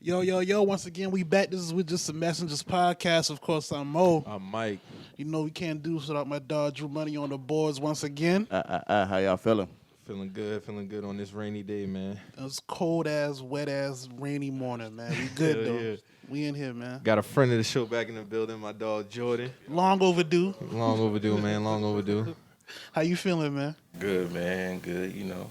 Yo, once again, we back. This is with Just a Messengers podcast. Of course, I'm Mo. I'm Mike. You know we can't do this without my dog Drew Money on the boards once again. How y'all feeling? Feeling good on this rainy day, man. It's cold ass, wet ass, rainy morning, man. We good though. Yeah. We in here, man. Got a friend of the show back in the building, my dog Jorden. Long overdue. Long overdue, man. Long overdue. How you feeling, man? Good, man. Good, you know.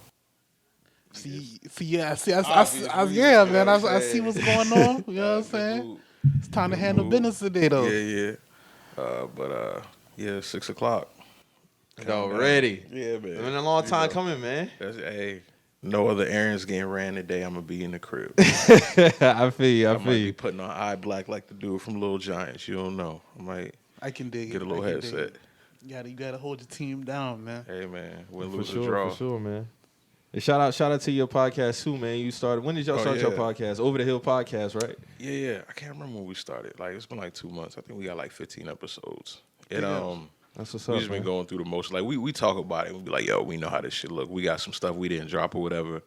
I see, man. I see what's going on. You know what I'm saying? It's time to handle business today, though. Yeah. Yeah, 6 o'clock. Already. Yeah, man. It's been a long time coming, man. Hey, no other errands getting ran today. I'm gonna be in the crib. I feel you. I might be putting on eye black like the dude from Little Giants. You don't know. I might I can dig get it. a little headset. You gotta hold your team down, man. Hey, man. Win, For lose, sure, or draw. for sure, man. And shout out to your podcast too, man. You started. When did y'all start your podcast? Over the Hill podcast, right? Yeah. I can't remember when we started. Like, it's been like 2 months. I think we got like 15 episodes. That's what's We up. just been going through the motion. Like, we talk about it. We be like, yo, we know how this shit look. We got some stuff we didn't drop or whatever.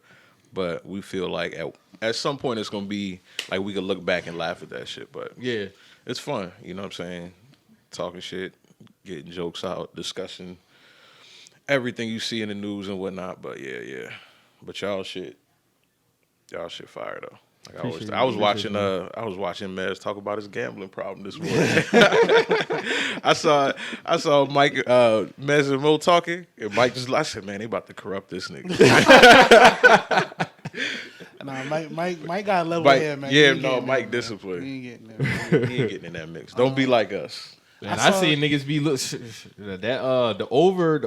But we feel like at some point it's going to be like we can look back and laugh at that shit. But Yeah. it's fun. You know what I'm saying? Talking shit, getting jokes out, discussing everything you see in the news and whatnot. But yeah. But y'all shit fire though. Like I was watching Mez talk about his gambling problem this morning. I saw Mike Mez and Mo talking, and I said, man, they about to corrupt this nigga. Nah, Mike got a level Mike, here, man. Mike discipline. He ain't getting there. He ain't getting in that mix. Don't be like us. Man, I see niggas be the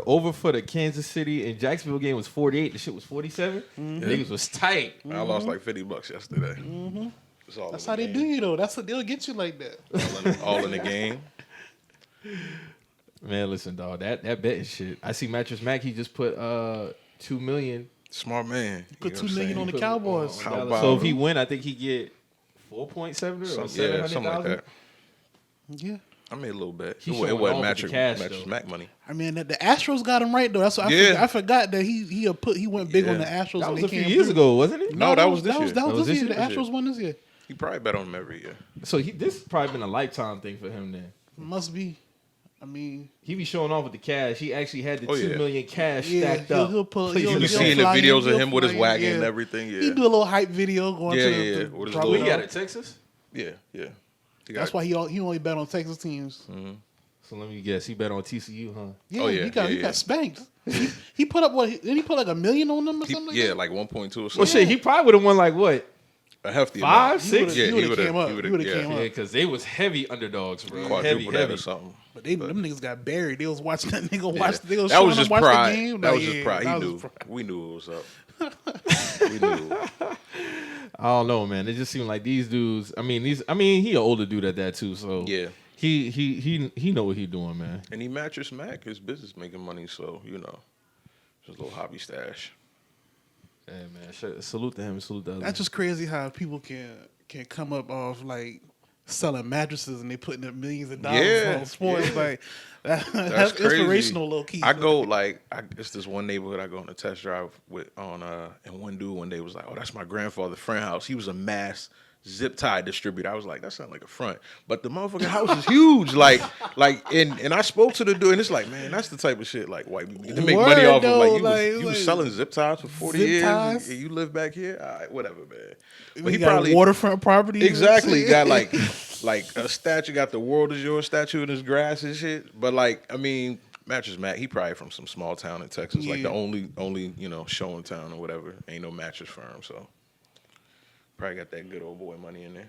over for the Kansas City and Jacksonville game was 48. The shit was 47. Niggas was tight. I lost like $50 yesterday. That's how they do you though. They'll get you like that. All in the game. Man, listen, dog. That betting shit. I see Mattress Mac. He just put $2 million. Smart man. Put $2 million on the Cowboys. How about So if he win, I think he get 4.7 or something like 700,000. that. Yeah. I made a little bit. He It showing wasn't off with the cash, Mattress though. Mac money. I mean, the Astros got him right though. That's what I forgot that he went big on the Astros. That when was they a few came years through. ago, wasn't it? No, that was this year. That was this year. The This year. Astros won this year. He probably bet on them every year. So this probably been a lifetime thing for him then. Must be. I mean, He be showing off with the cash. He actually had the Oh, $2 yeah. million cash yeah, stacked up. he'll pull. Please, You he'll be he'll seeing the fly in, videos of he'll him with his fly in, wagon yeah. and everything. He Yeah. do a little hype video going Yeah, to yeah, the with his drop little- it Who he got off. at Texas? Yeah. That's why he only bet on Texas teams. So let me guess. He bet on TCU, huh? Yeah, Oh, yeah, he yeah. got spanked. He put up what? Didn't he put like $1 million on them or something? Yeah, like like 1.2 or something. Well, shit, he probably would have won like what? A hefty 5, amount. 6? Yeah, He would've came up. He He would've would've came Yeah, up. because they was heavy underdogs, bro. Quadruple that Heavy. or something. But them niggas got buried. They was watching that nigga Yeah. watch. They was That showing was him just watch pride. the game. That Like, was just pride. that He was knew. pride. We knew it was up. We knew. I don't know, man. It just seemed like these dudes. I mean, he an older dude at that too. So Yeah. he know what he doing, man. And he Mattress Mac, his business making money, so, you know, just a little hobby stash. Hey, man. Salute to him. Salute to others. That's just crazy how people can come up off like selling mattresses and they putting up millions of dollars Yeah, on sports. yeah. Like that's crazy. inspirational, low key. I go it's this one neighborhood I go on a test drive with and one dude one day was like, oh, that's my grandfather's friend house. He was a mass zip tie distributor. I was like, that sounds like a front, but the motherfucking house is huge. And I spoke to the dude, and it's like, man, that's the type of shit like white people get to make money off of. Like you was selling zip ties for 40 zip years. ties? And you live back here, all right, whatever, man. But he got waterfront property. Exactly. Got like a statue, got the world is yours statue in his grass and shit. But like, I mean, Mattress Mac, he probably from some small town in Texas, like the only show in town or whatever. Ain't no mattress firm, so probably got that good old boy money in there.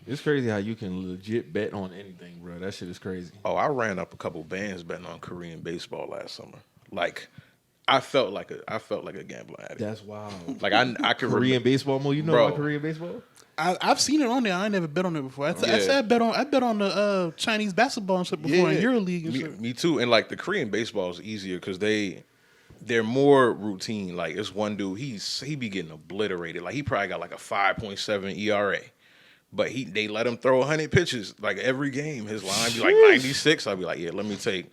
It's crazy how you can legit bet on anything, bro. That shit is crazy. Oh, I ran up a couple bands betting on Korean baseball last summer. Like, I felt like a gambling addict. That's wild. Like I could Korean baseball, Mo. You know Bro. about Korean baseball? I've seen it on there. I ain't never bet on it before. I Yeah. bet on the Chinese basketball and shit before in EuroLeague and shit. Me too. And like the Korean baseball is easier because they're more routine. Like it's one dude, he be getting obliterated. Like he probably got like a 5.7 ERA. But they let him throw 100 pitches like every game. His line be like 96. I'd be like, yeah, let me take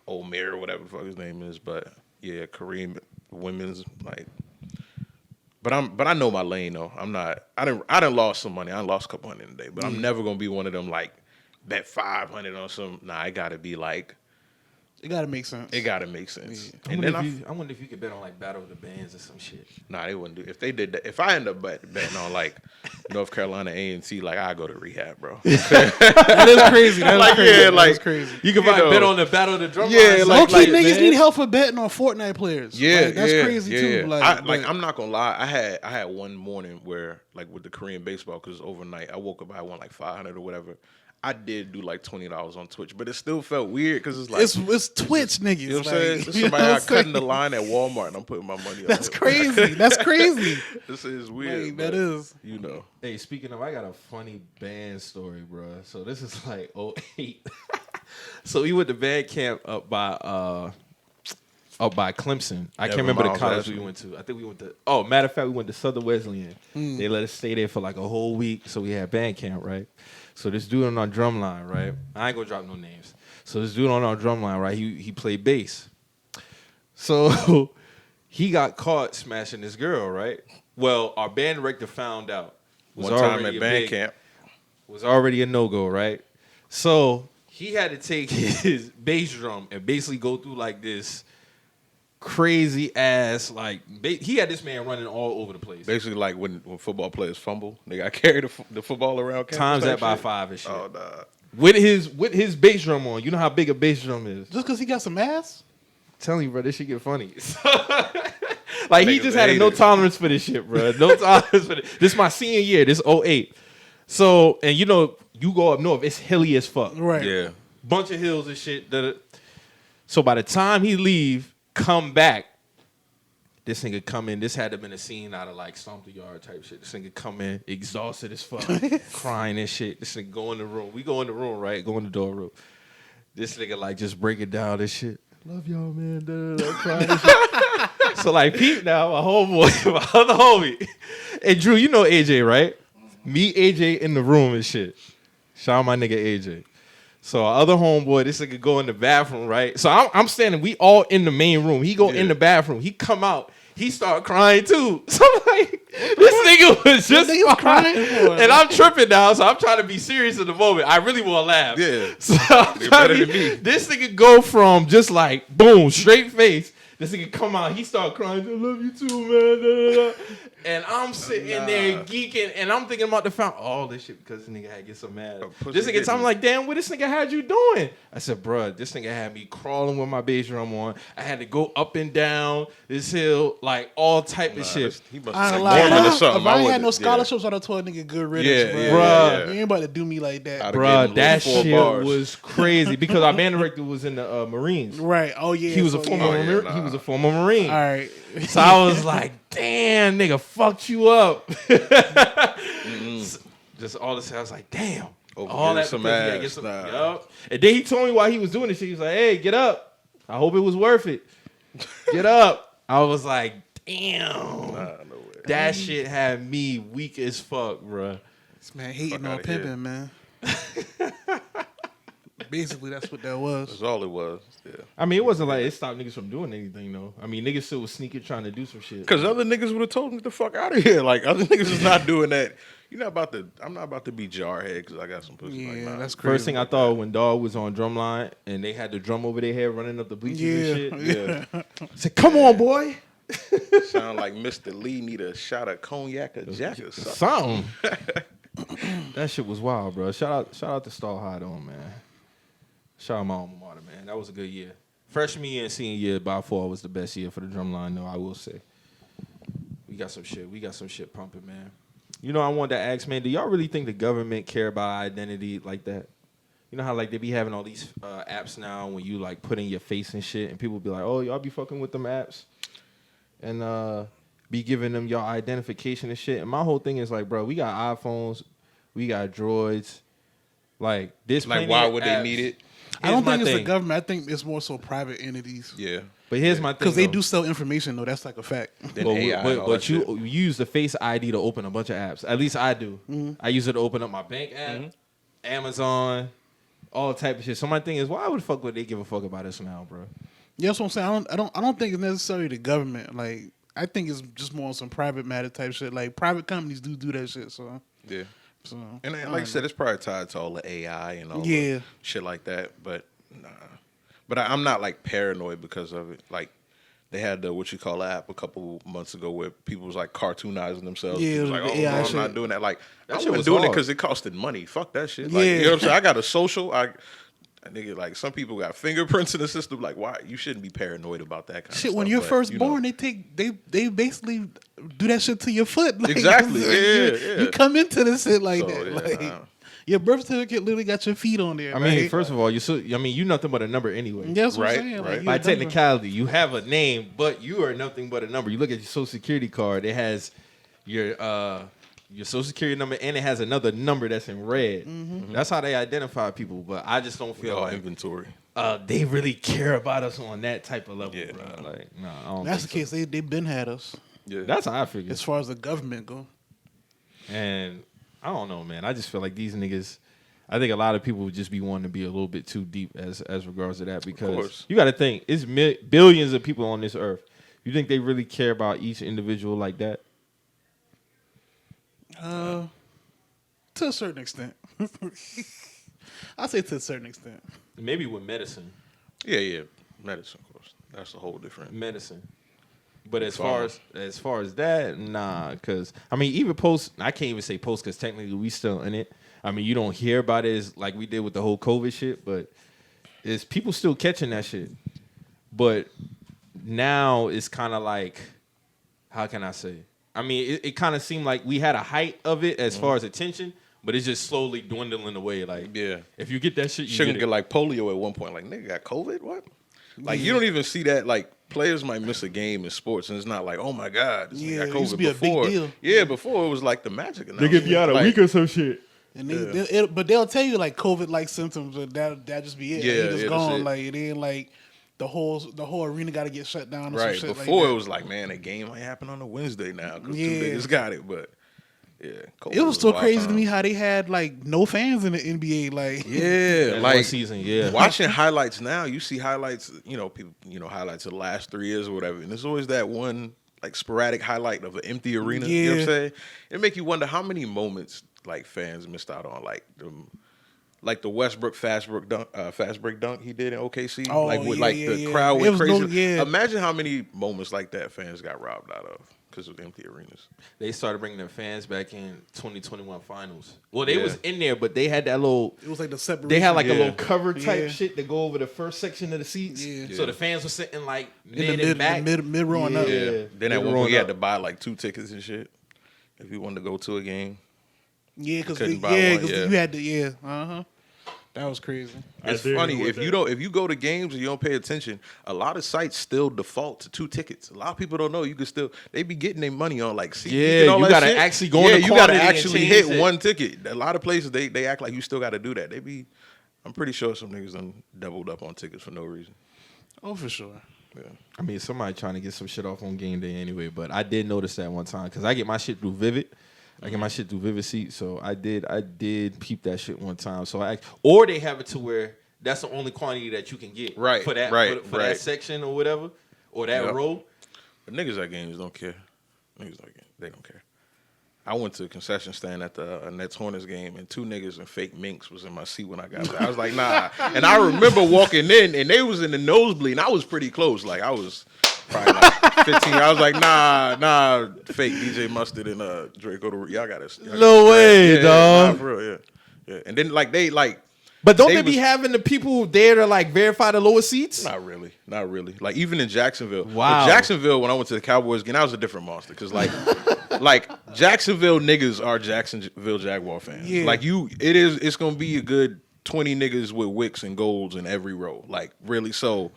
Omer or whatever the fuck his name is. But yeah, Korean women's like. But I know my lane though. I didn't lost some money. I lost a couple hundred in a day. But I'm never gonna be one of them like bet 500 on some. Nah, it gotta be like. It gotta make sense. It gotta make sense. Yeah. And then I wonder if you could bet on like Battle of the Bands or some shit. Nah, they wouldn't do. If they did that, if I end up betting on like North Carolina A&T, like I go to rehab, bro. That is crazy. That is crazy. Yeah, That is crazy. You can bet on the Battle of the Drum. Yeah, Low key niggas need help for betting on Fortnite players. Yeah, like, that's crazy too. Like, I'm not gonna lie. I had one morning where like with the Korean baseball because overnight I woke up I won like 500 or whatever. I did do like $20 on Twitch, but it still felt weird because it's like it's Twitch niggas. You know what I'm saying? It's somebody out cutting the line at Walmart and I'm putting my money on. That's crazy. That's crazy. This is weird. That is. You know. Hey, speaking of, I got a funny band story, bro. So this is like '08. So we went to band camp up by Clemson. I can't remember the college we went to. I think we went to. Oh, matter of fact, we went to Southern Wesleyan. They let us stay there for like a whole week, so we had band camp, right? So this dude on our drum line, right? I ain't gonna drop no names. So this dude on our drum line, right? He played bass. So he got caught smashing this girl, right? Well, our band director found out. One time at band camp. Was already a no-go, right? So he had to take his bass drum and basically go through like this crazy ass, like he had this man running all over the place. Basically, like when football players fumble, they got carried the football around. Times that by 5 and shit. Oh, nah. With his bass drum on, you know how big a bass drum is. Just because he got some ass? I'm telling you, bro, this shit get funny. Like he Niggas just had hate no it. tolerance for this shit, bro. No tolerance for this. This is my senior year. This 08. So, and you know, you go up north, it's hilly as fuck. Right. Yeah. Bunch of hills and shit. So by the time he leave, come back, this nigga come in. This had to have been a scene out of like Stomp the Yard type shit. This nigga come in, exhausted as fuck, crying and shit. This nigga go in the room. We go in the room, right? Go in the door room. This nigga like just break it down this shit. Love y'all, man. Crying and shit. So like Pete now, my homeboy, my other homie. And Drew, you know AJ, right? Me, AJ in the room and shit. Shout out my nigga AJ. So our other homeboy, this nigga go in the bathroom, right? So I'm standing, we all in the main room. He go in the bathroom. He come out. He start crying too. So I'm like, this nigga was just crying. And I'm tripping now, so I'm trying to be serious in the moment. I really want to laugh. Yeah. So I'm trying to be, this nigga go from just like, boom, straight face. This nigga come out, he start crying, I love you too, man. Da, da, da. And I'm sitting there geeking, and I'm thinking about the fountain. All this shit because this nigga had get so mad. This nigga, I'm like, damn, what this nigga had you doing? I said, bruh, this nigga had me crawling with my bass drum on. I had to go up and down this hill, like all type of shit. He must I have ain't lie. or something. If I ain't had no scholarships, I'd have told a nigga good riddance, Yeah, bro. yeah. You ain't about to do me like that. Bruh, that shit bars. was crazy because our band director was in the Marines. Right. Oh, yeah. He was a former he was a former Marine. All right. So I was like, damn, nigga, fucked you up. Just all this, I was like, damn. All that some because he had ass. get some, Nah. yup. And then he told me why he was doing this shit. He was like, hey, get up. I hope it was worth it. Get up. I was like, damn. No way. That shit had me weak as fuck, bruh. This man hating Fuck on outta here. pimping, man. Basically, that's what that was. That's all it was. Yeah. I mean, it wasn't like it stopped niggas from doing anything, though. I mean, niggas still was sneaking trying to do some shit. Because other niggas would have told him, get the fuck out of here. Like, other niggas is not doing that. I'm not about to be jarhead because I got some pussy. Yeah, like, nah. that's crazy. First thing I thought when Dog was on drumline and they had the drum over their head running up the bleachers and shit. Yeah. I said, come on, boy. Sound like Mr. Lee need a shot of cognac or jack or something. Something. That shit was wild, bro. Shout out to Star High though, man. Shout out my alma mater, man. That was a good year. Freshman year and senior year by far was the best year for the drumline, though, I will say. We got some shit pumping, man. You know, I wanted to ask, man, do y'all really think the government care about identity like that? You know how like they be having all these apps now when you like put in your face and shit, and people be like, oh, y'all be fucking with them apps and be giving them your identification and shit. And my whole thing is like, bro, we got iPhones, we got droids, like this. Like, why would they need it? I don't think it's the government. I think it's more so private entities. Yeah. But here's my thing, because they do sell information, though. That's like a fact. Then AI and all that but you shit. use the Face ID to open a bunch of apps. At least I do. Mm-hmm. I use it to open up my bank app, Amazon, all type of shit. So my thing is, why would the fuck would they give a fuck about us now, bro? Yeah, that's what I'm saying. I don't think it's necessarily the government. Like, I think it's just more on some private matter type shit. Like private companies do that shit. So Yeah. So And like I said, it's probably tied to all the AI and all Yeah. the shit like that. But nah. But I'm not like paranoid because of it. Like they had the what you call app a couple months ago where people was like cartoonizing themselves. Yeah, People was like, the oh no, AI I'm shit. not doing that. Like That I shit wasn't was doing it hard. because it costed money. Fuck that shit. Like Yeah. you know what I'm saying? I got a social. Nigga, like some people got fingerprints in the system. Like, why you shouldn't be paranoid about that kind of shit, stuff. when you're but, first you know. born, they basically do that shit to your foot. Like, Exactly. you Yeah. come into this shit like So, that. yeah, Like nah. your birth certificate literally got your feet on there. I mean, right? first of all, you nothing but a number anyway. That's what Right, I'm saying. right. Like, By you're a number. technicality, you have a name, but you are nothing but a number. You look at your social security card; it has your social security number, and it has another number that's in red. Mm-hmm. That's how they identify people. But I just don't feel All like inventory. they really care about us on that type of level. Yeah, bro. nah. Like, no, I don't. That's the think case. They been had us Yeah. That's how I figure. as far as the government go. And I don't know, man. I just feel like these niggas. I think a lot of people would just be wanting to be a little bit too deep as regards to that because course. you got to think it's billions of people on this earth. You think they really care about each individual like that? To a certain extent, I say to a certain extent. Maybe with medicine, Yeah. Medicine, of course. That's a whole different. medicine. But as Far. far as that, nah. Because I mean, even post, I can't even say post because technically we still in it. I mean, you don't hear about it as like we did with the whole COVID shit, but it's people still catching that shit. But now it's kind of like, how can I say? I mean, it kind of seemed like we had a height of it as far as attention, but it's just slowly dwindling away. Like, Yeah. if you get that shit, you Shouldn't get get it. like polio at one point. Like, nigga got COVID? What? Like, you don't even see that. Like, players might miss a game in sports, and it's not like, oh my God, this nigga got Yeah, it COVID used to be a big before. deal. Yeah, before it was like the magic. They could be out a Like, week or some shit. And but they'll tell you like COVID like symptoms, but that just be it. Yeah, Like, he just yeah, that's gone. it. Like it ain't like the whole arena got to get shut down. Or Right. some shit Before like it that. was like, man, a game might happen on a Wednesday now because Yeah. two niggas got it. But yeah, COVID It was so a wild crazy to time. me how they had like no fans in the NBA. Like Yeah, That like one season, yeah. watching highlights now, you see highlights, people, highlights of the last 3 years or whatever, and there's always that one like sporadic highlight of an empty arena. You know what I'm Yeah. saying? It make you wonder how many moments like fans missed out on, like the Westbrook fast break dunk he did in OKC, Oh, like with yeah, like yeah, the yeah. crowd It went was crazy. no- yeah. Imagine how many moments like that fans got robbed out of because of empty arenas. They started bringing their fans back in 2021 finals. Well, they Yeah. was in there, but they had that little. it was like the separation. They had like a Yeah. little cover type Yeah. shit to go over the first section of the seats. Yeah. So the fans were sitting like in mid the and back. mid row and up. Yeah. Then They at were one point rolling you had up. to buy like 2 tickets and shit if you wanted to go to a game. Yeah, because Couldn't buy one, yeah. you had to That was crazy. It's funny if you go to games and you don't pay attention. A lot of sites still default to 2 tickets. A lot of people don't know you can still they be getting their money on like seat. Yeah, and all you that gotta shit. actually go in the you gotta quantity and actually change hit it. 1 ticket. A lot of places they act like you still got to do that. I'm pretty sure some niggas done doubled up on tickets for no reason. Oh, for sure. Yeah. I mean, somebody trying to get some shit off on game day anyway. But I did notice that one time because I get my shit through Vivid. I get my shit through Vivid Seats, so I did peep that shit one time. So or they have it to where that's the only quantity that you can get Right, for that right, for right. that section or whatever or that Yep. row. But niggas at games don't care. They don't care. I went to a concession stand at the Nets Hornets game, and 2 niggas in fake minks was in my seat when I got there. I was like, nah. And I remember walking in, and they was in the nosebleed, and I was pretty close. Like, I was probably like 15. I was like, nah, fake DJ Mustard and Draco. Y'all got to. No way, dog. Nah, for real, yeah. And then, like, But don't They they be was- having the people there to like verify the lower seats? Not really. Like even in Jacksonville. Wow. But Jacksonville, when I went to the Cowboys game, that was a different monster. Cause like Jacksonville niggas are Jacksonville Jaguar fans. Yeah. Like it's gonna be a good 20 niggas with wicks and golds in every row. Like really. So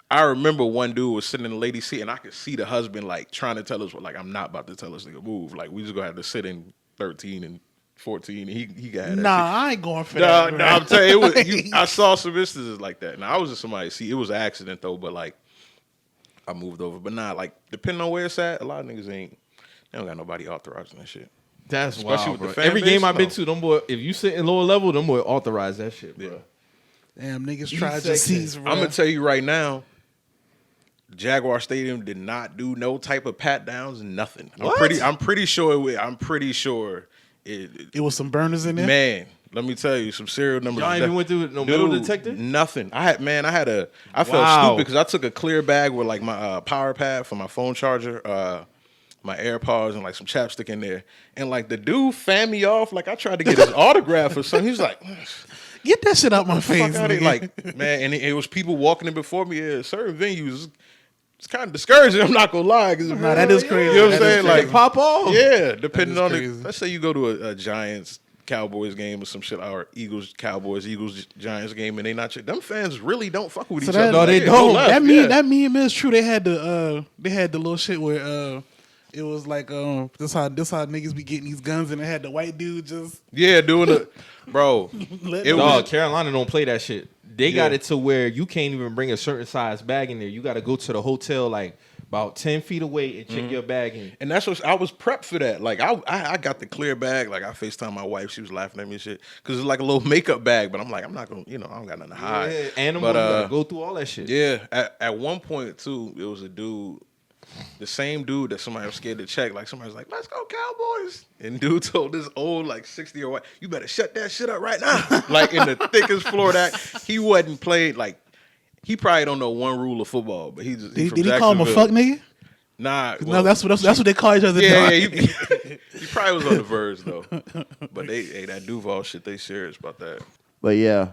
I remember one dude was sitting in the lady's seat and I could see the husband like trying to tell us like I'm not about to tell this nigga move. Like we just gonna have to sit in 13 and 14 and he got that Nah, seat. I ain't going for No, that. no, I'm telling you, I saw some instances like that. Now I was in somebody's seat. It was an accident though, but like I moved over. But nah, like depending on where it's at, a lot of niggas they don't got nobody authorizing that shit. That's Especially wild, with the bro. fan Every base, game I've been no. to, them boy, if you sit in lower level, them boy authorize that shit, bro. Yeah. Damn, niggas Each tried your section. seats, bro. I'm gonna tell you right now, Jaguar Stadium did not do no type of pat downs, nothing. What? I'm pretty sure It was some burners in there. Man, let me tell you, some serial numbers. Y'all even went through no metal detector? Nothing. I felt Wow. stupid because I took a clear bag with like my power pad for my phone charger, my AirPods, and like some chapstick in there. And like the dude fanned me off. Like I tried to get his autograph or something. He was like, Get that shit out my fuck face. out of nigga. here. Like, man, and it was people walking in before me at certain venues. It's kind of discouraging. I'm not gonna lie. Nah, that is crazy. You know what I'm That is saying? crazy. Like pop off. yeah, depending That on is the. crazy. Let's say you go to a Giants Cowboys game or some shit, or Eagles Cowboys, Eagles Giants game, and they not them fans really don't fuck with So each that, other. No, they Like, don't. go left, That yeah. meme is true. They had the little shit where it was like this how niggas be getting these guns, and they had the white dude just Yeah, doing it, bro. let It them- Dog, was Carolina don't play that shit. They got Yeah. it to where you can't even bring a certain size bag in there. You got to go to the hotel like about 10 feet away and check your bag in. And that's what I was prepped for that. Like I got the clear bag. Like I FaceTime my wife. She was laughing at me and shit because it's like a little makeup bag. But I'm like, I'm not gonna, I don't got nothing to hide. Yeah, animal, But you got to go through all that shit. yeah, at one point too, it was a dude, the same dude that somebody was scared to check. Like somebody was like, "Let's go Cowboys," and dude told this old like 60-year-old white, "You better shut that shit up right now." Like in the thickest floor that he wasn't played. Like he probably don't know one rule of football, but he just Did he call him a fuck nigga? Nah, No, that's what they call each other. yeah, dog. he probably was on the verge though. But that Duval shit, they serious about that. But yeah,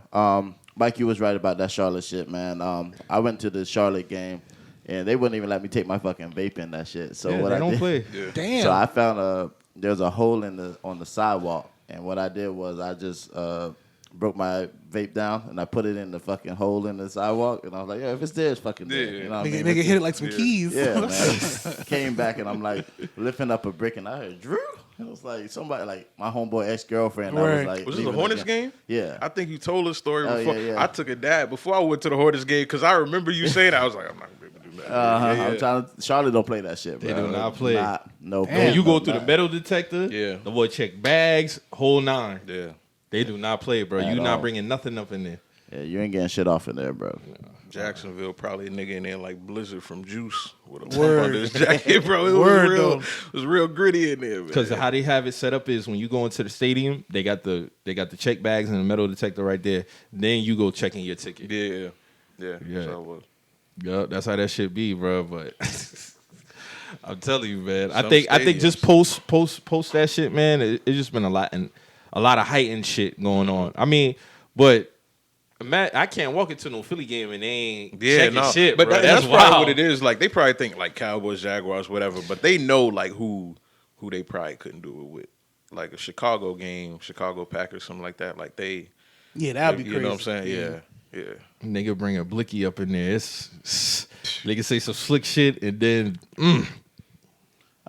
Mike, you was right about that Charlotte shit, man. I went to the Charlotte game, and they wouldn't even let me take my fucking vape in that shit. So Yeah, what they I don't did, play. Yeah. Damn. so I found there's a hole on the sidewalk, and what I did was I just broke my vape down and I put it in the fucking hole in the sidewalk, and I was like, yeah, if it's there, it's fucking there. Yeah. You know what I Nigga, mean? nigga hit it like some keys. Yeah, man. Came back and I'm like lifting up a brick, and I heard Drew. It was like somebody, like my homeboy ex-girlfriend. I was Right. like, Was this a leaving Hornets again. game? Yeah. I think you told us story Oh, before. yeah, yeah. I took a dab before I went to the Hornets game because I remember you saying that. I was like, I'm not gonna be able to do that. Yeah. I'm trying to. Charlotte don't play that shit, bro. They do not play. No. Damn. You go no, through the not. metal detector. Yeah. The boy check bags, whole nine. Yeah. They do not play, bro. At You not all. bringing nothing up in there. Yeah, you ain't getting shit off in there, bro. Jacksonville, probably a nigga in there like Blizzard from Juice with a Word. pump under his jacket, bro. It Word, was real. though. It was real gritty in there, man. Because how they have it set up is when you go into the stadium, they got the check bags and the metal detector right there. Then you go checking your ticket. Yeah. Yeah. So it was. Yup, that's how that shit be, bro. But I'm telling you, man. I Some think just stadiums. post that shit, man. It's just been a lot of heightened shit going on. I mean, but I can't walk into no Philly game and they ain't checking shit, but bro. that's That's probably wild. what it is. Like they probably think like Cowboys, Jaguars, whatever, but they know like who they probably couldn't do it with. Like a Chicago game, Chicago Packers, something like that. Like they, Yeah, that'd be crazy. you know what I'm saying? Yeah. Nigga bring a blicky up in there. They can say some slick shit and then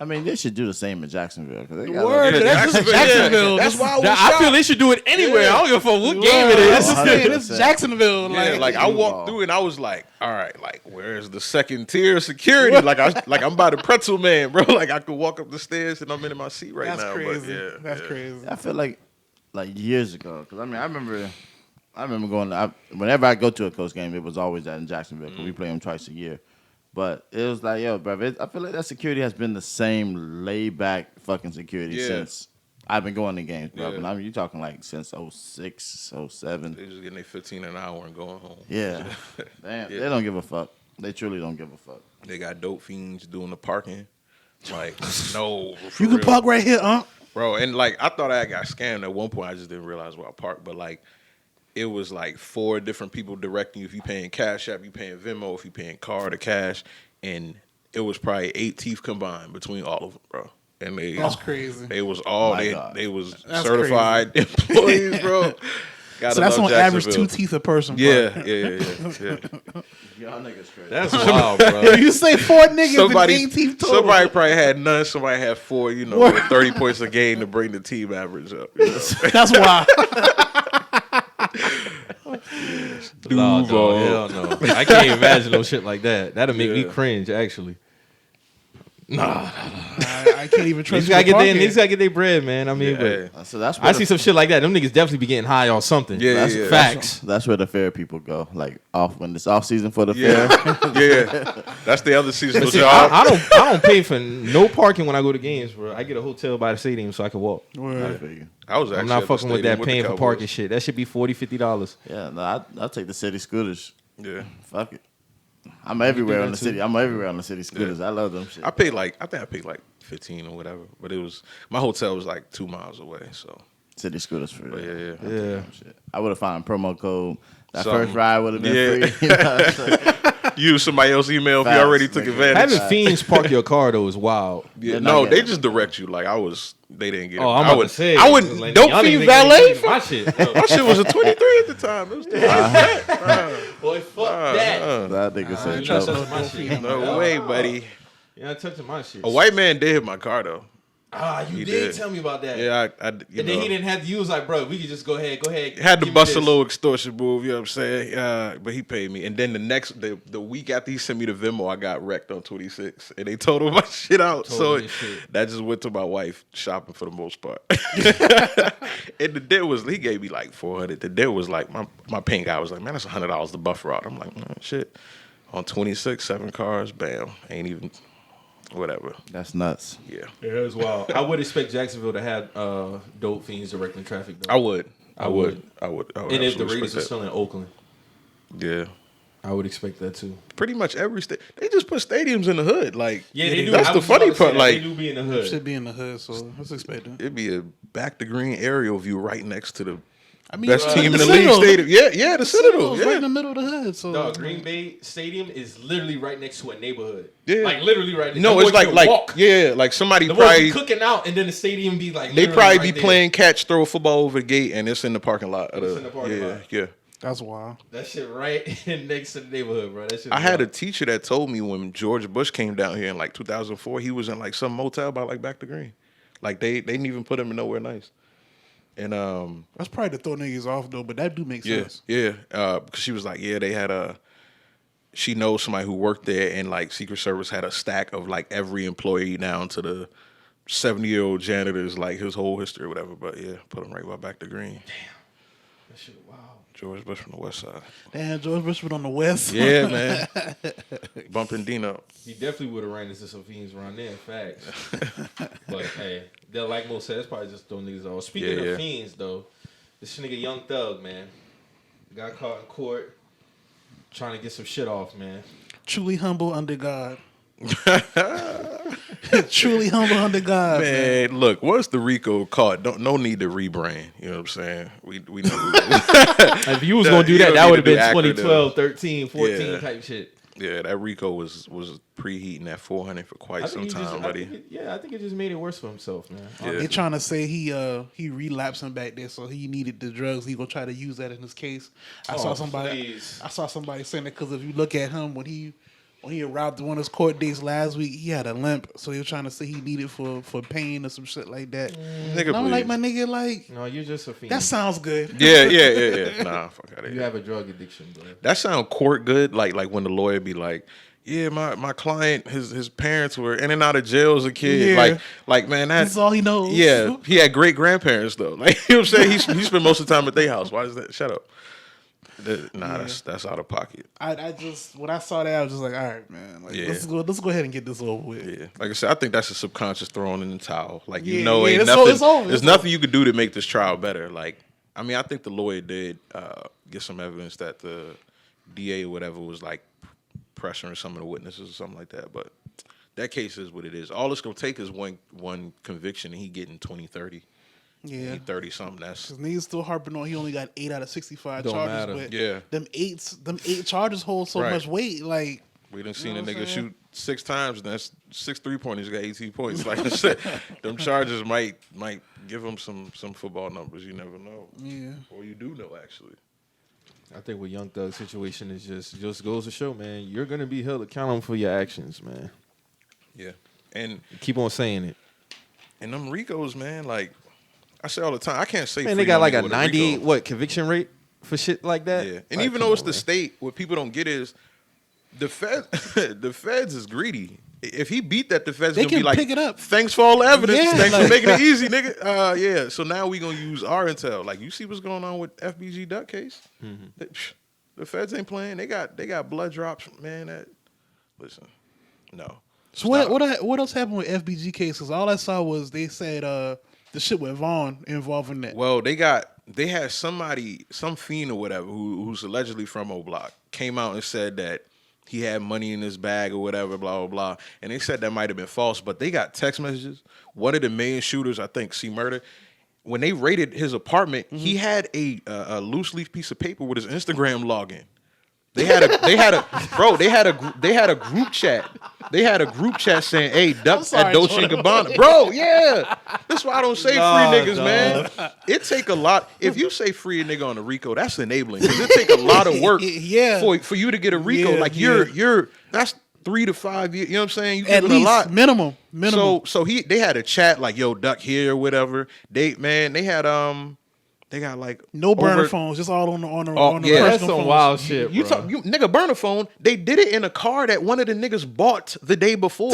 I mean, they should do the same in Jacksonville. 'Cause they got Word, Yeah, that's just Jacksonville. That's why I was I feel shocked. they should do it anywhere. Yeah. I don't give a fuck what Word, game it that's is. what I'm saying. It's 100%. Jacksonville. Yeah, like I Duval. walked through and I was like, all right, like where's the second tier security? like I'm by the pretzel man, bro. Like I could walk up the stairs and I'm in my seat right that's now. crazy. But yeah, That's yeah. crazy. I feel like years ago, because I mean, I remember going. Whenever I go to a Coast game, it was always in Jacksonville because we play them twice a year. But it was like, yo, bro, I feel like that security has been the same laid back fucking security Yeah. since I've been going to games, bro. Yeah. But I mean, you talking like since 06, 07. They just getting their 15 an hour and going home. Yeah. Damn, they don't give a fuck. They truly don't give a fuck. They got dope fiends doing the parking. Like, no. for You can real. park right here, Bro, and like, I thought I got scammed at one point. I just didn't realize where I parked. But like, it was like 4 different people directing you. If you paying Cash App, you paying Venmo. If you paying card or cash. And it was probably 8 teeth combined between all of them, bro. And That's crazy. They was all, My they, God. they was That's certified employees, bro. Gotta So that's love on average Jacksonville. 2 teeth a person. Bro. Yeah. Y'all niggas crazy. That's wild, bro. You say 4 niggas and 8 teeth total. Somebody probably had none. Somebody had 4. You know, with 30 points a game to bring the team average up. You know? That's wild. No, Duval. hell no. I can't imagine no shit like that. That'll make me Yeah. cringe, actually. Nah. I can't even trust Niggas gotta you. get their bread, man. I mean, but So that's I see some shit like that. Them niggas definitely be getting high on something. Yeah, That's yeah. facts. That's where the fair people go. Like off when it's off season for the Yeah, fair. yeah. That's the other seasonal See, job. I don't pay for no parking when I go to games, bro. I get a hotel by the stadium so I can walk. Word. I was actually I'm not at the fucking with stadium that paying the for Cowboys. parking shit. That should be $40, $50. Yeah, no, I'll take the city scooters. Yeah, Fuck it. I'm everywhere that on the too. city. I'm everywhere on the city scooters. I love them shit. I think I paid like 15 or whatever, but it was my hotel was like 2 miles away. So City scooters for but real. Yeah. Shit. I would have found a promo code. That Something. first ride would have been Yeah. free. You know what I'm saying? use somebody else's email if you Facts, already took nigga. advantage. Having fiends park your car though is wild. Yeah, They're no, not they getting just direct you. Like they didn't get. Oh, it. I'm I about would to say. I wouldn't. Like, Don't y'all fiend niggas valet. ain't my shit. My shit was a 23 at the time. It was Boy, fuck that. That nigga You said not no. touching my shit. no way, buddy. You're not touching my shit. A white man did hit my car though. You He did did. tell me about that. Yeah, I And then he didn't have to use like, bro, we could just go ahead. had to give me bust a this. little extortion move, you know what I'm saying? But he paid me. And then the week after he sent me the Venmo, I got wrecked on 26. And they totaled my shit out. Totaled So his shit. that just went to my wife shopping for the most part. And the debt was, he gave me like 400. The debt was like, my paint guy was like, man, that's $100 the buffer out. I'm like, shit. On 26, 7 cars, bam. Ain't even, whatever. That's nuts. Yeah. Yeah, it was wild. I would expect Jacksonville to have dope fiends directing traffic though. I would. I would. And if And if the absolutely Raiders are respect still in Oakland, that. Yeah. I would expect that too. Pretty much every state. They just put stadiums in the hood. Like, Yeah, they do. That's I the was about funny to say part. that. Like, they do be in the hood. Should be in the hood, so let's expect it. it'd be a back to green aerial view right next to the I mean, best team in the Citadel. league stadium. Yeah, the Citadel. Citadel's right in Yeah. the middle of the hood. So Dog, Green Bay Stadium is literally right next to a neighborhood. Yeah. Like literally right next. No, the it's boys can like walk. yeah, like somebody The boys probably be cooking out, and then the stadium be like. they literally probably right be there. playing catch, throw a football over the gate, and it's in the parking lot. Of It's in the parking yeah, lot. yeah. that's wild. That shit right next to the neighborhood, bro. That shit. I had a teacher that told me when George Bush came down here in like 2004, he was in like some motel by like back to green. Like they didn't even put him in nowhere nice. And That's probably to throw niggas off though, but that do make yeah, sense. yeah. Because she was like, yeah, they had she knows somebody who worked there, and like Secret Service had a stack of like every employee down to the 70-year-old janitors, like his whole history or whatever. But yeah, put him right back to green. That shit wild. George Bush from the West Side. Damn, George Bush on the west. Yeah, man. Bumping Dino. He definitely would have ran into some fiends around there. Facts. But hey, like Mo said, it's probably just throwing niggas off. Speaking Yeah. of fiends, though, this nigga Young Thug, man, got caught in court trying to get some shit off, man. Truly humble under God. Truly humble under God. Man. Man, look, once the Rico caught, no need to rebrand. You know what I'm saying? We know. If you was gonna do You that, don't that need would have to do been acronyms. 2012, 13, 14 Yeah. type shit. Yeah, that Rico was preheating that 400 for quite some time, buddy. I think it just made it worse for himself, man. Yeah. They trying to say he relapsed him back there, so he needed the drugs. He gonna try to use that in his case. I saw somebody saying that because if you look at him when he arrived at one of his court dates last week, he had a limp, so they were trying to say he needed for pain or some shit like that. Nigga, And I'm like, please. my nigga, like No, you're just a fiend. that sounds good. Yeah. Nah, fuck out of You here. have a drug addiction, bro. That sound court good. Like when the lawyer be like, yeah, my client, his parents were in and out of jail as a kid. Yeah. Like man, That's all he knows. yeah, he had great grandparents though. Like you know what I'm saying, he spent most of the time at their house. Why is that? Shut up. That's out of pocket. I just when I saw that, I was just like, all right, man. Like, Yeah. let's go ahead and get this over with. Yeah, like I said, I think that's a subconscious throwing in the towel. Like Yeah, ain't it's nothing. over. There's nothing you could do to make this trial better. Like, I mean, I think the lawyer did get some evidence that the DA or whatever was like pressuring some of the witnesses or something like that. But that case is what it is. All it's gonna take is one conviction, and he getting 20, 30. Yeah. 30 something. That's Cause niggas still harping on he only got 8 out of 65 Don't charges, matter. but Yeah. them eight charges hold so Right. much weight. Like we done seen know a what I'm nigga saying? shoot 6 times, and that's 6 3-pointers. Got 18 points. Like I said, them charges might give him some football numbers. You never know. yeah, Or you do know actually. I think with Young Thug's situation is just goes to show, man, you're gonna be held accountable for your actions, man. Yeah, and Keep on saying it. them Ricos, man, like I say all the time, I can't say. Man, free they got no like nigga a with 98 Rico. conviction rate for shit like that. Yeah, and Like, even come though it's on, the man. state, what people don't get is the Fed, the feds is greedy. if he beat that, the feds They gonna be can like, pick it up. thanks for all the evidence. Yeah, Thanks like- for making it easy, nigga. Yeah. So now we gonna use our intel. Like, you see what's going on with FBG Duck case? The feds ain't playing. They got blood drops, man. Listen, no. So what else happened with FBG cases? All I saw was they said the shit with Vaughn involving that. Well, they had somebody, some fiend or whatever, who's allegedly from O Block, came out and said that he had money in his bag or whatever, blah, blah, blah. And they said that might have been false, but they got text messages. One of the main shooters, I think, C Murder, when they raided his apartment, he had a loose leaf piece of paper with his Instagram login. They had a group chat. They had a group chat saying, "Hey, Duck at Dolce & Gabbana." Bro, yeah. That's why I don't say free niggas, man. It take a lot. If you say free a nigga on a RICO, that's enabling. Because it take a lot of work for you to get a RICO. Yeah, like you're that's 3 to 5 years. You know what I'm saying? You At giving least a lot. minimum. So they had a chat like, "Yo, Duck here," or whatever. They had they got like No burner phones, just all on the personal That's some phones. wild shit, you bro. talk, nigga, burner phone. They did it in a car that one of the niggas bought the day before.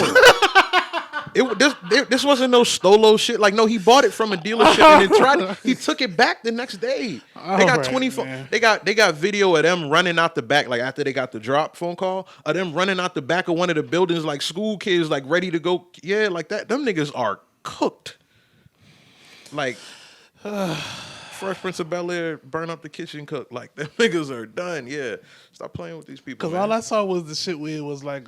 This wasn't no stolo shit. Like, no, he bought it from a dealership and then he took it back the next day. They got 24. Man. They got video of them running out the back, like after they got the drop phone call, of them running out the back of one of the buildings like school kids, like ready to go. Yeah, like that. Them niggas are cooked. Like Fresh Prince of Bel-Air, burn up the kitchen, cook. Like, them niggas are done. Yeah, stop playing with these people. Because all I saw was the shit where it was like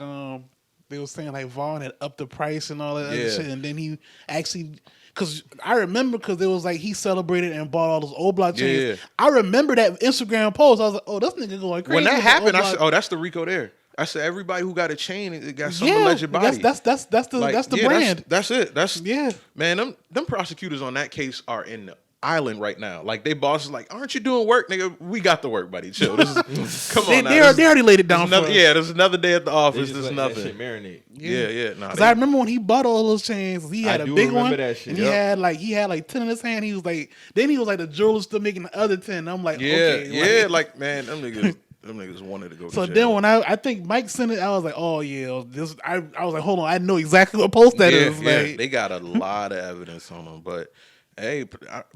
they were saying like Vaughn had upped the price and all that other shit, and then he actually. Because I remember, because it was like he celebrated and bought all those old block chains. Yeah. I remember that Instagram post. I was like, oh, this nigga going crazy. When that with the happened, old I said, block. "Oh, that's the RICO there." I said, "Everybody who got a chain, it got some alleged body." That's the brand. That's it. That's Yeah. Man, them prosecutors on that case are in the island right now. Like, they bosses like, "Aren't you doing work, nigga? We got the work, buddy. Chill. This is come on now. They already laid it down for us. Yeah, there's another day at the They office. just There's let that nothing. shit marinate. Yeah. Nah, Because I remember when he bought all those chains, he had I a do big remember one, that shit. and Yep. he had like 10 in his hand. He was like the jeweler still making the other 10. I'm like, okay, like man, them niggas wanted to go. So to then jail. when I think Mike sent it, I was like, oh yeah, this. I was like, hold on, I know exactly what post that is. Like, they got a lot of evidence on them. But hey,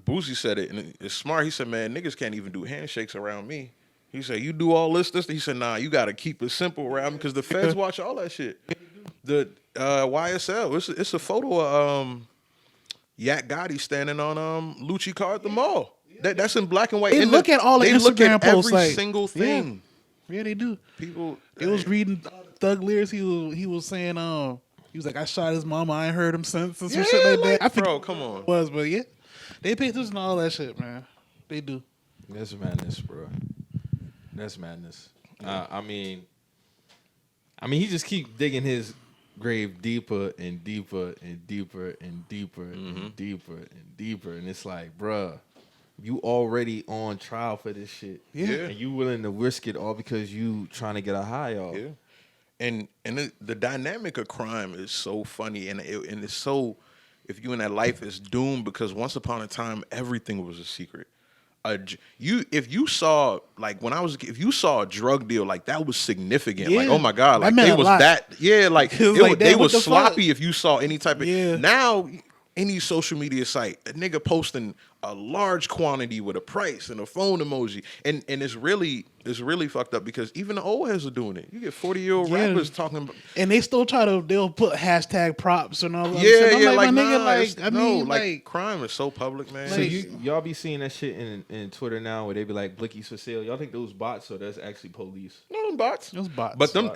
Boosie said it, and it's smart. He said, "Man, niggas can't even do handshakes around me." He said, "You do all this." He said, "Nah, you got to keep it simple around me because the feds watch all that shit." The YSL, it's a photo of Yak Gotti standing on Lucci Car at the mall. That's in black and white. They look at all the they look Instagram at posts, every like, single thing. yeah, they do. People, It was reading Thug lyrics. He was saying, he was like, I shot his mama. I ain't heard him since. And some shit like that. I forget bro, come on. what it was, but yeah, they pay attention to all that shit, man. They do. That's madness, bro. That's madness. I mean, he just keep digging his grave deeper and deeper and deeper and deeper and deeper and deeper, and it's like, bruh, you already on trial for this shit, and you willing to risk it all because you trying to get a high off. Yeah, and the dynamic of crime is so funny, and it's so, if you in that life, it's doomed because once upon a time everything was a secret. If you saw, like, when I was, if you saw a drug deal, like, that was significant. Like, oh my God, like, that it was lot. that. Yeah, like, It was like, they damn, what was the sloppy fuck? if you saw any type of. Yeah. Now, any social media site, a nigga posting a large quantity with a price and a phone emoji, and it's really fucked up because even the old heads are doing it. You get 40-year-old rappers talking about, and they still they'll put hashtag props and all that. yeah, I'm like, my nah, nigga, I mean, like, crime is so public, man. So Like- y'all be seeing that shit in Twitter now where they be like Blickies for sale. Y'all think those bots or that's actually police? No, them bots. Those bots. But them,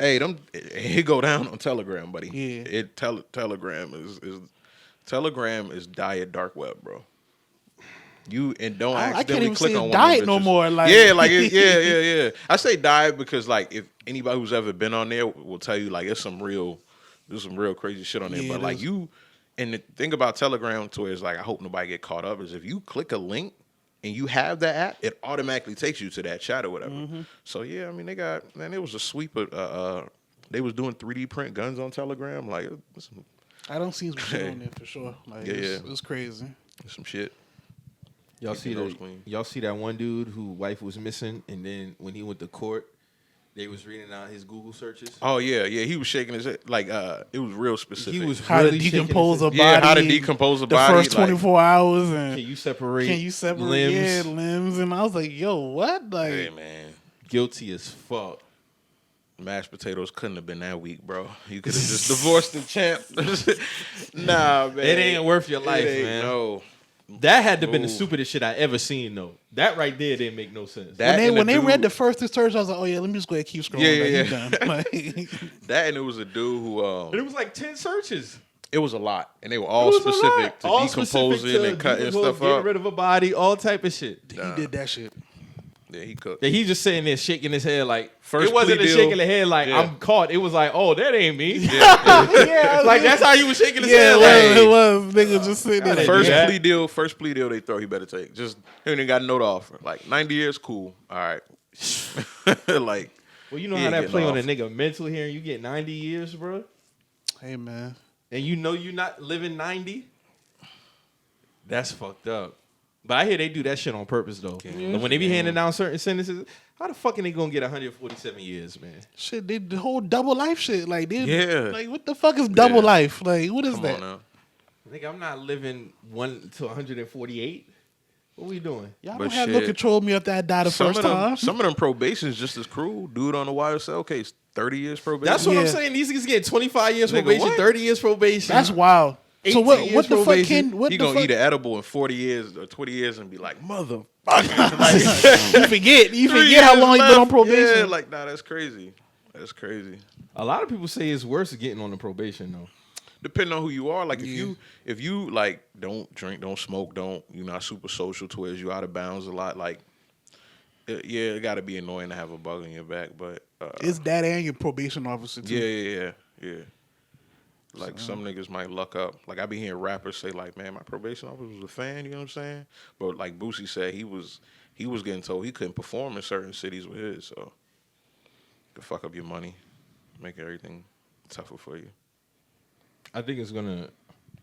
it go down on Telegram, buddy. Yeah. Telegram is diet dark web, bro. You and don't I can't accidentally even click say on one diet of no them bitches. more, like- yeah, like yeah. I say diet because, like, if anybody who's ever been on there will tell you, like, there's some real crazy shit on there. Yeah, but it like is. you, and the thing about Telegram to where it's like, I hope nobody get caught up, is if you click a link and you have that app, it automatically takes you to that chat or whatever. Mm-hmm. So yeah, I mean, it was a sweep of they was doing 3D print guns on Telegram, like it's I don't see some shit on there for sure. Like, Yeah. it's crazy. some shit. Y'all Keep see your nose that? clean. Y'all see that one dude whose wife was missing, and then when he went to court, They was reading out his Google searches. Oh yeah, he was shaking his head like it was real specific. He was how really to decompose a body. Yeah, how to decompose a the body. first 24 hours, and Can you separate limbs? Yeah, limbs? limbs. And I was like, yo, what? Like, Hey man, Guilty as fuck. mashed potatoes couldn't have been that weak, bro. You could have just divorced the champ. Nah, man, It ain't worth your life, man. No, That had to have been the stupidest shit I ever seen, though. That right there didn't make no sense. when they read the first search, I was like, oh yeah, let me just go ahead and keep scrolling. Yeah. He's done. Like, that, and it was a dude who And it was like 10 searches. it was a lot, and they were all specific to decomposing and cutting stuff getting up. rid of a body, all type of shit. he did that shit. Yeah, he cooked. Yeah, he just sitting there shaking his head like First it wasn't plea a deal. shaking the head like Yeah. I'm caught. It was like, oh, that ain't me. Yeah, Like that's how he was shaking his yeah, head. it Like, was. Nigga just sitting there. Gotta Like, First Yeah. plea deal they throw he better take. Just he ain't got no offer. Like 90 years, cool. All right. Like, well, you know he how ain't that getting play on a off. nigga mental here, and you get 90 years, bro, hey man, and you know you're not living 90. That's fucked up. But I hear they do that shit on purpose though. But when they be handing down certain sentences, how the fuck are they gonna get 147 years, man? shit, they the whole double life shit. Like, Yeah. like what the fuck is double Yeah. life? Like, what is come that? on now. Nigga, I'm not living 1 to 148. What we doing? Y'all But don't have no shit, control of me after I die the first time. Some of them probations just as cruel. Dude on the wire cell case, 30 years probation. That's what I'm Yeah. saying. These niggas get 25 years Nigga, probation, what? 30 years probation. That's wild. So 18 what years the fuck probation. can what He the gonna fuck? eat an edible in 40 years or 20 years and be like, mother. You forget 3 how years long you been left. on probation. Yeah, like, nah, that's crazy. That's crazy. A lot of people say it's worse getting on the probation though. Depending on who you are, like if you like don't drink, don't smoke, you're not super social to where you out of bounds a lot. Like, it got to be annoying to have a bug in your back, but It's that and your probation officer too. yeah. Like some niggas might luck up. Like I be hearing rappers say like, man, my probation officer was a fan. You know what I'm saying? But like Boosie said, he was getting told he couldn't perform in certain cities with his, so it could fuck up your money, make everything tougher for you. I think it's gonna.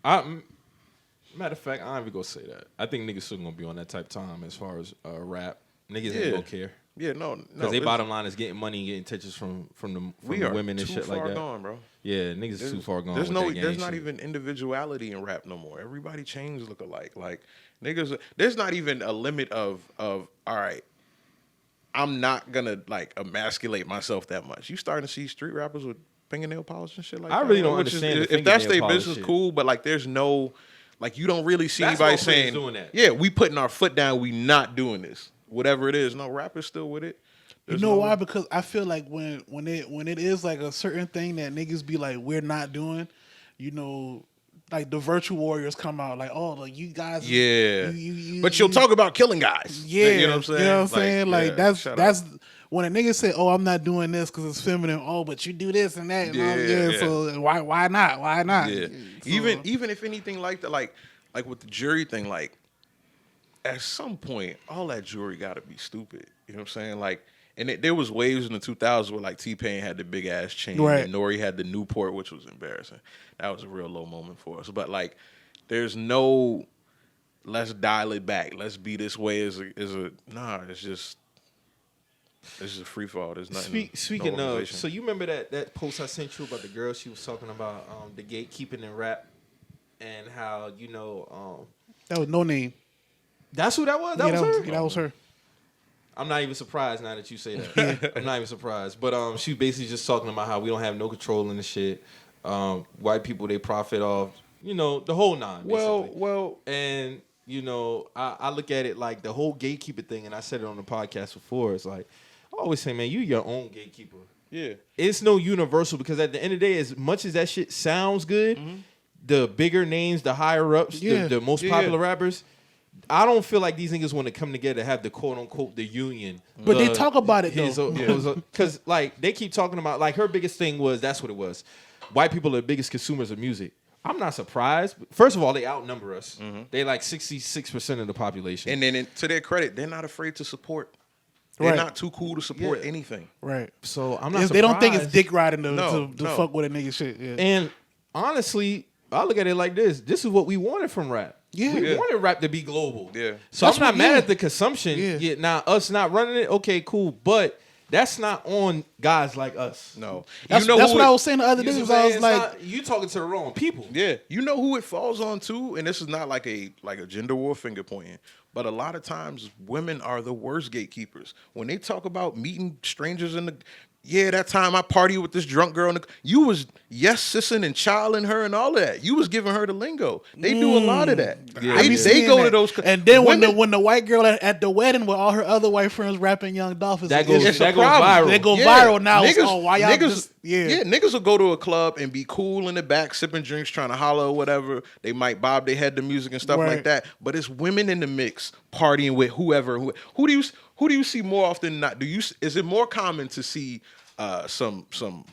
Matter of fact, I ain't even gonna say that. I think niggas still gonna be on that type of time as far as rap. Niggas ain't gonna care Yeah, no, because their bottom line is getting money and getting touches from the women and shit like that. Too far gone, bro. Yeah, niggas is too far gone. There's with that gang there's not shit. even individuality in rap no more. Everybody chains look alike. Like niggas, there's not even a limit of all right. I'm not gonna like emasculate myself that much. You starting to see street rappers with fingernail polish and shit like that. I really don't which understand the if that's their fingernail polish business, shit. cool. But like, there's no like you don't really see That's anybody why players saying, doing that. "Yeah, we putting our foot down. We not doing this. Whatever it is." No, rappers still with it. You know why? Because I feel like when it is like a certain thing that niggas be like, we're not doing, you know, like the virtual warriors come out like, oh, like you guys, Yeah, but you'll talk about killing guys. Yeah, you know what I'm saying. You know what I'm saying? Like yeah, that's when a nigga say, "Oh, I'm not doing this because it's feminine." Oh, but you do this and that. And Yeah. So why not? Why not? Yeah. So, Even if anything like that, like with the jury thing, like at some point, all that jury got to be stupid. You know what I'm saying? Like, and there was waves in the 2000s where like T-Pain had the big ass chain Right. and Nori had the Newport, which was embarrassing. That was a real low moment for us. But like, there's no let's dial it back. Let's be this way as a nah. It's just a free fall. There's nothing. Speaking no of, organization. so you remember that post I sent you about the girl? She was talking about the gatekeeping in rap and how that was No Name. that's who that was. Yeah, That was her. that was her. I'm not even surprised now that you say that. I'm not even surprised. But she basically just talking about how we don't have no control in the shit. White people, they profit off, the whole nine. Basically. Well, And, I look at it like the whole gatekeeper thing, and I said it on the podcast before. It's like, I always say, man, you your own gatekeeper. yeah. It's no universal because at the end of the day, as much as that shit sounds good, the bigger names, the higher ups, Yeah. the most popular rappers, I don't feel like these niggas want to come together, have the quote unquote the union. But they talk about it though. Because like they keep talking about like her biggest thing was that's what it was. White people are the biggest consumers of music. I'm not surprised. First of all, they outnumber us. They like 66% of the population. And then to their credit, they're not afraid to support. They're Right. not too cool to support Yeah. anything. Right. So I'm not. They don't think it's surprised. dick riding to No. fuck with a nigga shit. Yeah. And honestly, I look at it like this. This is what we wanted from rap. Yeah. We Yeah. wanted rap to be global. Yeah. So That's I'm not what- mad yeah. at the consumption. Yeah. Yeah. Now, us not running it, okay, cool. But That's not on guys like us. No, That's what I was saying the other day. I was like, you talking to the wrong people. Yeah, you know who it falls on too, and this is not like a gender war finger pointing, but a lot of times women are the worst gatekeepers. When they talk about meeting strangers in the that time I partied with this drunk girl. You was sissing and childing her and all of that. You was giving her the lingo. They do a lot of that. Yeah, they go to those. And then when the white girl at the wedding with all her other white friends rapping Young Dolph, that goes viral. They go viral now. Niggas, why y'all niggas will go to a club and be cool in the back, sipping drinks, trying to holler or whatever. They might bob their head to music and stuff like that. But it's women in the mix partying with whoever. Who do you see more often than not? Is it more common to see some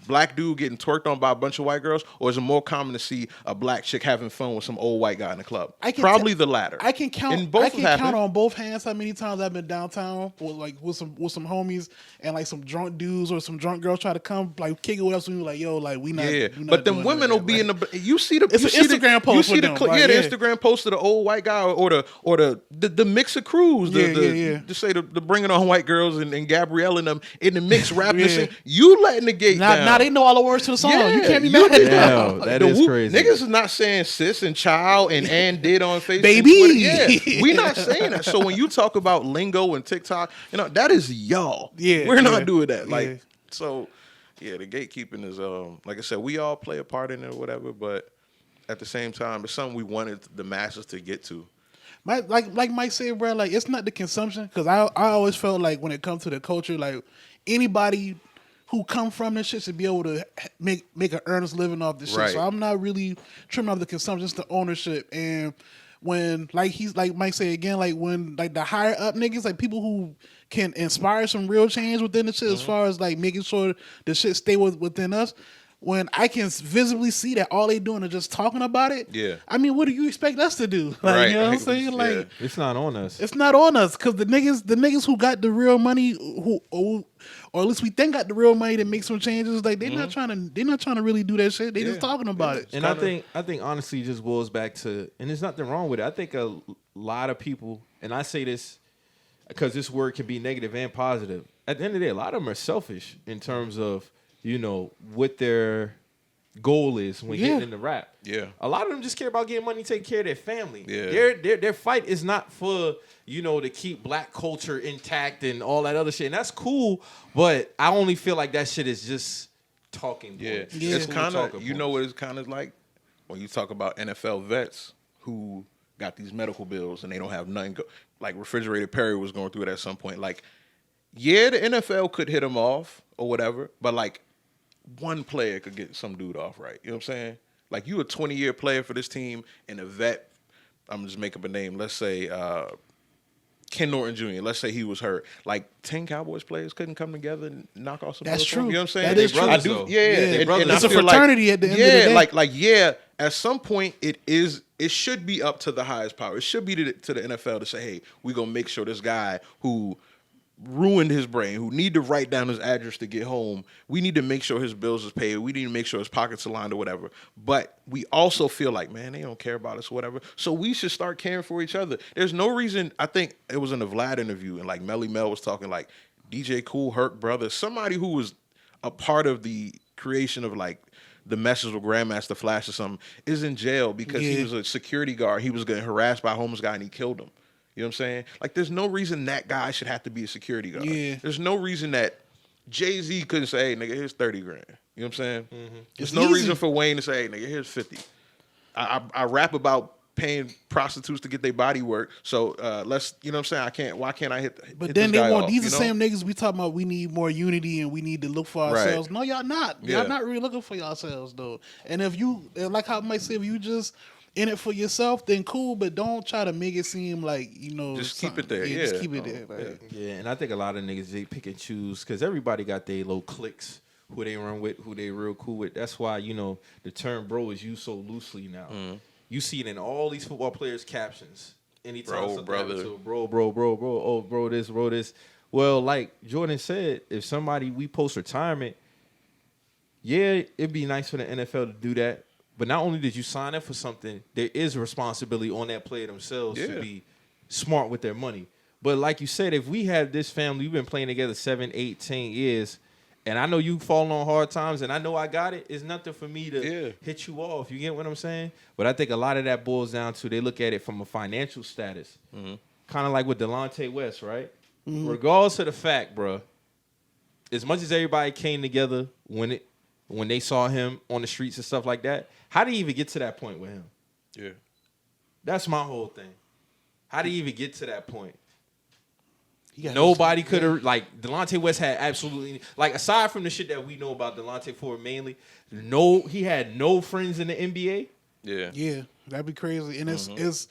black dude getting twerked on by a bunch of white girls, or is it more common to see a black chick having fun with some old white guy in the club? Probably the latter. I can count. Count on both hands how many times I've been downtown with some homies and like some drunk dudes or some drunk girls try to come like kick it with us and we like we not. Yeah, but then women will be in the. You see the Instagram post. You see the Instagram post of the old white guy or the mix of crews. Just say the bringing on white girls and Gabrielle and them in the mix rapping. You letting the gate down. Now they know all the words to the song. You can't be mad at that. That is crazy. Niggas is not saying sis and child and did on Facebook. Baby. We not saying that. So when you talk about lingo and TikTok, that is y'all. Yeah. We're not doing that. The gatekeeping is like I said, we all play a part in it or whatever, but at the same time, it's something we wanted the masses to get to. Like Mike said, bro, like it's not the consumption, because I always felt like when it comes to the culture, like anybody who come from this shit should be able to make an earnest living off this shit. So I'm not really trimming off the consumption, just the ownership. And when like Mike said again, like when like the higher up niggas, like people who can inspire some real change within the shit, as far as like making sure the shit stay within us. When I can visibly see that all they doing is just talking about it, I mean, what do you expect us to do? Like, you know what I'm saying? Like, it's not on us. It's not on us, because the niggas who got the real money, or at least we think got the real money to make some changes, like they're not trying to really do that shit. They just talking about it. And I think honestly, it just boils back to, and there's nothing wrong with it. I think a lot of people, and I say this because this word can be negative and positive. At the end of the day, a lot of them are selfish in terms of, what their goal is when getting into rap. Yeah. A lot of them just care about getting money, taking care of their family. Yeah. Their fight is not for, to keep black culture intact and all that other shit. And that's cool, but I only feel like that shit is just talking points. Yeah. It's kind of, what it's kind of like when you talk about NFL vets who got these medical bills and they don't have nothing. Like Refrigerator Perry was going through it at some point. Like, the NFL could hit him off or whatever, but like, one player could get some dude off right. You know what I'm saying? Like, you a 20-year player for this team and a vet, I'm just making up a name. Let's say Ken Norton Jr. Let's say he was hurt. Like 10 Cowboys players couldn't come together and knock off some. That's true. You know what I'm saying? That is true. I do. Yeah. And it's a fraternity at the end of the day. Yeah. At some point, it should be up to the highest power. It should be to the NFL to say, hey, we're gonna make sure this guy who ruined his brain, who need to write down his address to get home, we need to make sure his bills is paid. We need to make sure his pockets are lined or whatever. But we also feel like, man, they don't care about us or whatever. So we should start caring for each other. There's no reason. I think it was in the Vlad interview, and like Melly Mel was talking like DJ Kool Herc brother, somebody who was a part of the creation of like the message with Grandmaster Flash or something, is in jail because he was a security guard. He was getting harassed by a homeless guy and he killed him. You know what I'm saying? Like, there's no reason that guy should have to be a security guard. Yeah. There's no reason that Jay-Z couldn't say, hey, nigga, here's 30 grand. You know what I'm saying? Mm-hmm. There's no reason for Wayne to say, hey, nigga, here's 50. I rap about paying prostitutes to get their body work. So let's, you know what I'm saying? Why can't I hit But hit then this they guy want, off, these are same niggas we talking about we need more unity and we need to look for ourselves. Right. No, y'all not. Y'all not really looking for yourselves, though. And if you, like how I might say, if you just in it for yourself, then cool, but don't try to make it seem like, just keep it there. Just keep it there. Like. Yeah, and I think a lot of niggas, they pick and choose because everybody got their little cliques, who they run with, who they real cool with. That's why, the term bro is used so loosely now. Mm. You see it in all these football players' captions. Anytime something happens to a bro, oh, bro this. Well, like Jorden said, if somebody, we post retirement, it'd be nice for the NFL to do that. But not only did you sign up for something, there is a responsibility on that player themselves to be smart with their money. But like you said, if we have this family, we've been playing together 7, 8, 10 years, and I know you falling on hard times, and I know I got it, it's nothing for me to hit you off. You get what I'm saying? But I think a lot of that boils down to they look at it from a financial status. Kind of like with Delonte West, right? Regardless of the fact, bro, as much as everybody came together when they saw him on the streets and stuff like that, how did he even get to that point with him? Yeah. That's my whole thing. How did he even get to that point? Nobody could have, like, Delonte West had absolutely, like, aside from the shit that we know about Delonte Ford mainly, he had no friends in the NBA. Yeah. Yeah, that'd be crazy. And it's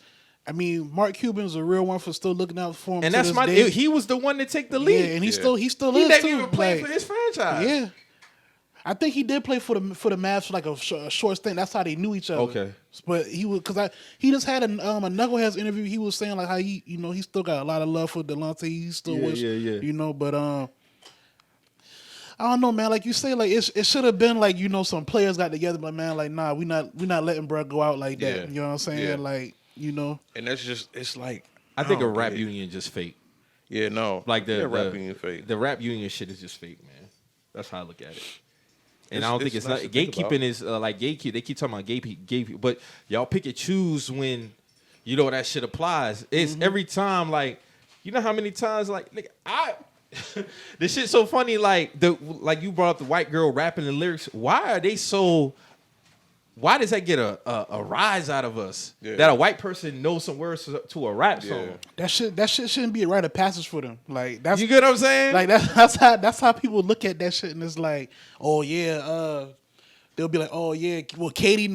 I mean, Mark Cuban's a real one for still looking out for him. And that's he was the one to take the lead. Yeah, and he still he is never too. even played for his franchise. Yeah. I think he did play for the Mavs for like a short stint. That's how they knew each other. Okay, but he just had a Knuckleheads interview. He was saying like how he still got a lot of love for Delonte. He still but I don't know, man. Like you say, like it should have been like some players got together, but man, like nah, we not letting bro go out like that. Yeah. You know what I'm saying? Yeah. Like And that's just it's like I think a don't rap get it. union just fake. Yeah, no, Like the rap union fake. The rap union shit is just fake, man. That's how I look at it. And I don't think it's nice not to think gatekeeping is like gatekeep. They keep talking about gatekeep, but y'all pick and choose when that shit applies. It's every time like how many times like nigga, this shit's so funny. Like you brought up the white girl rapping the lyrics. Why does that get a rise out of us that a white person knows some words to a rap song? that shit shouldn't be a rite of passage for them. Like that's You get what I'm saying? like that's how people look at that shit, and it's like, oh yeah, they'll be like, oh yeah, well Katie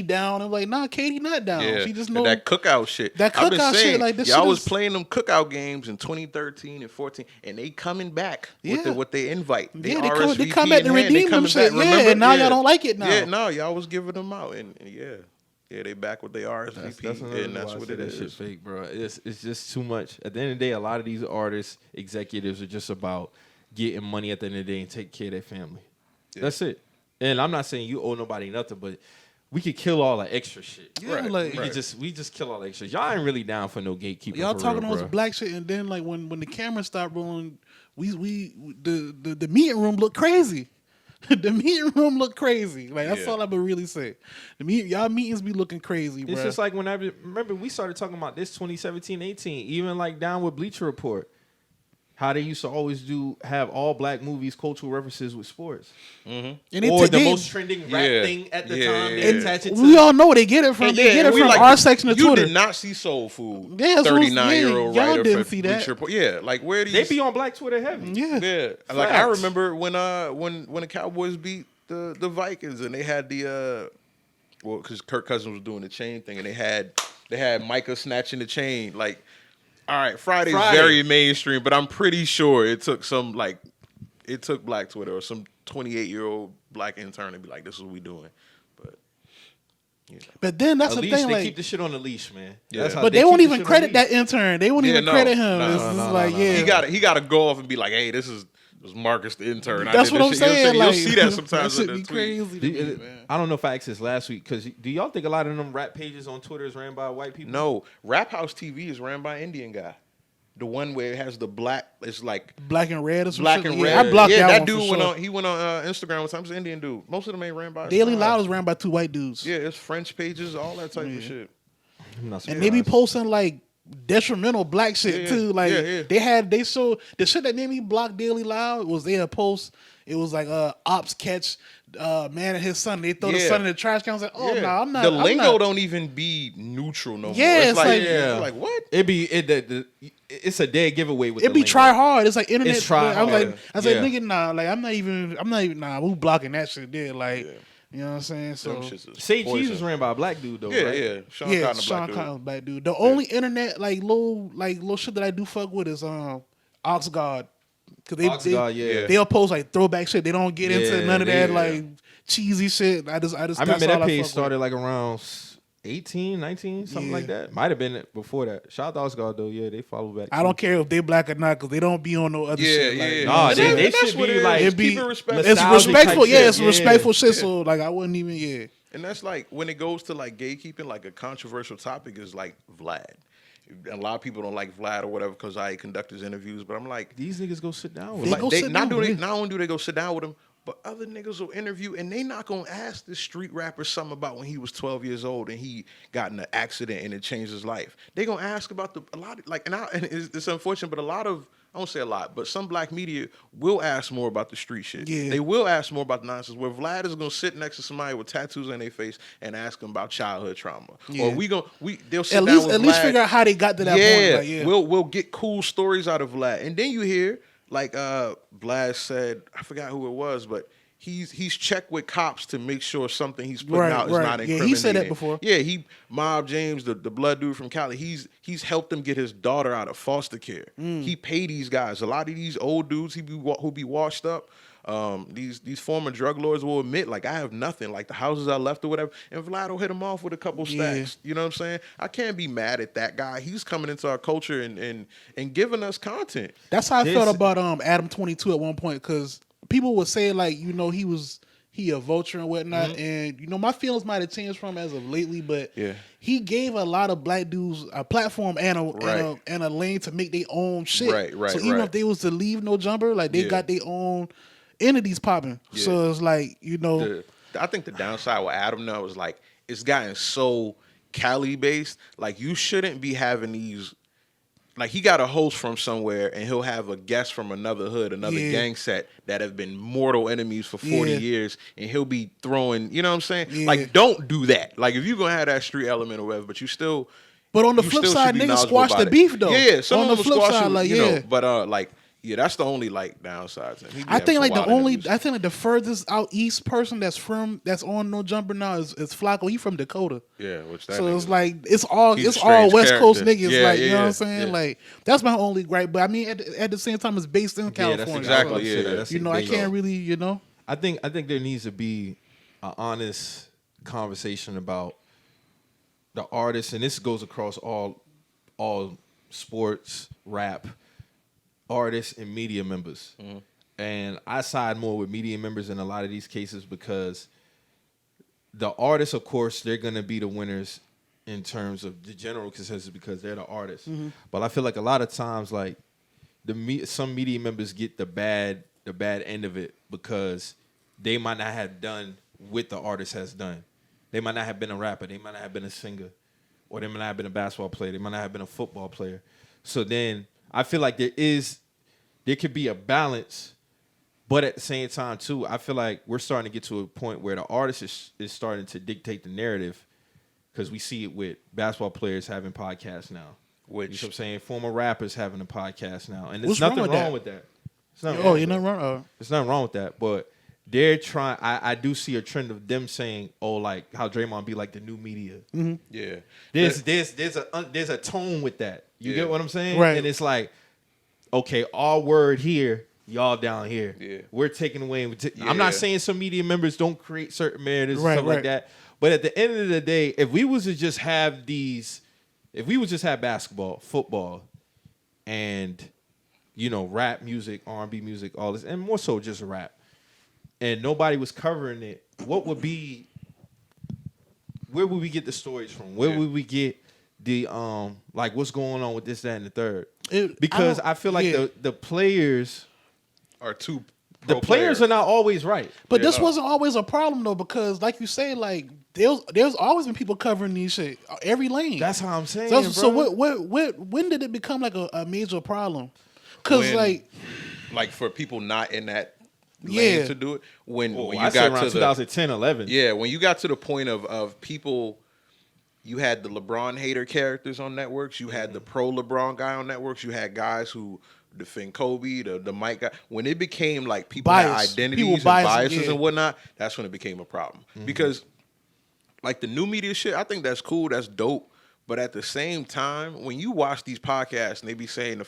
down. I'm like, nah, Katie not down. Yeah, She just and know that cookout shit. That I've been cookout saying, shit, like this. y'all shit was is, playing them cookout games in 2013 and 14, and they coming back with they invite. They come back to redeem them shit. Remember? And now y'all don't like it now. Yeah, no, y'all was giving them out, and they back with their RSVP, and that's what it that is. shit fake, bro. It's just too much. At the end of the day, a lot of these artists, executives are just about getting money at the end of the day and take care of their family. Yeah. That's it. And I'm not saying you owe nobody nothing, but we could kill all the extra shit. Yeah, like we just kill all the extra. Y'all ain't really down for no gatekeeping. Y'all talking all this black shit, and then like when the camera stopped rolling, the meeting room looked crazy. The meeting room looked crazy. Like that's all I would really say. Y'all meetings be looking crazy, bro. It's just like when I remember we started talking about this 2017-18, even like down with Bleacher Report. How they used to always have all black movies, cultural references with sports. Mm-hmm. Or the most trending rap thing at the time. They attach it to. We all know where they get it from. They get it from our section of Twitter. You did not see Soul Food. y'all39-year-old writer didn't for see that. Bleacher Report. Yeah, like where these... They be on Black Twitter heavy. Yeah. Like I remember when the Cowboys beat the Vikings and they had because Kirk Cousins was doing the chain thing and they had Micah snatching the chain. Like, all right, Friday's very mainstream, but I'm pretty sure it took Black Twitter or some 28-year-old black intern to be like, this is what we doing. But then that's the thing. They like, keep the shit on the leash, man. Yeah. But they won't even credit that intern. They won't even credit him. He got to go off and be like, hey, this was Marcus the intern. That's what I'm saying. You'll see that sometimes. That should be crazy. I don't know if I asked this last week because do y'all think a lot of them rap pages on Twitter is ran by white people? No, Rap House TV is ran by an Indian guy. The one where it has the black, it's like black and red or some black shit. and red. I blocked that dude went on. He went on Instagram with some Indian dude. Most of them ain't ran by. Daily Loud is ran by two white dudes. Yeah, it's French pages, all that type of shit. And they be posting like detrimental black shit too. Like they showed the shit that made me block Daily Loud was they had post. It was like ops catch man and his son. They throw the son in the trash can. I was like, oh no, I'm not. The lingo don't even be neutral no more. Yeah, it's like what? It's a dead giveaway with it be try hard. It's like internet. It's try hard. I was like, nigga, nah. Like I'm not even. Nah, we blocking that shit there. Like. You know what I'm saying? So Say Cheese was ran by a black dude though. Yeah, right? Sean Cotton, black dude. The only internet little shit that I do fuck with is Ox God. Cause they'll post like throwback shit. They don't get into none of that like cheesy shit. I remember that page started like around 18, 19, something like that. Might have been before that. Shout out to Ox God though. Yeah, they follow back. I don't care if they black or not because they don't be on no other shit. Nah, they should be like keep it respectful. It's respectful. Yeah, it's respectful shit. So like I wouldn't even And that's like when it goes to like gatekeeping, like a controversial topic is like Vlad. a lot of people don't like Vlad or whatever because I conduct his interviews. But I'm like, these niggas go sit down with They him. go sit down with him. Not only do they go sit down with him, but other niggas will interview and they not gonna ask this street rapper something about when he was 12 years old and he got in an accident and it changed his life. They gonna ask about and it's unfortunate, but I won't say a lot, but some black media will ask more about the street shit. Yeah. They will ask more about the nonsense. Where Vlad is gonna sit next to somebody with tattoos on their face and ask them about childhood trauma. Yeah. Or they'll sit At down least with at Vlad. least figure out how they got to that point. Like, yeah. We'll get cool stories out of Vlad, and then you hear Vlad said, I forgot who it was, but he's checked with cops to make sure something he's putting out is not incriminating. Yeah, he said that before. Yeah, Mob James, the blood dude from Cali, he's helped him get his daughter out of foster care. He paid these guys. A lot of these old dudes who be washed up. These former drug lords will admit, like, I have nothing, like the houses I left or whatever, and Vlad will hit him off with a couple stacks. You know what I'm saying? I can't be mad at that guy. He's coming into our culture and giving us content. That's how I felt about Adam 22 at one point, because people would say, like, you know, he a vulture and whatnot, and you know, my feelings might have changed from him as of lately, but he gave a lot of black dudes a platform and a lane to make their own shit. So even if they was to leave No Jumper, like, they got their own entities popping. So it's like, you know, I think the downside with Adam now is, like, it's gotten so Cali based. Like, you shouldn't be having these. Like, he got a host from somewhere, and he'll have a guest from another hood, another gang set that have been mortal enemies for 40 years, and he'll be throwing, you know what I'm saying? Like, don't do that. Like, if you're going to have that street element or whatever, but you still. But on the flip side, niggas squash the beef, though. Yeah, some on of the them flip squash side, it, like, you know, but, like, yeah, that's the only, like, downside to him. I think like the furthest out east person that's on No Jumper now is Flacco. He from Dakota. Yeah, so it's like it's all West Coast niggas. You know what I'm saying? Yeah. Like, that's my only gripe. But I mean, at the same time, it's based in California. That's exactly. So, you know, I can't really, you know. I think there needs to be an honest conversation about the artists, and this goes across all sports, rap, artists, and media members. And I side more with media members in a lot of these cases because the artists, of course, they're going to be the winners in terms of the general consensus because they're the artists. But I feel like a lot of times, like, some media members get the bad end of it because they might not have done what the artist has done. They might not have been a rapper. They might not have been a singer. Or they might not have been a basketball player. They might not have been a football player. So then I feel like there could be a balance, but at the same time, too, I feel like we're starting to get to a point where the artist is starting to dictate the narrative because we see it with basketball players having podcasts now. You know what I'm saying? Former rappers having a podcast now. And there's nothing wrong with that. You're not wrong. There's nothing wrong with that, but they're trying. I do see a trend of them saying, "Oh, like how Draymond be like the new media." Yeah, there's a tone with that. You get what I'm saying? Right. And it's like, okay, our word here, y'all down here. Yeah. We're taking away. I'm not saying some media members don't create certain narratives and stuff like that. But at the end of the day, if we was to just have basketball, football, and, you know, rap music, R&B music, all this, and more so just rap, and nobody was covering it, where would we get the stories from? Where would we get the like what's going on with this, that, and the third? Because I feel like the players are too. The players are not always right. But this wasn't always a problem though, because like you say, like there's always been people covering these shit every lane. That's how I'm saying. So when did it become like a major problem? Because like for people not in that lane to do it, when you got around 2010, 11. Yeah, when you got to the point of people. You had the LeBron hater characters on networks. You had the pro LeBron guy on networks. You had guys who defend Kobe, the Mike guy. When it became like people had identities and biases and whatnot, that's when it became a problem. Because like the new media shit, I think that's cool. That's dope. But at the same time, when you watch these podcasts and they be saying the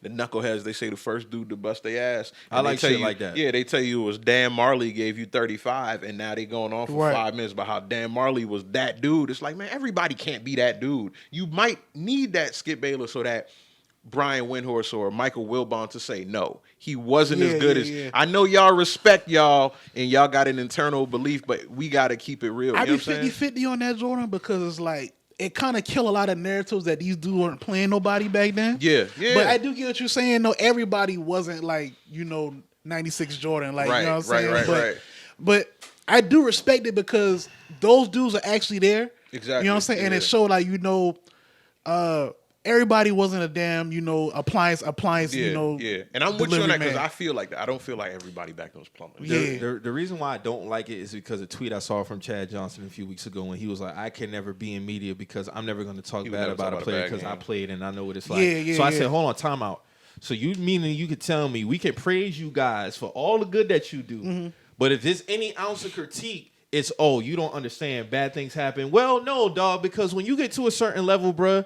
knuckleheads, they say the first dude to bust their ass. I like shit like that. Yeah, they tell you it was Dan Marley gave you 35, and now they going on for 5 minutes about how Dan Marley was that dude. It's like, man, everybody can't be that dude. You might need that Skip Bayless or that Brian Windhorst or Michael Wilbon to say no. He wasn't as good as I know y'all respect y'all and y'all got an internal belief, but we got to keep it real. I be 50-50 on that, Jordan, because it's like it kind of kill a lot of narratives that these dudes weren't playing nobody back then. Yeah. But I do get what you're saying. No, everybody wasn't like 96 Jorden. Like you know what I'm saying. Right. But I do respect it because those dudes are actually there. Exactly. You know what I'm saying, and it showed like everybody wasn't a damn appliance. Yeah. And I'm with you on that because I feel like that. I don't feel like everybody back then was plumbing. Yeah. The reason why I don't like it is because a tweet I saw from Chad Johnson a few weeks ago when he was like, I can never be in media because I'm never going to talk bad about a player because I played and I know what it's like. So I said, hold on, time out. So you meaning you could tell me we can praise you guys for all the good that you do, but if there's any ounce of critique, it's you don't understand, bad things happen. Well, no, dog, because when you get to a certain level, bruh,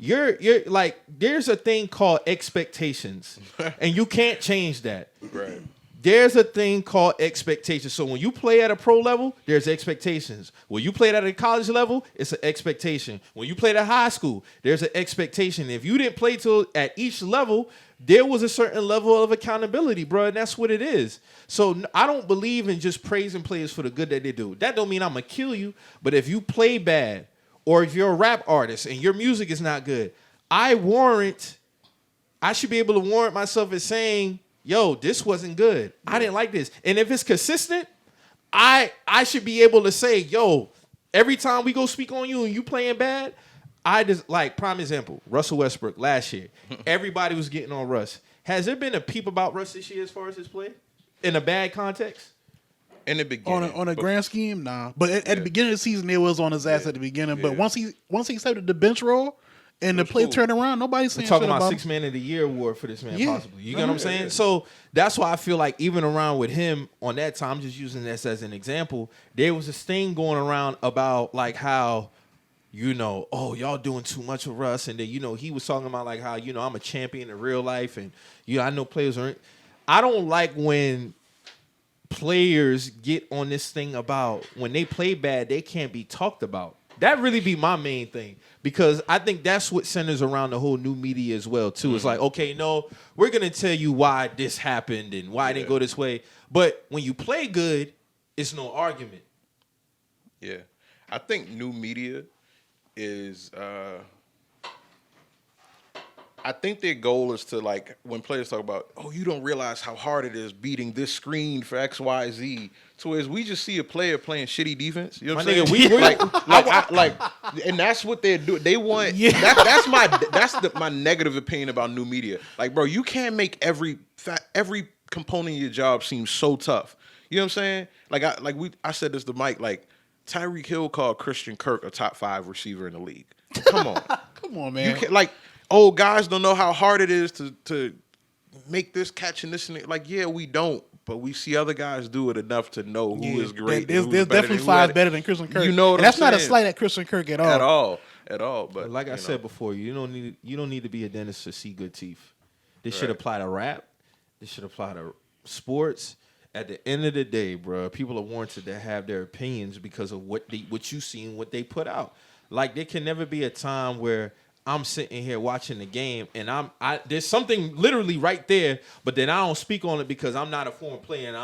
you're like, there's a thing called expectations, and you can't change that. Right. There's a thing called expectations. So when you play at a pro level, there's expectations. When you play at a college level, it's an expectation. When you played at high school, there's an expectation. If you didn't play till at each level, there was a certain level of accountability, bro, and that's what it is. So I don't believe in just praising players for the good that they do. That don't mean I'm going to kill you, but if you play bad, or if you're a rap artist and your music is not good, I should be able to warrant myself as saying, yo, this wasn't good. I didn't like this. And if it's consistent, I should be able to say, yo, every time we go speak on you and you playing bad, I just, like, prime example, Russell Westbrook last year. Everybody was getting on Russ. Has there been a peep about Russ this year as far as his play? In a bad context? In the beginning. On a grand scheme, nah. But at the beginning of the season, it was on his ass at the beginning. But once he accepted the bench role and the play turned around, nobody's saying talking shit about about 6 Man of the Year award for this man, possibly. You get what I'm saying? Yeah. So that's why I feel like even around with him on that time, I'm just using this as an example, there was this thing going around about like how, y'all doing too much of Russ. And then, he was talking about like how, I'm a champion in real life. And, I know players aren't. I don't like when players get on this thing about when they play bad, they can't be talked about. That really be my main thing because I think that's what centers around the whole new media as well, too. It's like, okay, no, we're going to tell you why this happened and why it didn't go this way. But when you play good, it's no argument. Yeah. I think new media is I think their goal is to, like, when players talk about, you don't realize how hard it is beating this screen for X, Y, Z. So as we just see a player playing shitty defense, you know what I'm saying? And that's what they're doing. They want that's my negative opinion about new media. Like, bro, you can't make every component of your job seem so tough. You know what I'm saying? I said this to Mike. Like, Tyreek Hill called Christian Kirk a top 5 receiver in the league. Come on, come on, man. You can't, guys don't know how hard it is to make this catch and this and that. Like, yeah, we don't, but we see other guys do it enough to know who is great. There's definitely 5 better than Christian Kirk. You know what and I'm that's saying? not a slight at Christian Kirk at all. At all. But like I said before, you don't need to be a dentist to see good teeth. This should apply to rap. This should apply to sports. At the end of the day, bro, people are warranted to have their opinions because of what you see and what they put out. Like, there can never be a time where I'm sitting here watching the game and there's something literally right there, but then I don't speak on it because I'm not a former player and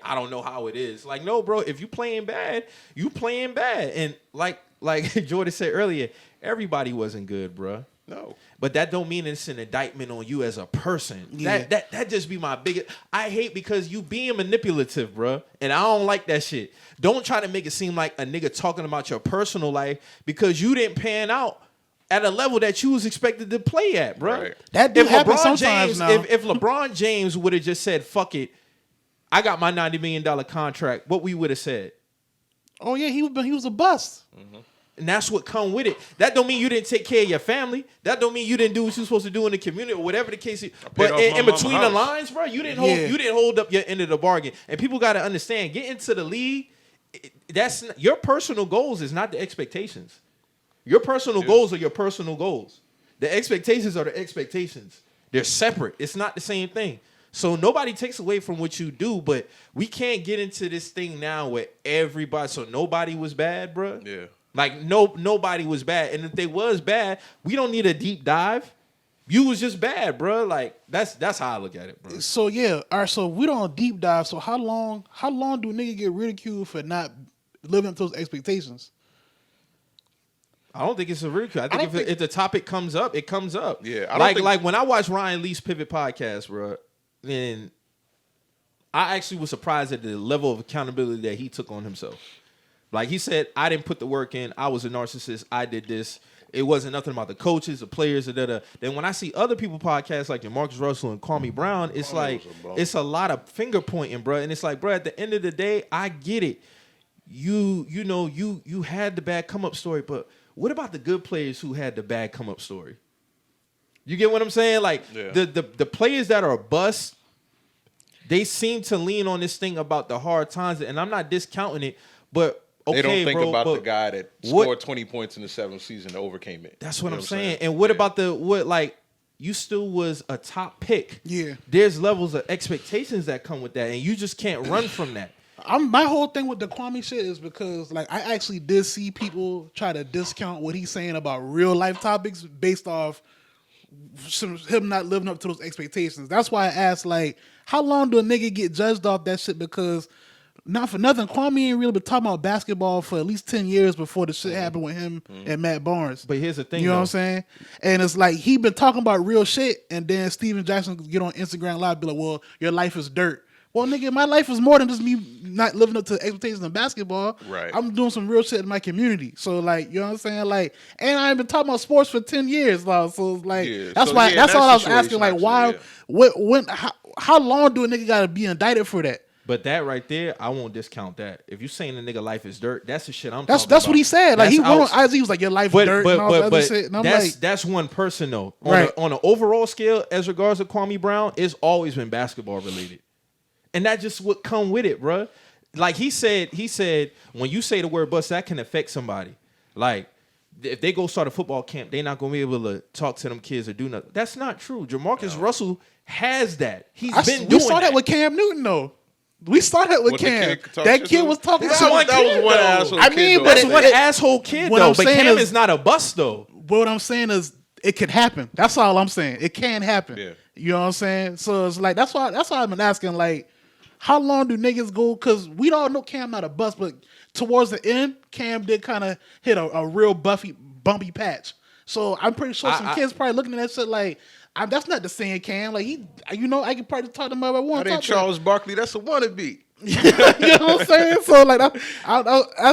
I don't know how it is. Like, no, bro, if you playing bad, you playing bad. And like Jorden said earlier, everybody wasn't good, bro. No. But that don't mean it's an indictment on you as a person. Yeah. That just be my biggest. I hate because you being manipulative, bro. And I don't like that shit. Don't try to make it seem like a nigga talking about your personal life because you didn't pan out at a level that you was expected to play at, bro. Right. That do happen sometimes now. If LeBron James would have just said, fuck it, I got my $90 million contract, what we would have said? Oh, yeah, he was a bust. Mm-hmm. And that's what come with it. That don't mean you didn't take care of your family. That don't mean you didn't do what you're supposed to do in the community or whatever the case is. But in between the lines, bro, you didn't hold up your end of the bargain. And people got to understand, get into the league, your personal goals is not the expectations. Your personal goals are your personal goals. The expectations are the expectations. They're separate. It's not the same thing. So nobody takes away from what you do, but we can't get into this thing now where everybody, so nobody was bad, bro. Yeah. Like, nobody was bad. And if they was bad, we don't need a deep dive. You was just bad, bro. Like, that's how I look at it, bro. So, yeah. All right, so we don't deep dive. So how long do niggas get ridiculed for not living up to those expectations? I don't think it's a ridicule. I think if the topic comes up, it comes up. Yeah, like when I watched Ryan Lee's Pivot podcast, bro, then I actually was surprised at the level of accountability that he took on himself. Like he said, I didn't put the work in. I was a narcissist. I did this. It wasn't nothing about the coaches, the players, Then when I see other people podcasts like Marcus Russell and Kwame Brown, it's it's a lot of finger pointing, bro. And it's like, bro, at the end of the day, I get it. You had the bad come up story, but what about the good players who had the bad come up story? You get what I'm saying? Like the players that are bust, they seem to lean on this thing about the hard times, and I'm not discounting it, but. Okay, they don't think bro, about the guy that scored 20 points in the 7th season that overcame it. That's what I'm saying. And what about you still was a top pick. Yeah. There's levels of expectations that come with that, and you just can't run from that. My whole thing with the Kwame shit is because like I actually did see people try to discount what he's saying about real life topics based off him not living up to those expectations. That's why I asked, like, how long do a nigga get judged off that shit? Because not for nothing, Kwame ain't really been talking about basketball for at least 10 years before the shit happened with him and Matt Barnes. But here's the thing, you know what I'm saying? And it's like he been talking about real shit, and then Steven Jackson get on Instagram Live, be like, "Well, your life is dirt." Well, nigga, my life is more than just me not living up to expectations in basketball. Right. I'm doing some real shit in my community. So, like, you know what I'm saying? Like, and I ain't been talking about sports for 10 years now. So, it's like, that's all I was asking. Like, why, how long do a nigga got to be indicted for that? But that right there, I won't discount that. If you saying a nigga life is dirt, that's the shit I'm talking about. That's what he said. Like, he went on IG, he was like, your life is dirt and all that other shit. And I'm that's one person, though. On an overall scale, as regards to Kwame Brown, it's always been basketball related. And that just would come with it, bro. Like he said, when you say the word bust, that can affect somebody. Like, if they go start a football camp, they're not going to be able to talk to them kids or do nothing. That's not true. Jamarcus Russell has that. We saw that with Cam Newton, though. We saw that with Cam. That kid was talking about one asshole kid. I mean, but that's one asshole kid, though. But Cam is not a bust, though. But what I'm saying is, it could happen. That's all I'm saying. It can happen. Yeah. You know what I'm saying? So it's like that's why I've been asking, like, how long do niggas go? Because we all know Cam not a bust, but towards the end, Cam did kind of hit a real bumpy patch. So I'm pretty sure some kids probably looking at that shit like, that's not the same Cam. Like, I could probably talk to him about one. I think Charles Barkley, that's a wannabe. You know what I'm saying? So like,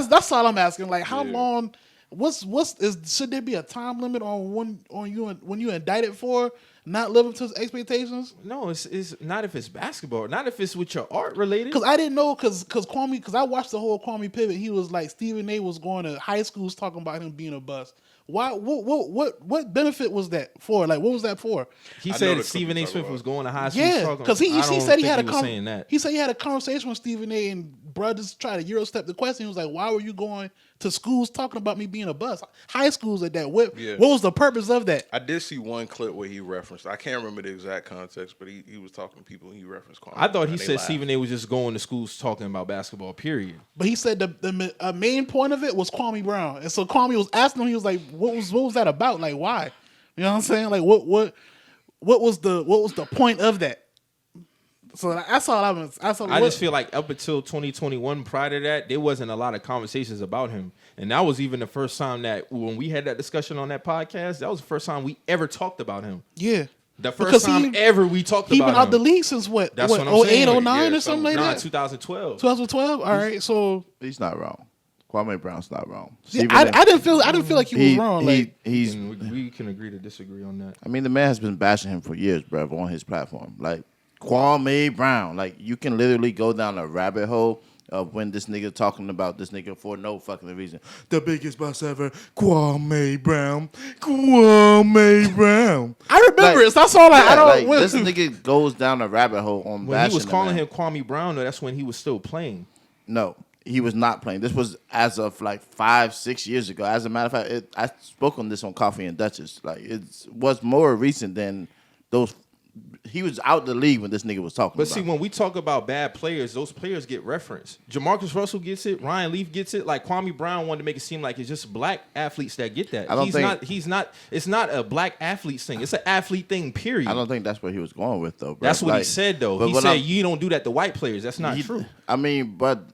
that's all I'm asking. Like, how long? Should there be a time limit on when you indicted for not living to his expectations? No, it's not if it's basketball, not if it's with your art related. Because I didn't know, because I watched the whole Kwame pivot. He was like, Stephen A. was going to high schools talking about him being a bust. Why? What benefit was that for? Like, what was that for? He said Stephen A. Smith was going to high school. Yeah, because he said he had he said he had a conversation with Stephen A. and brothers tried to Eurostep the question. He was like, "Why were you going to schools talking about me being a bust? High schools at that. What was the purpose of that?" I did see one clip where he referenced. I can't remember the exact context, but he was talking to people and he referenced Kwame. I thought he said Stephen A. was just going to schools talking about basketball. Period. But he said the main point of it was Kwame Brown, and so Kwame was asking him. He was like, "What was that about? Like, why? You know what I'm saying? Like, what was the point of that?" So that's all I was. I just feel like up until 2021, prior to that, there wasn't a lot of conversations about him, and that was even the first time that when we had that discussion on that podcast, that was the first time we ever talked about him. Yeah, the first time ever we talked about him. He been out the league since what? That's what I'm saying. 08, 09 or something like that. 2012. 2012. All right, so he's not wrong. Kwame Brown's not wrong. Yeah, I didn't feel like he was wrong. Like we can agree to disagree on that. I mean, the man has been bashing him for years, bro, on his platform. Like, Kwame Brown. Like, you can literally go down a rabbit hole of when this nigga talking about this nigga for no fucking reason. The biggest bust ever, Kwame Brown. Kwame Brown. I remember it. So that's all I don't. Like, this nigga goes down a rabbit hole on when bashing he was calling him Kwame Brown, though, that's when he was still playing. No, he was not playing. This was as of like 5-6 years ago. As a matter of fact, I spoke on this on Coffee and Duchess. Like, it was more recent than those. He was out the league when this nigga was talking. But see, when we talk about bad players, those players get referenced. Jamarcus Russell gets it. Ryan Leaf gets it. Like, Kwame Brown wanted to make it seem like it's just black athletes that get that. He's not. It's not a black athletes thing. It's an athlete thing. Period. I don't think that's what he was going with, though, bro. That's what he said, though. He said you don't do that to white players. That's not true. I mean, but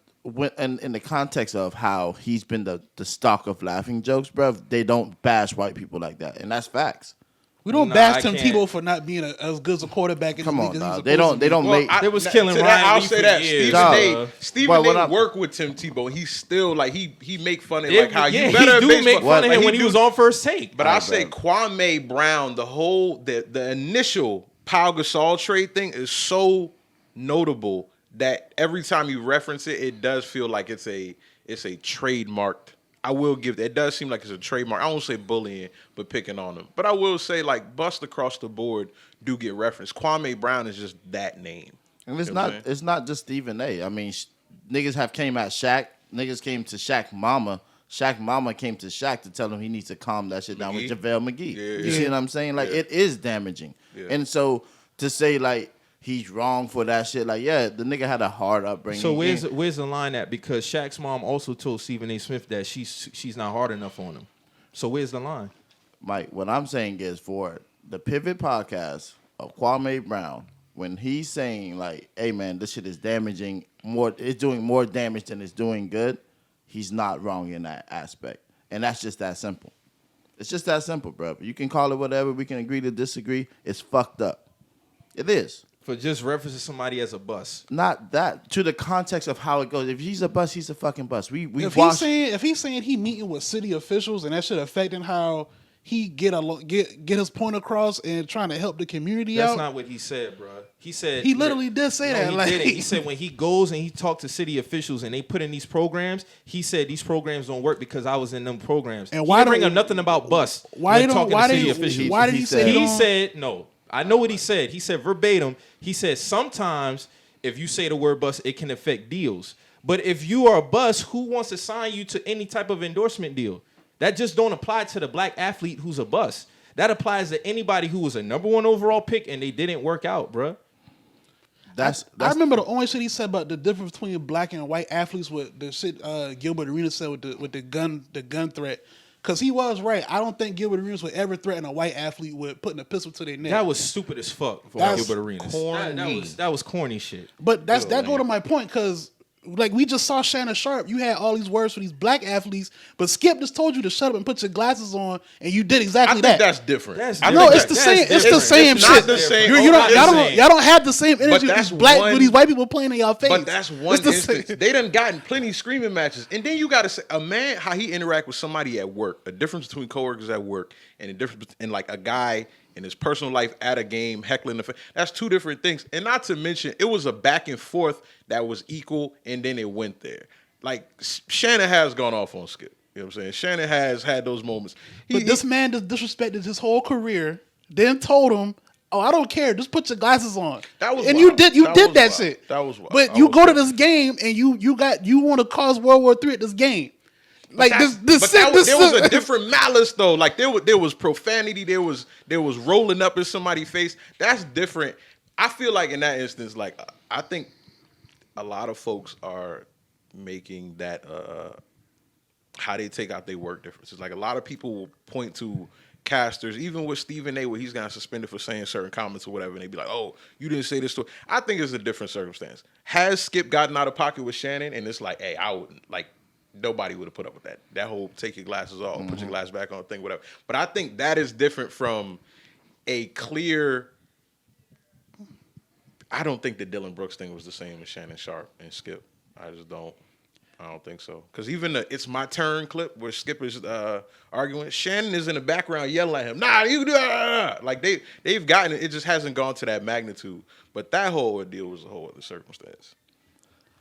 in the context of how he's been the stock of laughing jokes, bro, they don't bash white people like that, and that's facts. We don't bash Tim Tebow for not being as good as a quarterback. Come on, dog. They don't make. They was killing Ryan. I'll say that Stephen A. I worked with Tim Tebow. He's still like he make fun of like how you better he do make fun of him when he was on First Take. But I say Kwame Brown, the initial Pau Gasol trade thing is so notable that every time you reference it, it does feel like it's a trademarked. I will give it does seem like it's a trademark. I won't say bullying, but picking on them. But I will say like bust across the board do get referenced. Kwame Brown is just that name. And it's not just Stephen A. I mean, niggas have came at Shaq. Niggas came to Shaq mama. Shaq mama came to Shaq to tell him he needs to calm that shit down with JaVale McGee. Yeah. You see what I'm saying? Like it is damaging. Yeah. And so to say like he's wrong for that shit. Like, yeah, the nigga had a hard upbringing. So where's the line at? Because Shaq's mom also told Stephen A. Smith that she's not hard enough on him. So where's the line? Mike, what I'm saying is for the Pivot podcast of Kwame Brown, when he's saying like, hey man, this shit is damaging it's doing more damage than it's doing good, he's not wrong in that aspect. And that's just that simple. It's just that simple, bro. You can call it whatever, we can agree to disagree. It's fucked up. It is. For just referencing somebody as a bus. Not that. To the context of how it goes. If he's a bus, he's a fucking bus. If he's saying he meeting with city officials and that shit affecting how he get his point across and trying to help the community out. That's not what he said, bro. He said he literally did say that. He didn't. He said when he goes and he talked to city officials and they put in these programs, he said these programs don't work because I was in them programs. And why bring up nothing about bus? Why did he say? He said no. I know what he said. He said verbatim, he said sometimes if you say the word bus, it can affect deals. But if you are a bus, who wants to sign you to any type of endorsement deal? That just don't apply to the black athlete who's a bus. That applies to anybody who was a number 1 overall pick and they didn't work out, bruh. I remember the only shit he said about the difference between black and white athletes with the shit Gilbert Arenas said with the gun threat. Because he was right. I don't think Gilbert Arenas would ever threaten a white athlete with putting a pistol to their neck. That was stupid as fuck for Gilbert Arenas. That was corny shit. But that go to my point because like we just saw Shannon Sharp. You had all these words for these black athletes, but Skip just told you to shut up and put your glasses on, and you did exactly that. I think that's different. It's the same. It's the same shit. Y'all don't have the same energy with these white people playing in y'all face. But that's one instance. They done gotten plenty of screaming matches, and then you got to say a man how he interact with somebody at work. A difference between coworkers at work and a difference in like a guy in his personal life at a game, heckling that's two different things. And not to mention, it was a back and forth that was equal, and then it went there. Like, Shannon has gone off on Skip. You know what I'm saying? Shannon has had those moments. But this man just disrespected his whole carear, then told him, oh, I don't care, just put your glasses on. That was and wild. You did that shit. That was wild. But you go to this game, and you want to cause World War III at this game. Like there was a different malice though. Like there was profanity. There was rolling up in somebody's face. That's different. I feel like in that instance, like I think a lot of folks are making that how they take out their work differences. Like a lot of people will point to casters, even with Stephen A, where he's gotten suspended for saying certain comments or whatever, and they be like, "Oh, you didn't say this to." I think it's a different circumstance. Has Skip gotten out of pocket with Shannon, and it's like, "Hey, I wouldn't like." Nobody would have put up with that. That whole take your glasses off, put your glasses back on thing, whatever. But I think that is different from a clear. I don't think the Dylan Brooks thing was the same as Shannon Sharp and Skip. I just don't. I don't think so. Because even the "It's My Turn" clip where Skip is arguing, Shannon is in the background yelling at him, "Nah, you do that." Like they've gotten it. It just hasn't gone to that magnitude. But that whole ordeal was a whole other circumstance.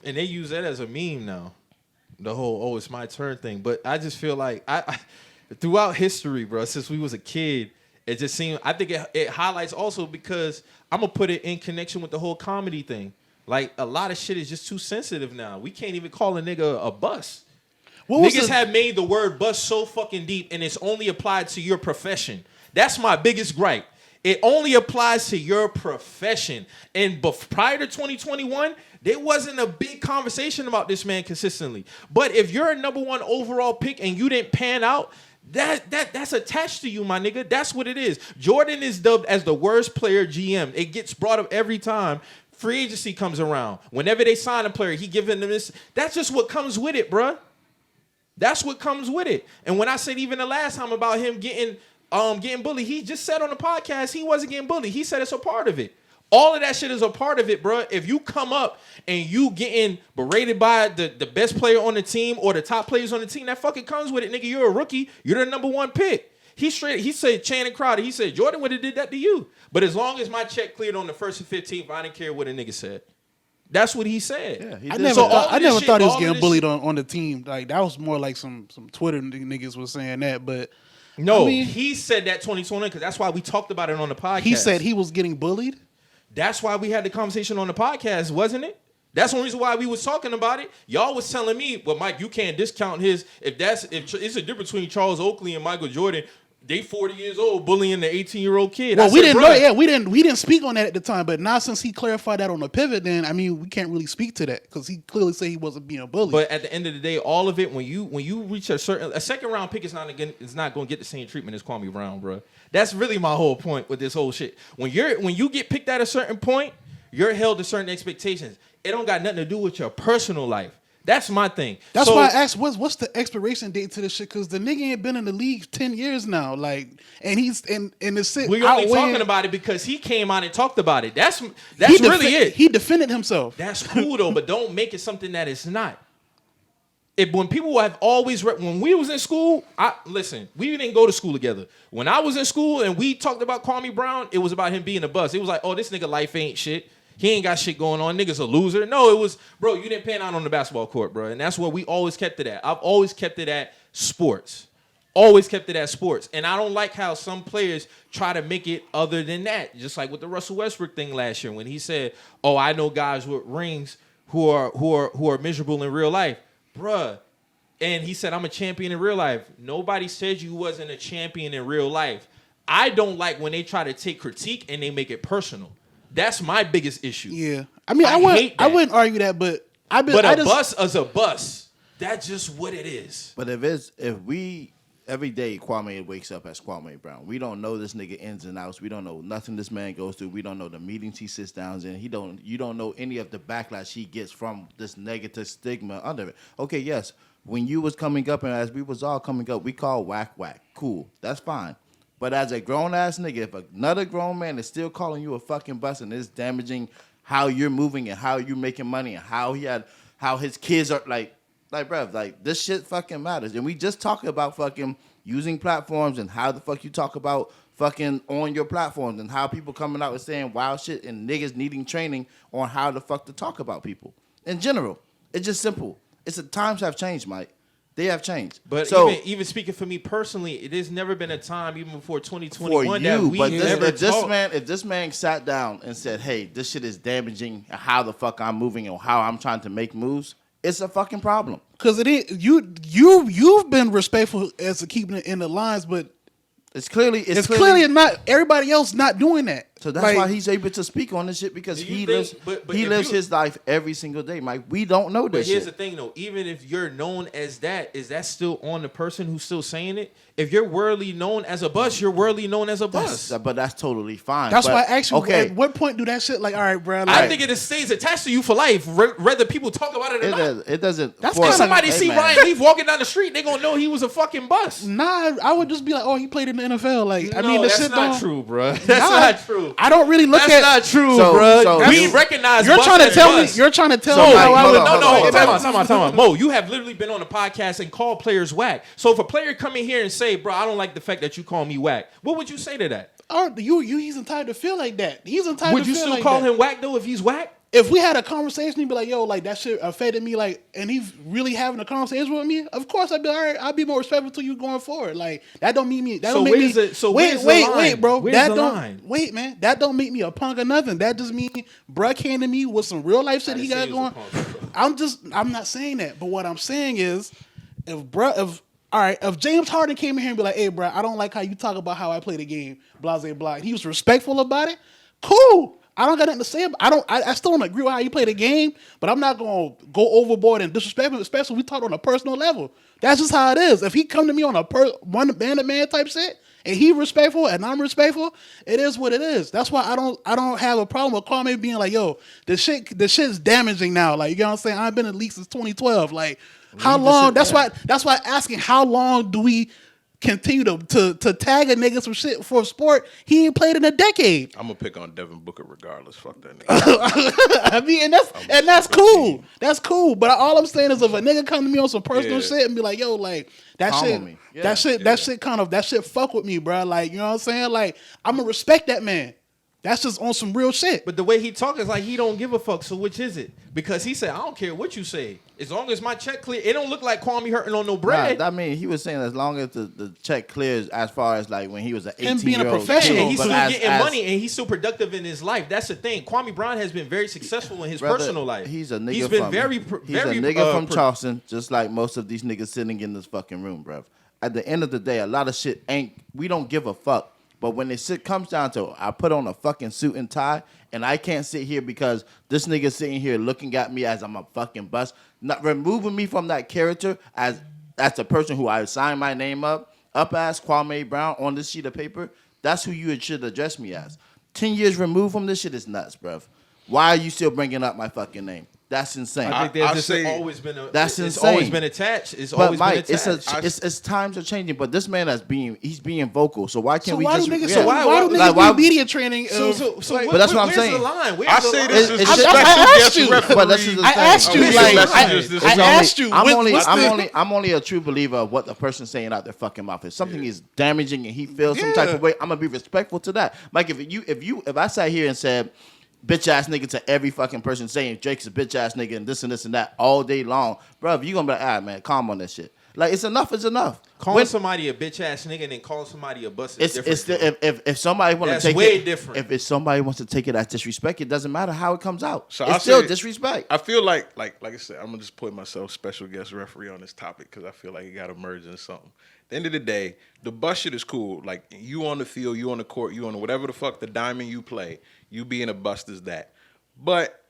And they use that as a meme now. The whole "oh, it's my turn" thing, but I just feel like I throughout history, bro, since we was a kid, it just seemed. I think it highlights also because I'm gonna put it in connection with the whole comedy thing. Like a lot of shit is just too sensitive now. We can't even call a nigga a bus. Niggas have made the word bus so fucking deep, and it's only applied to your profession. That's my biggest gripe. It only applies to your profession. And prior to 2021, there wasn't a big conversation about this man consistently. But if you're a number 1 overall pick and you didn't pan out, that's attached to you, my nigga. That's what it is. Jorden is dubbed as the worst player GM. It gets brought up every time. Free agency comes around. Whenever they sign a player, he giving them this. That's just what comes with it, bruh. That's what comes with it. And when I said even the last time about him getting bullied, he just said on the podcast he wasn't getting bullied. He said it's a part of it. All of that shit is a part of it, bruh. If you come up and you getting berated by the best player on the team or the top players on the team, that fucking comes with it, nigga. You're a rookie. You're the number 1 pick. He said Channing Crowder, he said Jorden would have did that to you. But as long as my check cleared on the 1st and 15th, I didn't care what a nigga said. That's what he said. Yeah, he I did. never So thought he was getting bullied on the team. Like that was more like some Twitter niggas was saying that, but no, I mean, he said that 2020 because that's why we talked about it on the podcast. He said he was getting bullied. That's why we had the conversation on the podcast, wasn't it? That's one reason why we was talking about it. Y'all was telling me, well, Mike, you can't discount his. If it's a difference between Charles Oakley and Michael Jordan. They 40 years old bullying the 18-year-old kid. Well, we didn't know. Yeah, we didn't speak on that at the time. But now since he clarified that on the pivot, then I mean we can't really speak to that because he clearly said he wasn't being bullied. But at the end of the day, all of it when you reach a second round pick is not going to get the same treatment as Kwame Brown, bro. That's really my whole point with this whole shit. When you get picked at a certain point, you're held to certain expectations. It don't got nothing to do with your personal life. That's my thing. That's why I asked, what's the expiration date to this shit? Because the nigga ain't been in the league 10 years now. Like, and he's in the sit. We're only talking about it because he came out and talked about it. That's really it. He defended himself. That's cool though, but don't make it something that it's not. When people have always when we was in school, listen, we didn't go to school together. When I was in school and we talked about Kwame Brown, it was about him being a bust. It was like, oh, this nigga life ain't shit. He ain't got shit going on. Nigga's a loser. No, it was, bro, you didn't pan out on the basketball court, bro. And that's what we always kept it at. I've always kept it at sports. Always kept it at sports. And I don't like how some players try to make it other than that. Just like with the Russell Westbrook thing last year when he said, oh, I know guys with rings who are miserable in real life. Bruh. And he said, I'm a champion in real life. Nobody said you wasn't a champion in real life. I don't like when they try to take critique and they make it personal. That's my biggest issue. Yeah, I mean, I wouldn't argue that, but bus is a bus. That's just what it is. But if we every day Kwame wakes up as Kwame Brown, we don't know this nigga ins and outs. We don't know nothing this man goes through. We don't know the meetings he sits down in. You don't know any of the backlash he gets from this negative stigma under it. Okay, yes, when you was coming up and as we was all coming up, we called whack. Cool, that's fine. But as a grown-ass nigga, if another grown man is still calling you a fucking bust and is damaging how you're moving and how you're making money and how his kids are, like, bruv, like, this shit fucking matters. And we just talked about fucking using platforms and how the fuck you talk about fucking on your platforms and how people coming out and saying wild shit and niggas needing training on how the fuck to talk about people. In general, it's just simple. It's the times have changed, Mike. They have changed. But even speaking for me personally, it has never been a time, even before 2021, that we never talked. If this man sat down and said, hey, this shit is damaging how the fuck I'm moving and how I'm trying to make moves, it's a fucking problem. Because it is, you've been respectful as to keeping it in the lines, but it's clearly not everybody else not doing that. So that's why he's able to speak on this shit because he lives his life every single day, Mike. We don't know this shit. But here's the thing, though. Even if you're known as that, is that still on the person who's still saying it? If you're worldly known as a bust, you're worldly known as a bust. But that's totally fine. That's why I asked you, at what point do that shit, like, all right, bro. Like, I think it stays attached to you for life, whether people talk about it or not. It doesn't. That's because somebody see Ryan Leaf walking down the street, they going to know he was a fucking bust. Nah, I would just be like, oh, he played in the NFL. Like, I mean, that's not true, bro. That's not true. I don't really look at. That's not true, bro. We recognize. You're trying to tell me. You're trying to tell me how I would. No. Time out. Mo, you have literally been on a podcast and called players whack. So if a player come in here and say, bro, I don't like the fact that you call me whack, what would you say to that? He's entitled to feel like that. He's entitled to feel like that. Would you still call him whack though if he's whack? If we had a conversation, he'd be like, yo, like that shit affected me, like, and he's really having a conversation with me, of course I'd be like, all right, I'll be more respectful to you going forward. Like, that don't mean me. That don't make me. Wait, bro. Wait, man. That don't make me a punk or nothing. That just mean bruh came to me with some real life shit he got going. I'm not saying that. But what I'm saying is, if James Harden came in here and be like, hey, bro, I don't like how you talk about how I play the game, blah, blah, blah, he was respectful about it, cool. I don't got nothing to say. I still don't agree with how you play the game, but I'm not gonna go overboard and disrespect him, especially when we talk on a personal level. That's just how it is. If he come to me on a one man to man type shit, and he respectful and I'm respectful, it is what it is. That's why I don't have a problem with Kwame being like, yo, the shit's damaging now. Like, you know what I'm saying? I've been in the league since 2012. Like, how long? That's why asking how long do we continue to tag a nigga some shit for a sport he ain't played in a decade. I'm gonna pick on Devin Booker regardless. Fuck that nigga. I mean, and that's cool. That's cool. But all I'm saying is, if a nigga come to me on some personal shit and be like, yo, like that shit fuck with me, bro. Like, you know what I'm saying? Like, I'm gonna respect that man. That's just on some real shit. But the way he talk is like he don't give a fuck. So which is it? Because he said, I don't care what you say. As long as my check clear, it don't look like Kwame hurting on no bread. Nah, I mean, he was saying as long as the check clears, as far as like when he was an 18-year-old. Him being a professional. And he's still getting money and he's still productive in his life. That's the thing. Kwame Brown has been very successful in his personal life. He's a nigga He's been very from Charleston, just like most of these niggas sitting in this fucking room, bruv. At the end of the day, a lot of shit we don't give a fuck. But when it comes down to I put on a fucking suit and tie, and I can't sit here because this nigga sitting here looking at me as I'm a fucking bust, not removing me from that character as a person who I signed my name up as Kwame Brown on this sheet of paper, that's who you should address me as. 10 years removed from this shit is nuts, bruv. Why are you still bringing up my fucking name? That's insane. I think there's always been that's it's insane. always been attached. It's but always Mike, been attached. it's times are changing, but this man he's being vocal. So why can't we why just? Do niggas, yeah. So why do niggas do media training? So but that's what I'm saying. Where's the line? I say this is I asked you. referee. But this is the I thing. asked you. I asked you. I'm only a true believer of what the person's saying out their fucking mouth. If something is damaging and he feels some type of way, I'm gonna be respectful to that. Mike, if I sat here and said, bitch ass nigga to every fucking person saying Drake's a bitch ass nigga and this and that all day long, bro, you gonna be like, man, calm on that shit. Like, it's enough is enough. Calling somebody a bitch ass nigga and then calling somebody a bust is different. If somebody want to take way it, different. If somebody wants to take it as disrespect, it doesn't matter how it comes out. So it's still disrespect. I feel like I said, I'm gonna just put myself special guest referee on this topic because I feel like it got to merge into something. At the end of the day, the bust shit is cool. Like, you on the field, you on the court, you on whatever the fuck the diamond you play, you being a bust is that. But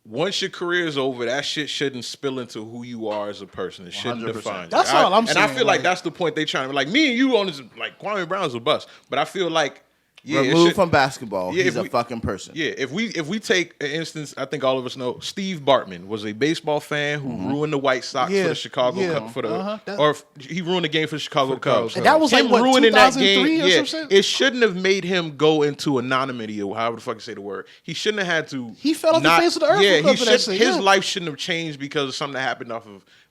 once your career is over, that shit shouldn't spill into who you are as a person. It shouldn't 100%. define you. That's all I'm saying. And I feel like that's the point they trying to, like, me and you on this, like, Kwame Brown's a bust. But I feel like, removed from basketball, he's a fucking person. Yeah, if we take an instance, I think all of us know Steve Bartman was a baseball fan who ruined the White Sox for the Chicago Cubs, or he ruined the game for the Chicago Cubs. And that was him like what, ruining that 2003 game. or Yeah, some shit? it shouldn't have made him go into anonymity or however the fuck you say the word. He shouldn't have had to. He fell off the face of the earth. His life shouldn't have changed because of something that happened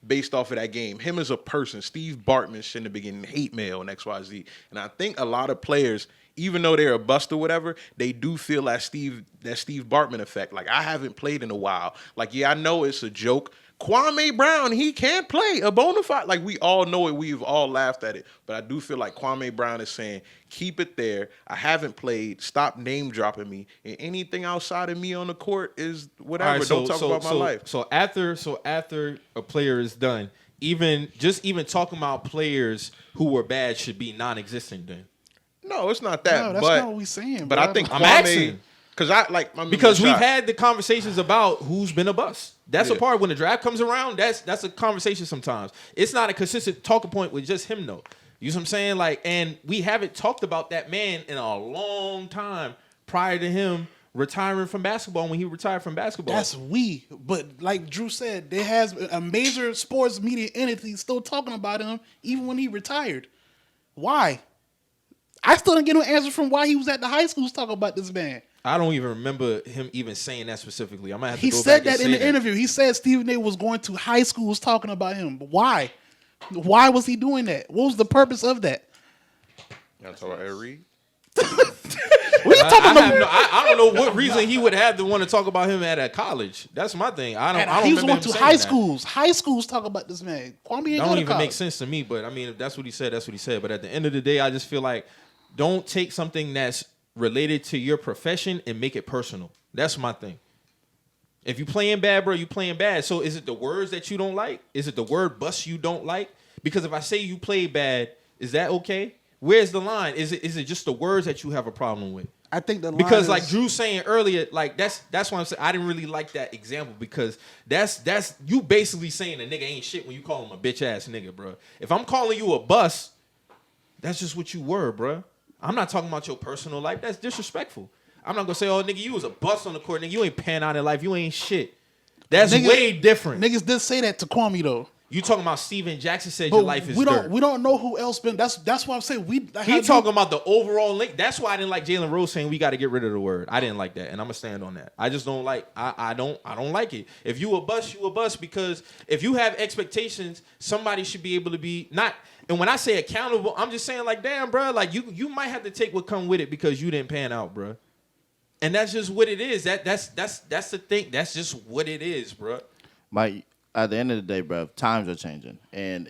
based off of that game. Him as a person, Steve Bartman shouldn't have been getting hate mail and XYZ. And I think a lot of players, even though they're a bust or whatever, they do feel that Steve Bartman effect. Like, I haven't played in a while. Like, yeah, I know it's a joke. Kwame Brown, he can't play a bona fide. Like, we all know it. We've all laughed at it. But I do feel like Kwame Brown is saying, keep it there. I haven't played. Stop name dropping me. And anything outside of me on the court is whatever. Right, Don't talk about my life. So after a player is done, even talking about players who were bad should be non-existent then. No, it's not that. No, that's not what we're saying. But bro. I'm asking. Because we've had the conversations about who's been a bust. That's a part when the draft comes around. That's a conversation sometimes. It's not a consistent talking point with just him though. You know what I'm saying? Like, and we haven't talked about that man in a long time prior to him retiring from basketball. When he retired from basketball, that's But like Drew said, there has a major sports media entity still talking about him even when he retired. Why? I still didn't get no answer from why he was at the high schools talking about this man. I don't even remember him even saying that specifically. I might have to He go said back that in the interview. He said Stephen A. was going to high schools talking about him. But why? Why was he doing that? What was the purpose of that? Y'all talking about Ed Reed? What are you talking about? I don't know what reason he would have to want to talk about him at a college. That's my thing. I don't. He was going to high that. schools. High schools talk about this man. Kwame ain't that don't even make sense to me. But I mean, if that's what he said, that's what he said. But at the end of the day, I just feel like don't take something that's related to your profession and make it personal. That's my thing. If you playing bad, bro, you playing bad. So is it the words that you don't like? Is it the word bust you don't like? Because if I say you play bad, is that okay? Where's the line? Is it just the words that you have a problem with? I think the line because is, like Drew saying earlier, like that's why I'm saying I didn't really like that example because that's you basically saying a nigga ain't shit when you call him a bitch ass nigga, bro. If I'm calling you a bus, that's just what you were, bro. I'm not talking about your personal life. That's disrespectful. I'm not gonna say, oh nigga, you was a bus on the court, nigga. You ain't pan out in life. You ain't shit. That's way different. Niggas did say that to Kwame though. You talking about Steven Jackson said your life is dirt. We don't know who else been. That's why I'm saying He talking about the overall link. That's why I didn't like Jalen Rose saying we got to get rid of the word. I didn't like that, and I'm gonna stand on that. I just don't like. I don't like it. If you a bust, you a bust because if you have expectations, somebody should be able to be not. And when I say accountable, I'm just saying like, damn, bro, like you might have to take what come with it because you didn't pan out, bro. And that's just what it is. That's the thing. That's just what it is, bro. Mike, at the end of the day, bro, times are changing, and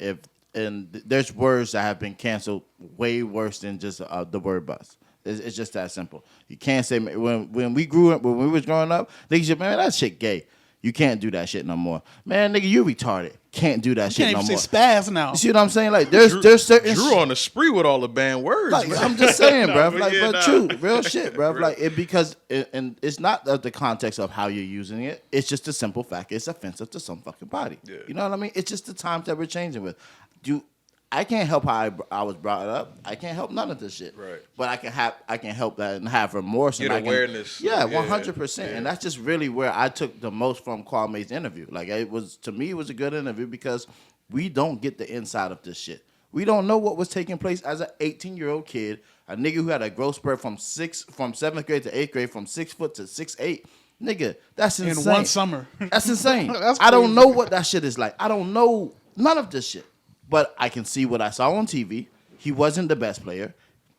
there's words that have been canceled way worse than just the word bust. It's just that simple. You can't say when we grew up, when we was growing up, they said, man, that shit gay. You can't do that shit no more. Man, nigga, you retarded. Can't do that shit no more. You can't even say spaz now. You see what I'm saying? Like, there's certain Drew on the spree with all the banned words. Like, I'm just saying, bro. Like, but true, real shit, bro. Like, and it's not the context of how you're using it. It's just a simple fact. It's offensive to some fucking body. Yeah. You know what I mean? It's just the times that we're changing with. I can't help how I was brought up. I can't help none of this shit. Right. But I can help that and have remorse. Get and awareness. 100%. Yeah. And that's just really where I took the most from Kwame's interview. Like, to me, it was a good interview because we don't get the inside of this shit. We don't know what was taking place as an 18-year-old kid, a nigga who had a growth spurt from 7th grade to 8th grade, from 6 foot to 6'8". Nigga, that's insane. In one summer. That's insane. That's I don't know what that shit is like. I don't know none of this shit. But I can see what I saw on TV. He wasn't the best player.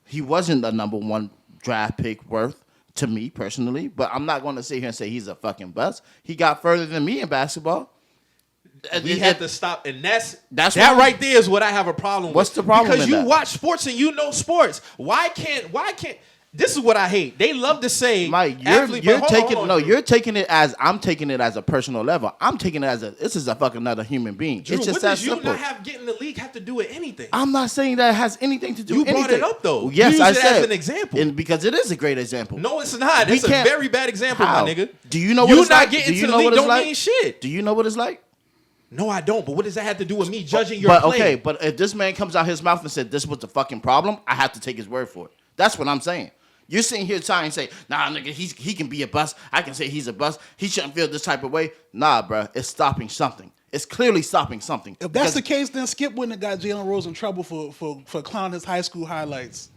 He wasn't the number one draft pick worth to me personally. But I'm not going to sit here and say he's a fucking bust. He got further than me in basketball. We had to stop, and that what right there is what I have a problem with. What's the problem? Because you watch sports and you know sports. Why can't? This is what I hate. They love to say, Mike, you're taking it as I'm taking it as a personal level. I'm taking it as this is a fucking another human being. Drew, it's just what that does you simple. not getting the league have to do with anything? I'm not saying that it has anything to do with anything. You brought it up though. Yes, you I use it said as an example, and because it is a great example. No, it's not. It's a very bad example, How? my nigga. Do you know what it's like? You not getting to the league don't mean shit. Do you know what it's like? No, I don't. But what does that have to do with me judging your play? Okay, but if this man comes out his mouth and said this was the fucking problem, I have to take his word for it. That's what I'm saying. You're sitting here trying to say, nah, nigga, he can be a bust. I can say he's a bust. He shouldn't feel this type of way. Nah, bro, it's stopping something. It's clearly stopping something. If that's the case, then Skip wouldn't have got Jalen Rose in trouble for clowning his high school highlights.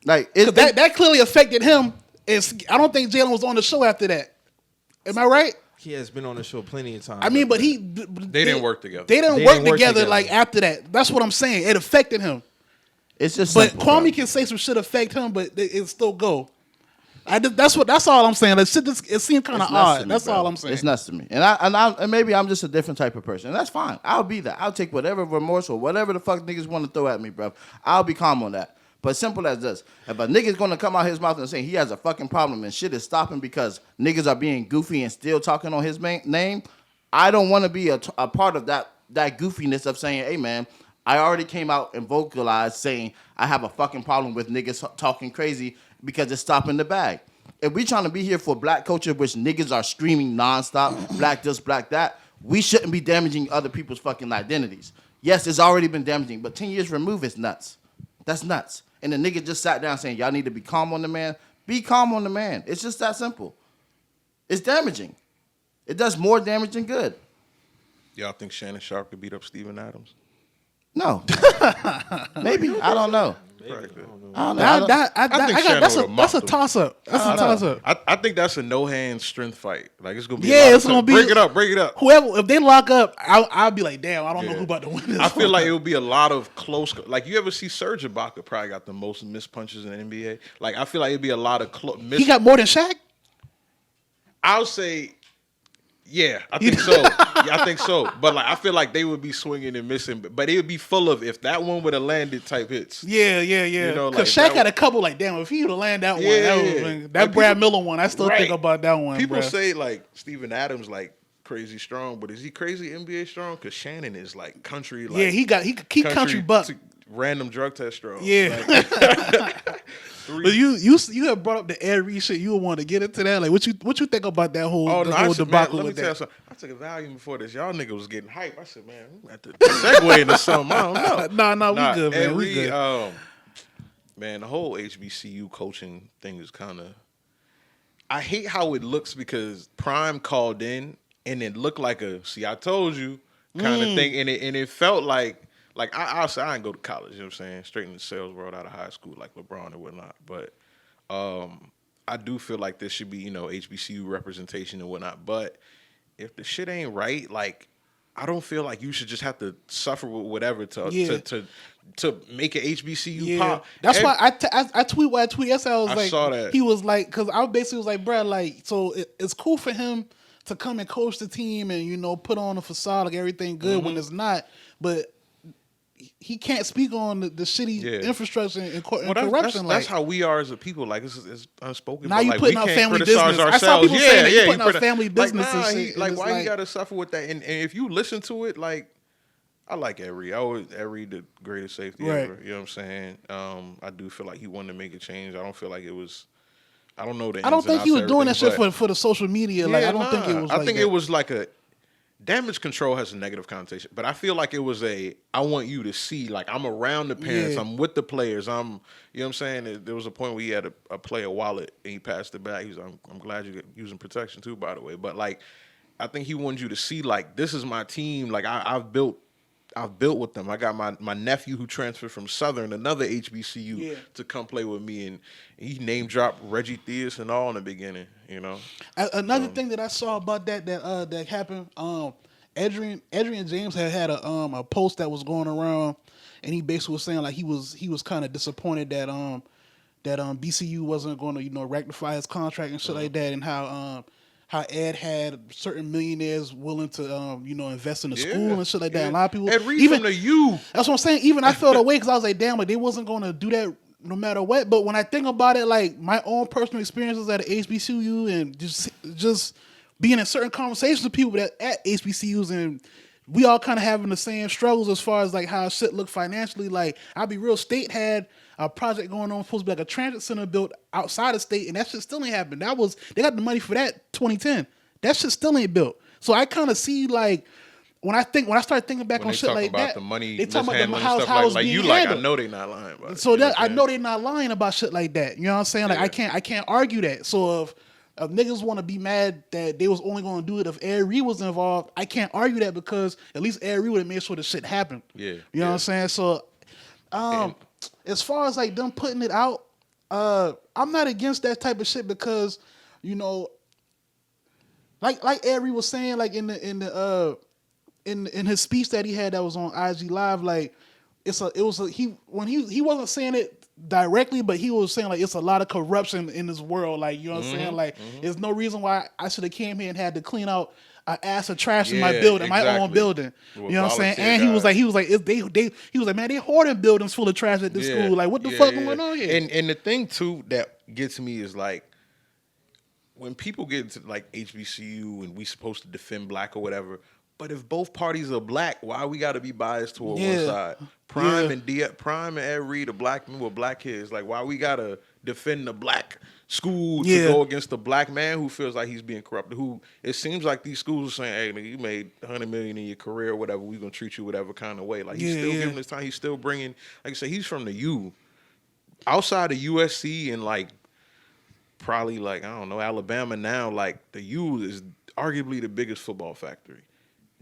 Like that clearly affected him. I don't think Jalen was on the show after that. Am I right? He has been on the show plenty of times. I mean, but they didn't work together. They didn't work together like after that. That's what I'm saying. It affected him. It's just but simple, Kwame can say some shit affect him, but it still go. That's all I'm saying. It seemed kind of odd. That's all I'm saying. It's nuts to me, and maybe I'm just a different type of person, and that's fine. I'll be that. I'll take whatever remorse or whatever the fuck niggas want to throw at me, bro. I'll be calm on that. But simple as this: if a nigga's gonna come out his mouth and say he has a fucking problem and shit is stopping because niggas are being goofy and still talking on his name, I don't want to be a part of that goofiness of saying, hey man, I already came out and vocalized saying I have a fucking problem with niggas talking crazy because it's stopping the bag. If we trying to be here for black culture, which niggas are screaming nonstop, black this, black that, we shouldn't be damaging other people's fucking identities. Yes, it's already been damaging, but 10 years removed is nuts. That's nuts. And the nigga just sat down saying, y'all need to be calm on the man. Be calm on the man. It's just that simple. It's damaging. It does more damage than good. Y'all think Shannon Sharp could beat up Steven Adams? No. Maybe. I don't know. That's a toss up. That's a toss up. I think that's a no hand strength fight. Like it's gonna be. It's gonna be. Break it up. Whoever, if they lock up, I'll be like, damn, I don't know who about to win this. I feel like it will be a lot of close. Like you ever see Serge Ibaka probably got the most missed punches in the NBA. Like I feel like it'd be a lot of close. He got more than Shaq. I'll say. Yeah, I think so. I think so. But like, I feel like they would be swinging and missing. But it would be full of if that one would have landed type hits. Yeah. You know, because Shaq had a couple like, damn, if he would have landed that one, that like Brad Miller one, I still think about that one. People say like Steven Adams like crazy strong, but is he crazy NBA strong? Because Shannon is like country. Like, he country buck. random drug test straws. Yeah. Like, but you have brought up the Ed Reed shit. You would want to get into that. Like, what you think about that whole whole debacle? Let me with tell you that? something. I took a Valium before this. Y'all niggas was getting hype. I said, man, we got to segue into something. I don't know. Nah, we good, man. Ed We Reed, good. man, the whole HBCU coaching thing is kind of. I hate how it looks because Prime called in and it looked like a "see, I told you" kind of thing, and it felt like I didn't go to college. You know what I'm saying? Straight in the sales world out of high school, like LeBron and whatnot. But I do feel like there should be HBCU representation and whatnot. But if the shit ain't right, like I don't feel like you should just have to suffer with whatever to make an HBCU pop. That's why I tweet what I tweet yesterday. I saw that. He was like, because I basically was like, bro, like, so it's cool for him to come and coach the team and put on a facade like everything good when it's not, but he can't speak on the shitty infrastructure and corruption. That's how we are as a people. Like it's unspoken. Now but, you like, putting we out can't family criticize business. ourselves. I saw people saying that you putting out put family business and He, shit. like and why you gotta suffer with that? And if you listen to it, like I like Ed Reed. Ed Reed the greatest safety ever. You know what I'm saying? I do feel like he wanted to make a change. I don't feel like it was. I don't know the. I don't think he was doing that shit for the social media. Like I don't think it was. I think it was like a. Damage control has a negative connotation, but I feel like it was I want you to see, like, I'm around the parents, I'm with the players, you know what I'm saying? There was a point where he had a player wallet and he passed it back. He was like, I'm glad you're using protection too, by the way. But, like, I think he wanted you to see, like, this is my team. Like, I've built with them. I got my nephew who transferred from Southern, another HBCU, to come play with me, and he name dropped Reggie Theus and all in the beginning. Another thing that I saw about that happened. Adrian James had a post that was going around, and he basically was saying like he was kind of disappointed that BCU wasn't going to rectify his contract and shit like that, and how Ed had certain millionaires willing to invest in the school and shit like that. And a lot of people, Ed Reed from the U. That's what I'm saying. Even I felt away because I was like, damn, like they wasn't going to do that no matter what. But when I think about it, like my own personal experiences at HBCU and just being in certain conversations with people at HBCUs, and we all kind of having the same struggles as far as like how shit look financially. Like I'll be real, state had a project going on supposed to be like a transit center built outside of state, and that shit still ain't happened. They got the money for that 2010. That shit still ain't built. So I kind of see like when I start thinking back on shit like that, the money, they talk about the stuff house like being you handled. like I know they not lying about it. So that I know they're not lying about shit like that. You know what I'm saying? Like I can't argue that. So if niggas want to be mad that they was only going to do it if Ed Reed was involved, I can't argue that because at least Ed Reed would have made sure the shit happened. You know what I'm saying? So as far as like them putting it out, I'm not against that type of shit because like Ed Reed was saying, like in his speech that he had that was on IG Live, like he wasn't saying it directly, but he was saying like it's a lot of corruption in this world, like you know what I'm saying, like there's no reason why I should have came here and had to clean out an ass of trash in my building, my own building. You know what I'm saying? And he was like, man, they hoarding buildings full of trash at this school. Like what the fuck going on here? And the thing too that gets me is like when people get into like HBCU and we supposed to defend black or whatever. But if both parties are black, why we got to be biased toward one side? Prime and Ed Reed are black men with black kids. Like, why we got to defend the black school to go against the black man who feels like he's being corrupted? Who it seems like these schools are saying, hey, nigga, you made $100 million in your career or whatever. We're going to treat you whatever kind of way. Like, he's still giving this time. He's still bringing, like I said, he's from the U. Outside of USC and, like, probably, like, I don't know, Alabama now, like, the U is arguably the biggest football factory.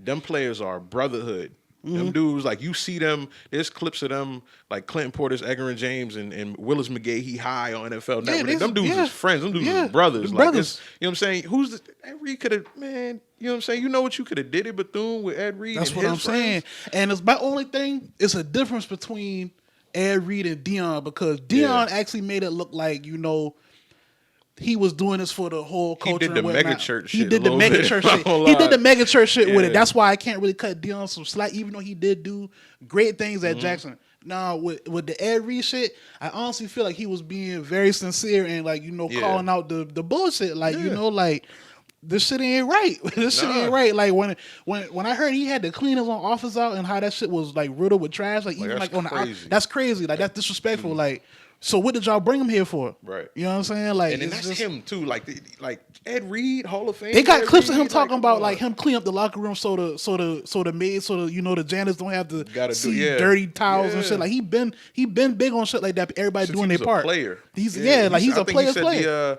Them players are brotherhood. Them dudes, like you see them, there's clips of them, like Clinton Portis, Edgar James, and Willis McGahee, he high on NFL Network. Them dudes is friends. Them dudes is brothers. Like brothers. You know what I'm saying? Ed Reed could have, man, you know what I'm saying? You know what you could have did at Bethune with Ed Reed. That's what I'm saying. And it's my only thing, it's a difference between Ed Reed and Deion, because Deion actually made it look like, he was doing this for the whole culture. He did the mega church shit. He did the mega church shit. He did the mega church shit with it. That's why I can't really cut Deion some slack, even though he did do great things at Jackson. Now with the Ed Reed shit, I honestly feel like he was being very sincere and like calling out the bullshit. Like like this shit ain't right. This shit ain't right. Like when I heard he had to clean his own office out and how that shit was like riddled with trash, like even like on the that's crazy. Like that's disrespectful. Like, so what did y'all bring him here for? Right. You know what I'm saying? Like, and then that's just him too. Like Ed Reed, Hall of Fame. They got clips of him Reed, talking about like him clean up the locker room so the maids, the janitors don't have to see dirty towels and shit. Like he been big on shit like that. Everybody Since doing their part. Player. He's a player's player.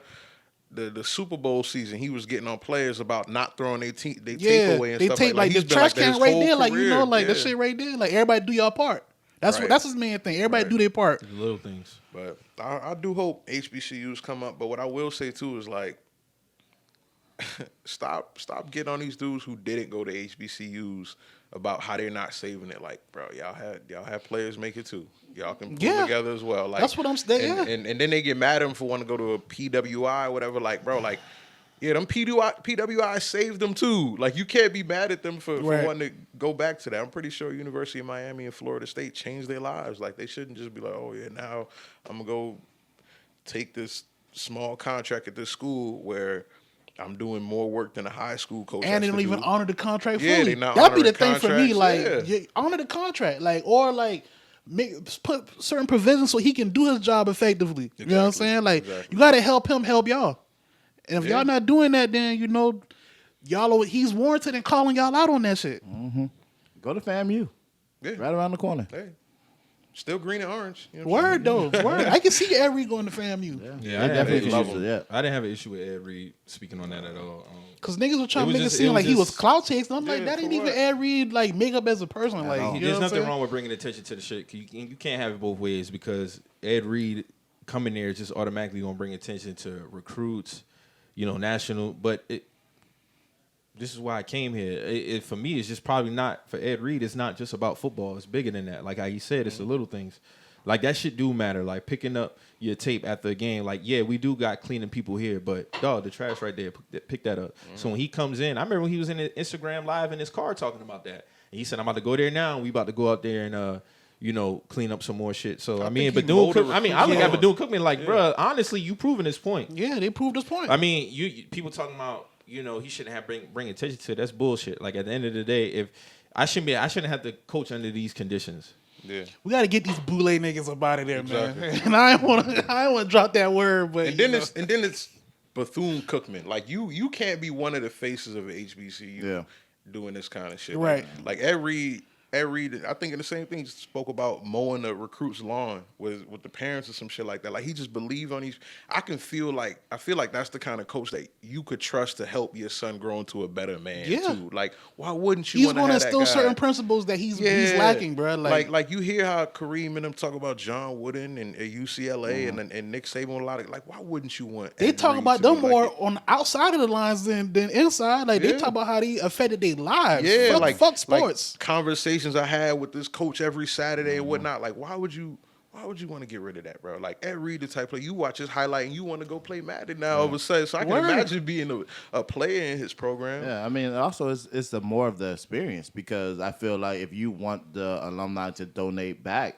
The Super Bowl season, he was getting on players about not throwing their tape away and they stuff take like the trash can right there, like career. that shit right there. Like everybody do y'all part. That's his main thing. Everybody do their part. The little things. But I do hope HBCUs come up. But what I will say too is like, stop getting on these dudes who didn't go to HBCUs about how they're not saving it. Like, bro, y'all had players make it too. Y'all can pull together as well. Like, that's what I'm saying. And then they get mad at them for wanting to go to a PWI or whatever. Like, bro, like, yeah, them PWI saved them too. Like, you can't be mad at them for wanting to go back to that. I'm pretty sure University of Miami and Florida State changed their lives. Like, they shouldn't just be like, oh yeah, now I'm gonna go take this small contract at this school where I'm doing more work than a high school coach. And they don't even honor the contract fully. Yeah, they not that'd be the honoring thing for me. Like, yeah. honor the contract, like, or like put certain provisions so he can do his job effectively. Exactly. You know what I'm saying? Like, you got to help him help y'all. And if y'all not doing that, then he's warranted in calling y'all out on that shit. Mm-hmm. Go to FAMU. Yeah. Right around the corner. Hey. Still green and orange. You know word though, word. I can see Ed Reed going to FAMU. Yeah, I didn't have an issue with Ed Reed speaking on that at all. Because niggas were trying to make it seem like he was clout chasing. I'm like, that ain't even Ed Reed like make up as a person. Like, there's nothing wrong with bringing attention to the shit. You can't have it both ways because Ed Reed coming there is just automatically gonna bring attention to recruits, national. But this is why I came here. For me, it's just probably not, for Ed Reed, it's not just about football. It's bigger than that. Like how he said, it's the little things. Like, that shit do matter. Like, picking up your tape after a game. Like, yeah, we do got cleaning people here, but, dog, the trash right there, pick that up. Mm-hmm. So when he comes in, I remember when he was in the Instagram Live in his car talking about that. And he said, I'm about to go there now, and we about to go out there and, clean up some more shit. So, Bethune Cookman, I look at Bethune Cookman like, bro, honestly, you proving this point. Yeah, they proved this point. I mean, people talking about, he shouldn't have bring attention to it. That's bullshit. Like, at the end of the day, if I shouldn't have to coach under these conditions. Yeah, we got to get these boule niggas up out of there, man. And I don't want to drop that word, but and then it's Bethune Cookman. Like you can't be one of the faces of HBCU doing this kind of shit, right? Like every I think the same thing. Spoke about mowing the recruit's lawn with the parents or some shit like that. Like he just believed on these. I feel like that's the kind of coach that you could trust to help your son grow into a better man too. Like why wouldn't you? He's going to instill certain principles that he's lacking, bro. Like you hear how Kareem and them talk about John Wooden and UCLA and Nick Saban a lot of like why wouldn't you want? They talk about them more on the outside of the lines than inside. Like they talk about how they affected their lives. Yeah, fuck sports. Like, conversations I had with this coach every Saturday and whatnot. Like, why would you want to get rid of that, bro? Like, Ed Reed, the type player, you watch his highlight and you want to go play Madden now all of a sudden. So I can imagine being a player in his program. Yeah, I mean, also it's the more of the experience because I feel like if you want the alumni to donate back,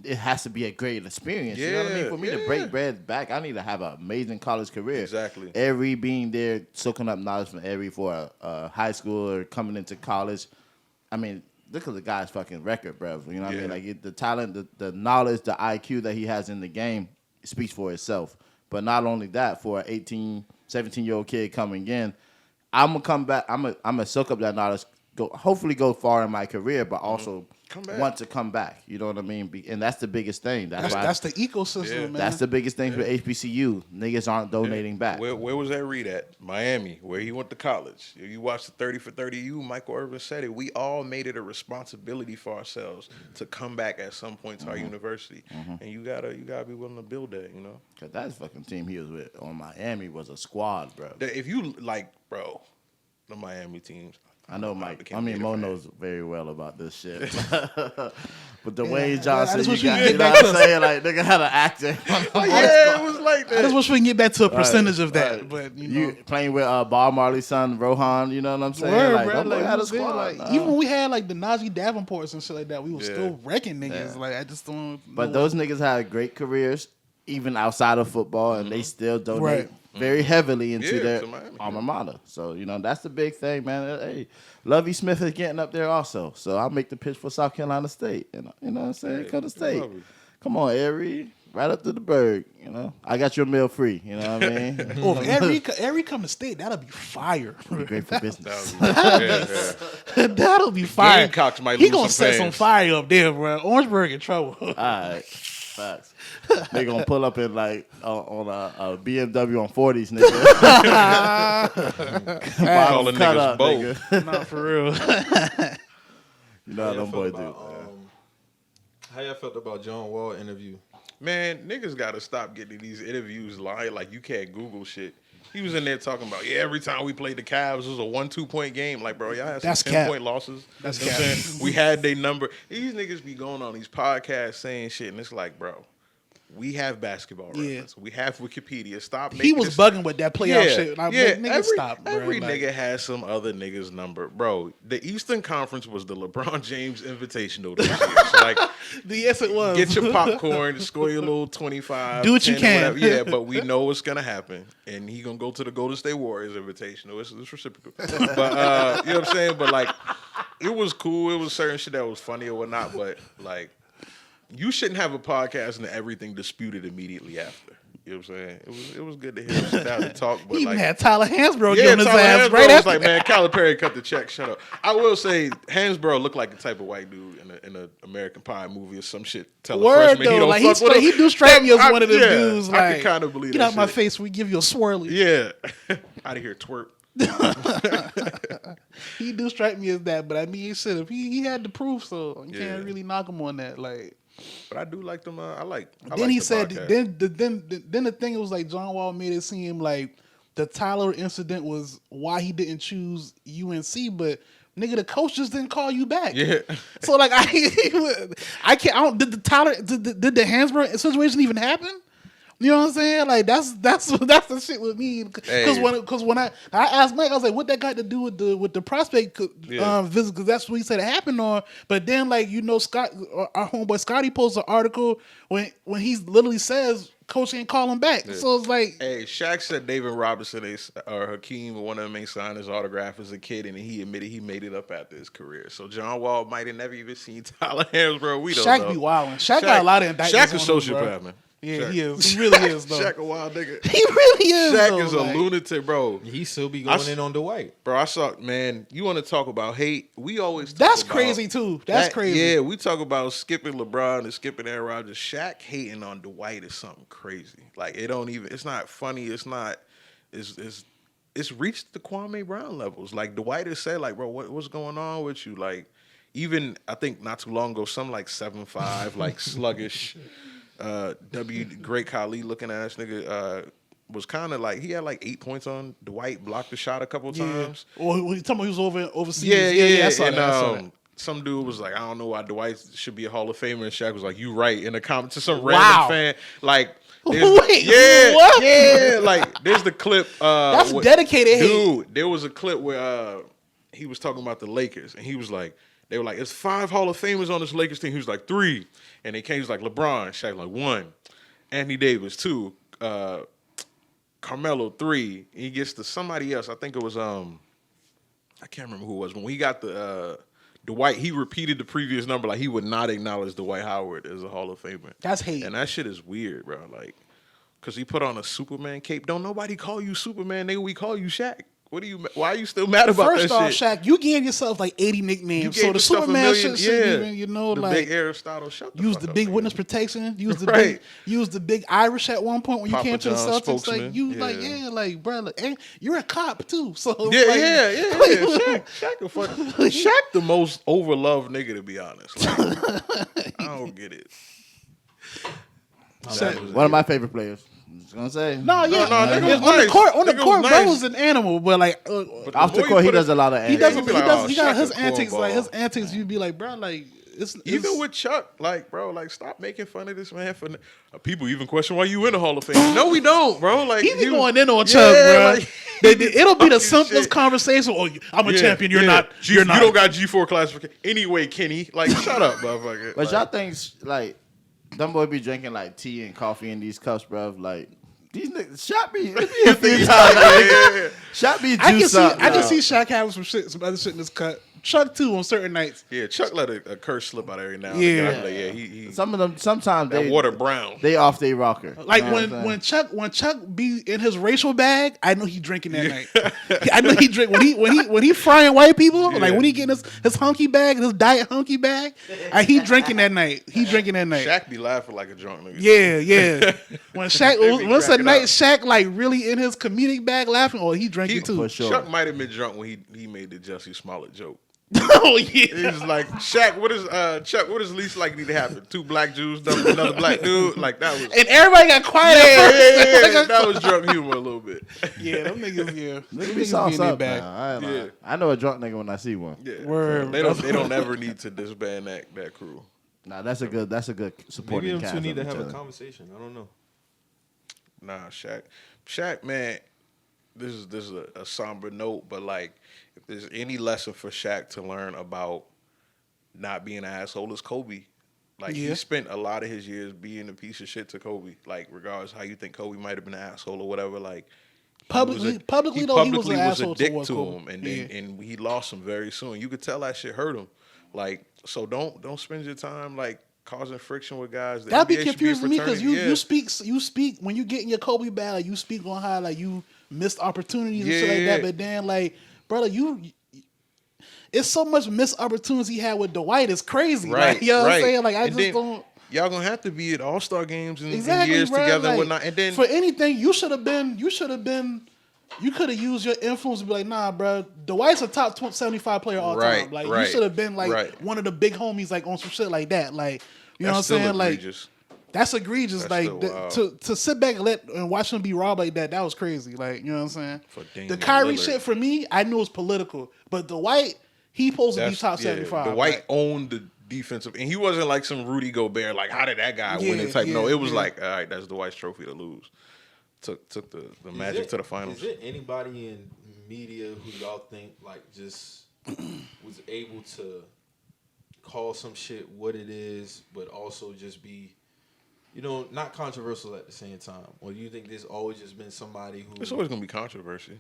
it has to be a great experience. You know what I mean? For me to break bread back, I need to have an amazing college career. Exactly. Ed Reed being there, soaking up knowledge from Ed Reed for a high school or coming into college. I mean, look at the guy's fucking record, bro. You know what I mean? Like the talent, the knowledge, the IQ that he has in the game speaks for itself. But not only that, for an 18, 17-year-old kid coming in, I'm gonna come back. I'm gonna soak up that knowledge. Hopefully go far in my career, but also want to come back. You know what I mean? And that's the biggest thing. That's the ecosystem, man. That's the biggest thing for HBCU. Niggas aren't donating back. Where was that Reed at? Miami, where he went to college. If you watch the 30 for 30U, Michael Irvin said it. We all made it a responsibility for ourselves to come back at some point to our university. And you gotta be willing to build that, you know? Cause that fucking team he was with on Miami was a squad, bro. If you like, bro, the Miami teams. I know Mike. I mean, Mo knows very well about this shit. But the Wayne Johnson, you know what I'm saying? Like, nigga had an actor. It was like that. I just wish we can get back to a percentage of that. But you playing with Bob Marley's son, Rohan, you know what I'm saying? Had a squad. Even when we had like the Najee Davenports and shit like that, we were still wrecking niggas. Like I just don't. But those niggas had great careers, even outside of football, and they still donate very heavily into their to Miami, alma mater. So, that's the big thing, man. Hey, Lovie Smith is getting up there also. So I'll make the pitch for South Carolina State. You know what I'm saying? Come to State. Come on, Erie. Right up to the Berg. I got your meal free. You know what I mean? If Erie come to State, that'll be fire. Be great for business. That'll be fire. Gamecocks might He lose gonna some set fans. some fire up there, bro. Orangeburg in trouble. All right. Facts. They gonna pull up in on a BMW on 40s, nigga. Calling niggas both. Not for real. You know how them boys do. How y'all felt about John Wall interview? Man, niggas gotta stop getting these interviews lying like you can't Google shit. He was in there talking about, every time we played the Cavs, it was a 1-2 point game. Like, bro, y'all had some 10-point losses. That's you know what I'm saying? We had their number. These niggas be going on these podcasts saying shit, and it's like, bro, we have basketball reference. We have Wikipedia. Stop making He was bugging with that playoff shit. Like, nigga, stop, bro. Every nigga has some other nigga's number. Bro, the Eastern Conference was the LeBron James Invitational this year. So, like, yes, it was. Get your popcorn, score your little 25. Do what you can. Yeah, but we know what's going to happen. And he going to go to the Golden State Warriors Invitational. It's reciprocal. But, you know what I'm saying? But, like, it was cool. It was certain shit that was funny or whatnot. But, like, you shouldn't have a podcast and everything disputed immediately after. You know what I'm saying? It was good to hear him sit down and talk. But he even like, had Tyler Hansbrough yeah, giving his Tyler ass Hansbrough right was after like, man, Calipari cut the check. Shut up. I will say, Hansbrough looked like the type of white dude in an American Pie movie or some shit. Tell a Word freshman he though, don't like fuck with him. he do strike me as one of them dudes. Like, I can kind of believe get that out my shit. face, we give you a swirly. Yeah, out of here, twerp. He do strike me as that, but I mean, shit, if he had the proof, so you can't really knock him on that. Like, but I do like them. I like. Then he the said, podcast. then the thing was like John Wall made it seem like the Tyler incident was why he didn't choose UNC, but nigga, the coach just didn't call you back. Yeah. So like I can't. I don't. Did the Hansbrough situation even happen? You know what I'm saying? Like that's the shit with me. Because when I asked Mike, I was like, "What that got to do with the prospect visit?" Because that's what he said it happened on. But then, like Scott, our homeboy Scotty posted an article when he literally says coach ain't calling back. Yeah. So it's like, hey, Shaq said David Robinson or Hakeem or one of them ain't signed his autograph as a kid, and he admitted he made it up after his career. So John Wall might have never even seen Tyler Hansbrough. We don't know. Shaq be wilding. Shaq got a lot of indictments. Shaq a sociopath, man. Yeah, Shaq. he is. He really is, though. Shaq a wild nigga. He really is. Shaq is a lunatic, bro. He still be going in on Dwight. Bro, I saw, man, you want to talk about hate? We always talk That's about crazy, too. That's crazy. Yeah, we talk about skipping LeBron and skipping Aaron Rodgers. Shaq hating on Dwight is something crazy. Like, it's not funny. It's reached the Kwame Brown levels. Like, Dwight has said, like, bro, what's going on with you? Like, even, I think not too long ago, some like 7'5", like sluggish, Great Khali looking ass nigga was kind of like, he had like 8 points on Dwight, blocked the shot a couple times. Or when you talking about he was overseas. Yeah. I saw that. Some dude was like, I don't know why Dwight should be a Hall of Famer, and Shaq was like, you right, in a comment to some random fan. Like, wait, what? Yeah, like there's the clip. That's dedicated dude. There was a clip where he was talking about the Lakers, and he was like, they were like, it's 5 Hall of Famers on this Lakers team. He was like 3, and they came. He was like LeBron, Shaq like 1, Anthony Davis 2, Carmelo 3. He gets to somebody else. I think it was I can't remember who it was. When he got the Dwight, he repeated the previous number. Like, he would not acknowledge Dwight Howard as a Hall of Famer. That's hate. And that shit is weird, bro. Like, because he put on a Superman cape. Don't nobody call you Superman, nigga. We call you Shaq. Why are you still mad about First that off, shit? Shaq, you gave yourself like 80 nicknames. So the Superman shit shouldn't even, the like, big Aristotle, shut the use fuck the up, big nigga. witness protection. Use the big Irish at one point when Papa you came to the John Celtics. spokesman. Like, you like, bro, like, and you're a cop too. So Yeah. Shaq the most overloved nigga, to be honest. Like, I don't get it. One of my favorite players. I was gonna say. No, nigga was on nice. the court, bro nice. was an animal, but like Off the court, he does a lot of antics. He got his antics. Like his antics, you'd be like, bro, like even with Chuck, like, bro, like, stop making fun of this man. For people even question why you in the Hall of Fame. No, we don't, bro. Like, he be going in on Chuck, bro. Like, it'll be the simplest conversation. Oh, I'm a champion. You're not. You don't got G4 classification anyway, Kenny. Like, shut up, motherfucker. But y'all think like them boy be drinking like tea and coffee in these cups, bro? Like, These niggas, Shaq be a few times. Shaq be juice up. I can see Shaq having some other shit in his cut. Chuck too on certain nights. Yeah, Chuck let a curse slip out every now and Yeah. then. Like, he Some of them, sometimes that they water brown. They off their rocker. Like You know when Chuck be in his racial bag, I know he drinking that night. I know he drink when he frying white people. Like when he getting his hunky bag, his diet hunky bag, he drinking that night. He drinking that night. Shaq be laughing like a drunk nigga. Yeah. When Shaq, once a cracking night, up. Shaq like really in his comedic bag laughing, or he drinking too. For sure. Chuck might have been drunk when he made the Jussie Smollett joke. Oh yeah. He was like, Shaq, Chuck, what is least likely to happen? 2 black Jews dumping another black dude? Like that was And everybody got quiet. at first. yeah. That was drunk humor a little bit. Yeah, them niggas, Niggas be sauce in their up, bag. man. I ain't lying. Yeah. I know a drunk nigga when I see one. Yeah. Word. They don't ever need to disband that crew. Nah, that's a good supporting Maybe them cast. two need to of have each a other. conversation. I don't know. Nah, Shaq, man, this is a somber note, but like, if there's any lesson for Shaq to learn about not being an asshole, it's Kobe. Like, he spent a lot of his years being a piece of shit to Kobe. Like, regardless how you think Kobe might have been an asshole or whatever, like, Publicly, he though, he was an a asshole dick towards to Kobe. him, and then and he lost him very soon. You could tell that shit hurt him. Like, so don't spend your time like causing friction with guys. The That'd be NBA should a confusing to me because fraternity. you speak when you get in your Kobe bag, like, you speak on how like you missed opportunities and shit like that. But then, like, brother, it's so much missed opportunities he had with Dwight. It's crazy, Right? Like, you know what I'm saying? Like, I And just then don't. Y'all gonna have to be at All-Star games and Exactly, years bro. together Like, and whatnot. And then for anything, you should have been. You could have used your influence to be like, nah, bro. Dwight's a top 75 player all time. Like, you should have been like one of the big homies, like on some shit like that. Like, you know what I'm saying? Egregious. Like, that's egregious. That's Like, still to sit back and watch him be robbed like that was crazy. Like, you know what I'm saying? For The Damian Kyrie Lillard. shit for me, I knew it was political, but Dwight, he supposed to be top 75. Dwight like, owned the defensive, and he wasn't like some Rudy Gobert. Like, how did that guy win it? Type. No, it was like, all right, that's Dwight's trophy to lose. Took the Magic to the finals. Is there anybody in media who y'all think like just was able to call some shit what it is, but also just be, not controversial at the same time? Or do you think there's always just been somebody who? It's always gonna be controversy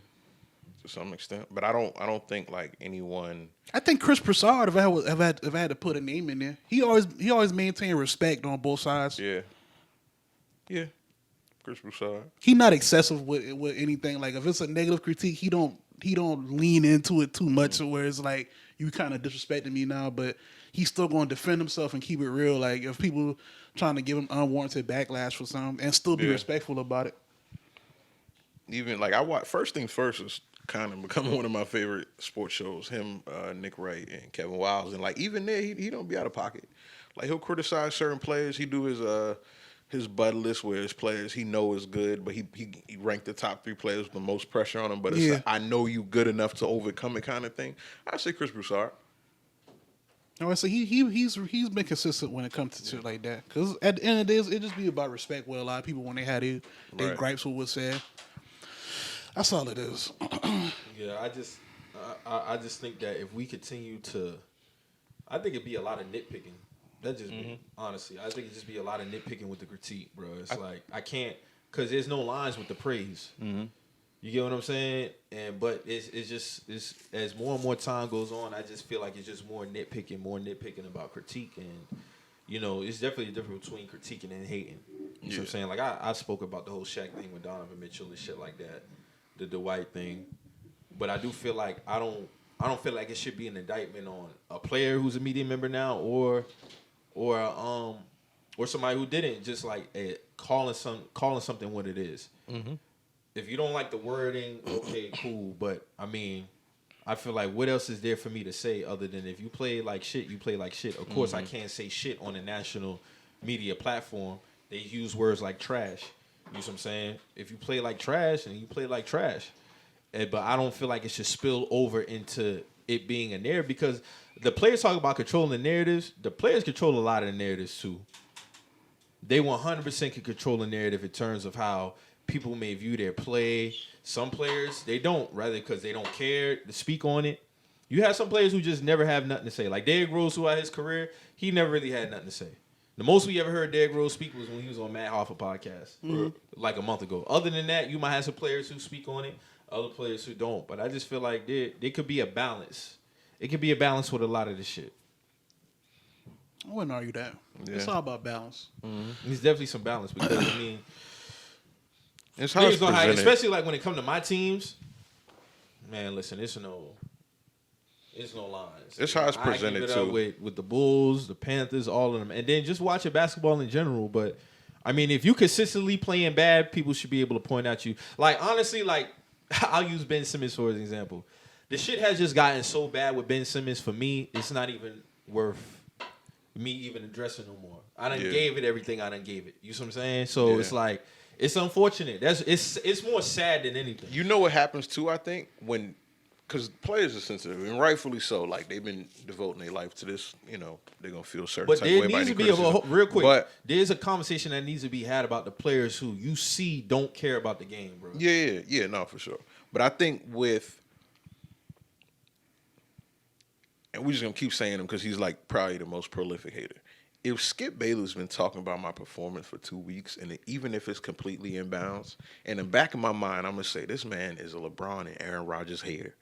to some extent, but I don't think like anyone. I think Chris Broussard, if I had to put a name in there, he always maintained respect on both sides. Yeah. Chris Broussard. He not excessive with anything. Like, if it's a negative critique, he don't lean into it too much, where it's like, you kind of disrespecting me now, but he's still going to defend himself and keep it real. Like, if people trying to give him unwarranted backlash for something, and still be respectful about it. Even like I watch First Things First is kind of becoming one of my favorite sports shows. Him, Nick Wright, and Kevin Wiles, and like even there, he don't be out of pocket. Like, he'll criticize certain players. He do his bud list where his players he know is good, but he ranked the top 3 players with the most pressure on him. But it's like, I know you good enough to overcome it kind of thing. I say Chris Broussard. No, so he's been consistent when it comes to shit like that. Because at the end of the day, it just be about respect with a lot of people when they had their gripes with what's said. That's all it is. Yeah, I just think that if we continue to, I think it'd be a lot of nitpicking. That just me, honestly. I think it'd just be a lot of nitpicking with the critique, bro. It's like, I can't, because there's no lines with the praise. Mm-hmm. You get what I'm saying? But it's as more and more time goes on, I just feel like it's just more nitpicking about critique. And, it's definitely a difference between critiquing and hating. You know what I'm saying? Like, I spoke about the whole Shaq thing with Donovan Mitchell and shit like that, the Dwight thing. But I do feel like I don't feel like it should be an indictment on a player who's a media member now or somebody who didn't, just like calling something what it is. Mm-hmm. If you don't like the wording, okay, cool. But I mean, I feel like what else is there for me to say other than if you play like shit, you play like shit. Of course, I can't say shit on a national media platform. They use words like trash. You know what I'm saying? If you play like trash, and you play like trash. But I don't feel like it should spill over into it being a narrative, because the players talk about controlling the narratives. The players control a lot of the narratives too. They 100% can control the narrative in terms of how people may view their play. Some players, they don't, rather because they don't care to speak on it. You have some players who just never have nothing to say. Like Derrick Rose, throughout his career, he never really had nothing to say. The most we ever heard Derrick Rose speak was when he was on Matt Hoffa podcast like a month ago. Other than that, you might have some players who speak on it, other players who don't. But I just feel like there could be a balance. It could be a balance with a lot of this shit. I wouldn't argue that. Yeah. It's all about balance. There's definitely some balance because I mean, it's how it's presented. especially like when it comes to my teams. Man, listen, it's no lines. It's how it's presented too. With the Bulls, the Panthers, all of them, and then just watching basketball in general. But I mean, if you consistently playing bad, people should be able to point out you. Like honestly, like I'll use Ben Simmons for an example. The shit has just gotten so bad with Ben Simmons. For me, it's not even worth me even addressing no more. I done gave it everything I done gave it. You see what I'm saying? So it's like it's unfortunate. It's more sad than anything. You know what happens too? I think because players are sensitive, and rightfully so. Like, they've been devoting their life to this. You know, they're going to feel certain type of way about any criticism. But real quick, there's a conversation that needs to be had about the players who you see don't care about the game, bro. Yeah, no, for sure. But I think and we're just going to keep saying him because he's, like, probably the most prolific hater. If Skip Bayless been talking about my performance for 2 weeks, and even if it's completely inbounds, in the back of my mind, I'm going to say, this man is a LeBron and Aaron Rodgers hater.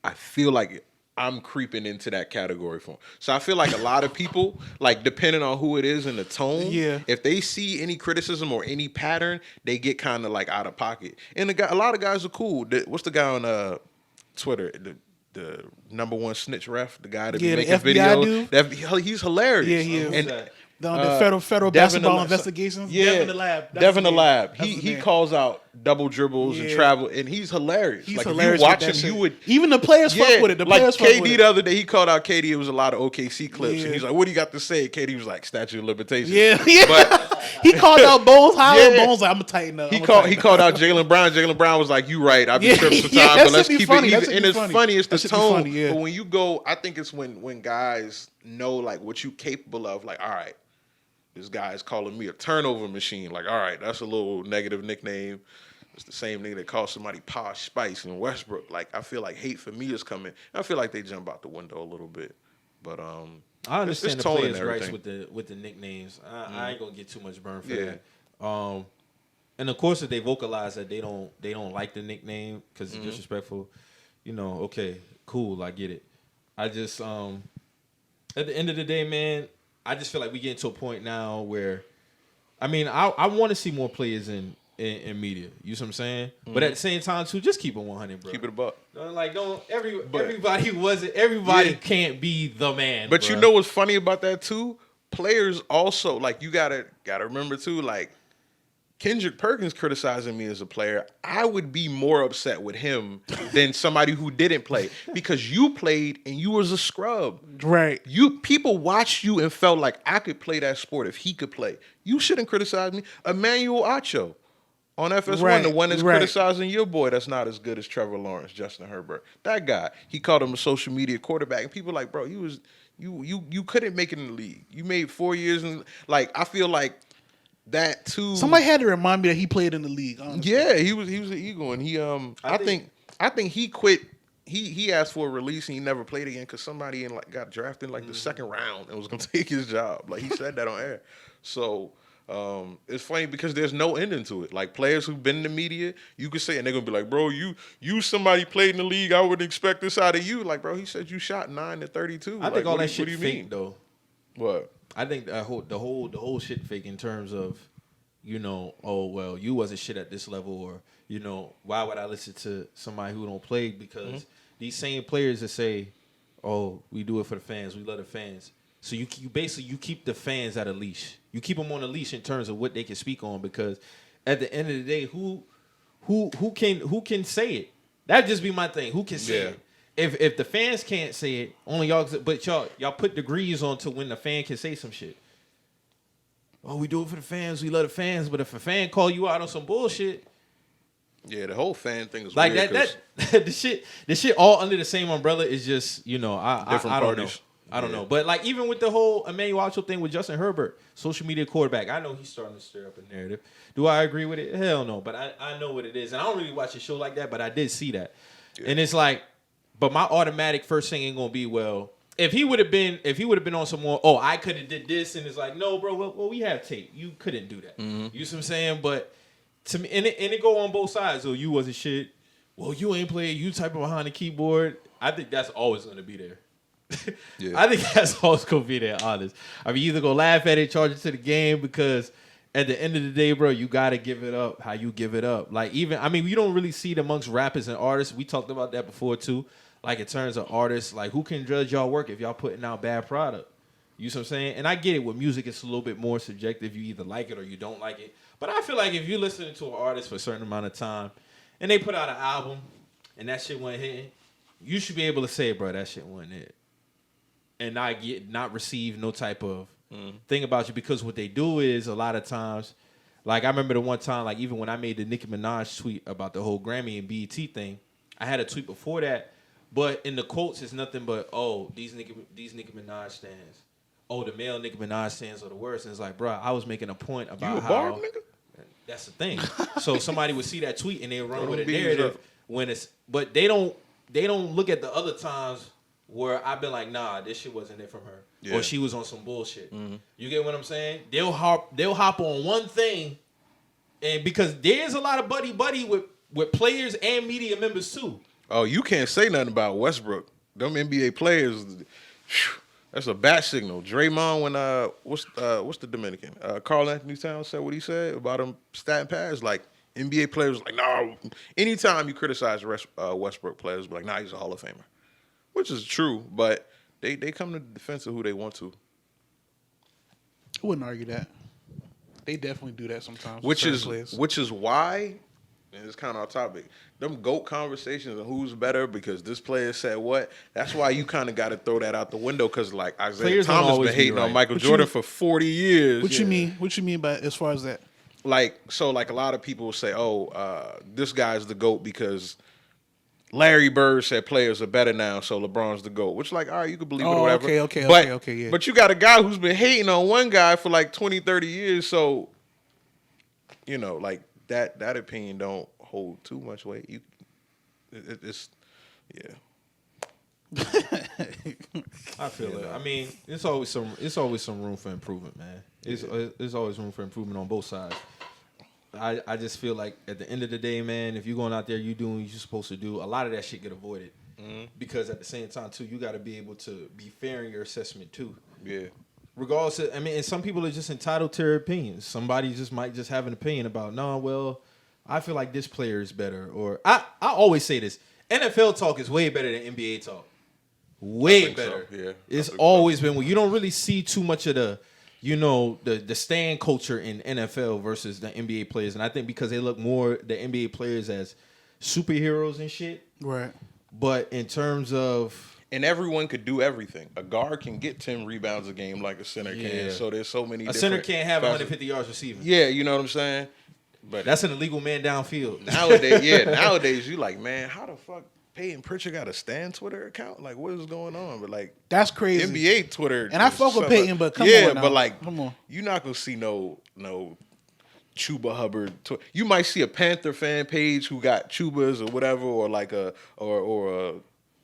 I feel like I'm creeping into that category for him. So I feel like a lot of people, like depending on who it is and the tone, if they see any criticism or any pattern, they get kind of like out of pocket. And a lot of guys are cool. What's the guy on Twitter? The number one snitch ref, the guy that be making videos. He's hilarious. Yeah, he is. And the federal basketball investigations. Yeah, Devin the Lab. He calls out double dribbles and travel, and he's hilarious. He's like hilarious. If you watch him, you would even the players fuck with it. The players fuck KD with it. the other day, he called out KD. It was a lot of OKC clips, and he's like, "What do you got to say?" KD was like, "Statute of limitations." Yeah. But he called out Bones. Bones like, "I'm gonna tighten up." He called out Jaylen Brown. Jaylen Brown was like, "You right. I've been tripping sometimes, but let's keep it even." And it's funny. It's the tone. But when you go, I think it's when guys know like what you capable of. Like, all right. This guy is calling me a turnover machine. Like, all right, that's a little negative nickname. It's the same nigga that calls somebody Posh Spice in Westbrook. Like, I feel like hate for me is coming. I feel like they jump out the window a little bit. But I understand the players' rights with the nicknames. I ain't gonna get too much burn for that. And of course, if they vocalize that they don't like the nickname because it's disrespectful, you know, okay, cool, I get it. I just at the end of the day, man. I just feel like we get to a point now where, I mean, I want to see more players in media. You see what I'm saying? But at the same time, too, just keep it 100, bro. Keep it a buck. Everybody can't be the man. But bro. You know what's funny about that too? Players also like you gotta remember too. Like Kendrick Perkins criticizing me as a player, I would be more upset with him than somebody who didn't play because you played and you was a scrub. Right. People watched you and felt like I could play that sport if he could play. You shouldn't criticize me. Emmanuel Acho on FS1, the one that's criticizing your boy that's not as good as Trevor Lawrence, Justin Herbert. That guy, he called him a social media quarterback. And people like, bro, you couldn't make it in the league. You made 4 years and like I feel like that too. Somebody had to remind me that he played in the league. Honestly. Yeah, he was an ego, and he I think he quit. He asked for a release and he never played again because somebody got drafted in like the second round and was gonna take his job. Like he said that on air. So it's funny because there's no ending to it. Like players who've been in the media, you could say, and they're gonna be like, bro, you somebody played in the league. I would expect this out of you. Like, bro, he said you shot 9 to 32. I think all that shit fake though. What? I think the whole shit fake in terms of, you know, oh well, you wasn't shit at this level, or you know, why would I listen to somebody who don't play? Because these same players that say, oh, we do it for the fans, we love the fans. So you basically keep the fans at a leash. You keep them on a leash in terms of what they can speak on, because at the end of the day, who can say it? That'd just be my thing. Who can say it? If the fans can't say it, only y'all. But y'all put degrees on to when the fan can say some shit. Oh, we do it for the fans. We love the fans. But if a fan call you out on some bullshit, yeah, the whole fan thing is like weird that. The shit all under the same umbrella is just, you know, I don't know. I don't know. But like even with the whole Emmanuel Acho thing with Justin Herbert, social media quarterback, I know he's starting to stir up a narrative. Do I agree with it? Hell no. But I know what it is, and I don't really watch a show like that. But I did see that, and it's like. But my automatic first thing ain't gonna be, well, if he would have been on some more, oh, I could have did this, and it's like, no, bro, well, we have tape. You couldn't do that. Mm-hmm. You see what I'm saying? But to me, and it go on both sides. Oh, you wasn't shit. Well, you ain't playing. You typing behind the keyboard. I think that's always going to be there. Yeah. I think that's always going to be there, honest. I mean, either go laugh at it, charge it to the game, because at the end of the day, bro, you got to give it up how you give it up. Like, even, I mean, we don't really see it amongst rappers and artists. We talked about that before, too. Like, in terms of artists, like, who can judge y'all work if y'all putting out bad product? You see what I'm saying? And I get it. With music, it's a little bit more subjective. You either like it or you don't like it. But I feel like if you're listening to an artist for a certain amount of time and they put out an album and that shit wasn't hitting, you should be able to say, bro, that shit wasn't it. And not receive no type of thing about you, because what they do is a lot of times, like I remember the one time, like even when I made the Nicki Minaj tweet about the whole Grammy and BET thing, I had a tweet before that, but in the quotes it's nothing but, oh, these Nicki Minaj stands. Oh, the male Nicki Minaj stands are the worst. And it's like, bro, I was making a point about You a how barb, nigga? that's the thing. So somebody would see that tweet and they run with a beat narrative up. when it's, but they don't look at the other times where I've been like, nah, this shit wasn't it from her, Yeah. or she was on some bullshit. Mm-hmm. You get what I'm saying? They'll hop on one thing, and because there's a lot of buddy with players and media members too. Oh, you can't say nothing about Westbrook. Them NBA players, whew, that's a bat signal. Draymond, when what's the Dominican? Karl Anthony Towns said what he said about him statting pads. Like NBA players, like, no. Anytime you criticize Westbrook players, be like, nah, he's a Hall of Famer, which is true. But they come to the defense of who they want to. I wouldn't argue that. They definitely do that sometimes. Which is players. why, and it's kind of off topic, them GOAT conversations and who's better because this player said what, that's why you kind of got to throw that out the window, because like Isaiah Players don't Thomas always been be hating right. on Michael What Jordan you- for 40 years. What you mean? What you mean by as far as that? Like, so like a lot of people will say, oh, this guy's the GOAT because Larry Bird said players are better now, so LeBron's the GOAT. Which, like, all right, you can believe it or whatever. Okay, yeah. But you got a guy who's been hating on one guy for like 20, 30 years, so, you know, like, that opinion don't hold too much weight. It's, yeah. I feel it. I mean, it's always some room for improvement, man. It's always room for improvement on both sides. I just feel like at the end of the day, man, if you're going out there, you doing what you're supposed to do, a lot of that shit get avoided. Mm-hmm. Because at the same time, too, you got to be able to be fair in your assessment, too. Yeah. Regardless of, I mean, and some people are just entitled to their opinions. Somebody just might just have an opinion about, no, well, I feel like this player is better. Or I always say this, NFL talk is way better than NBA talk. Way better. So, yeah. It's always been, you don't really see too much of the, you know, the stand culture in NFL versus the NBA players. And I think because they look more, the NBA players, as superheroes and shit. Right. But in terms of... And everyone could do everything. A guard can get 10 rebounds a game like a center can. So there's so many A center can't have 150 yards receiving. Yeah, you know what I'm saying? But that's an illegal man downfield. Nowadays you like, man, how the fuck Peyton Pritchard got a Stan Twitter account? Like, what is going on? But like, that's crazy. NBA Twitter, and I fuck with Peyton, but come on, but like, come on, you're not gonna see no Chuba Hubbard. You might see a Panther fan page who got Chubas or whatever, or like a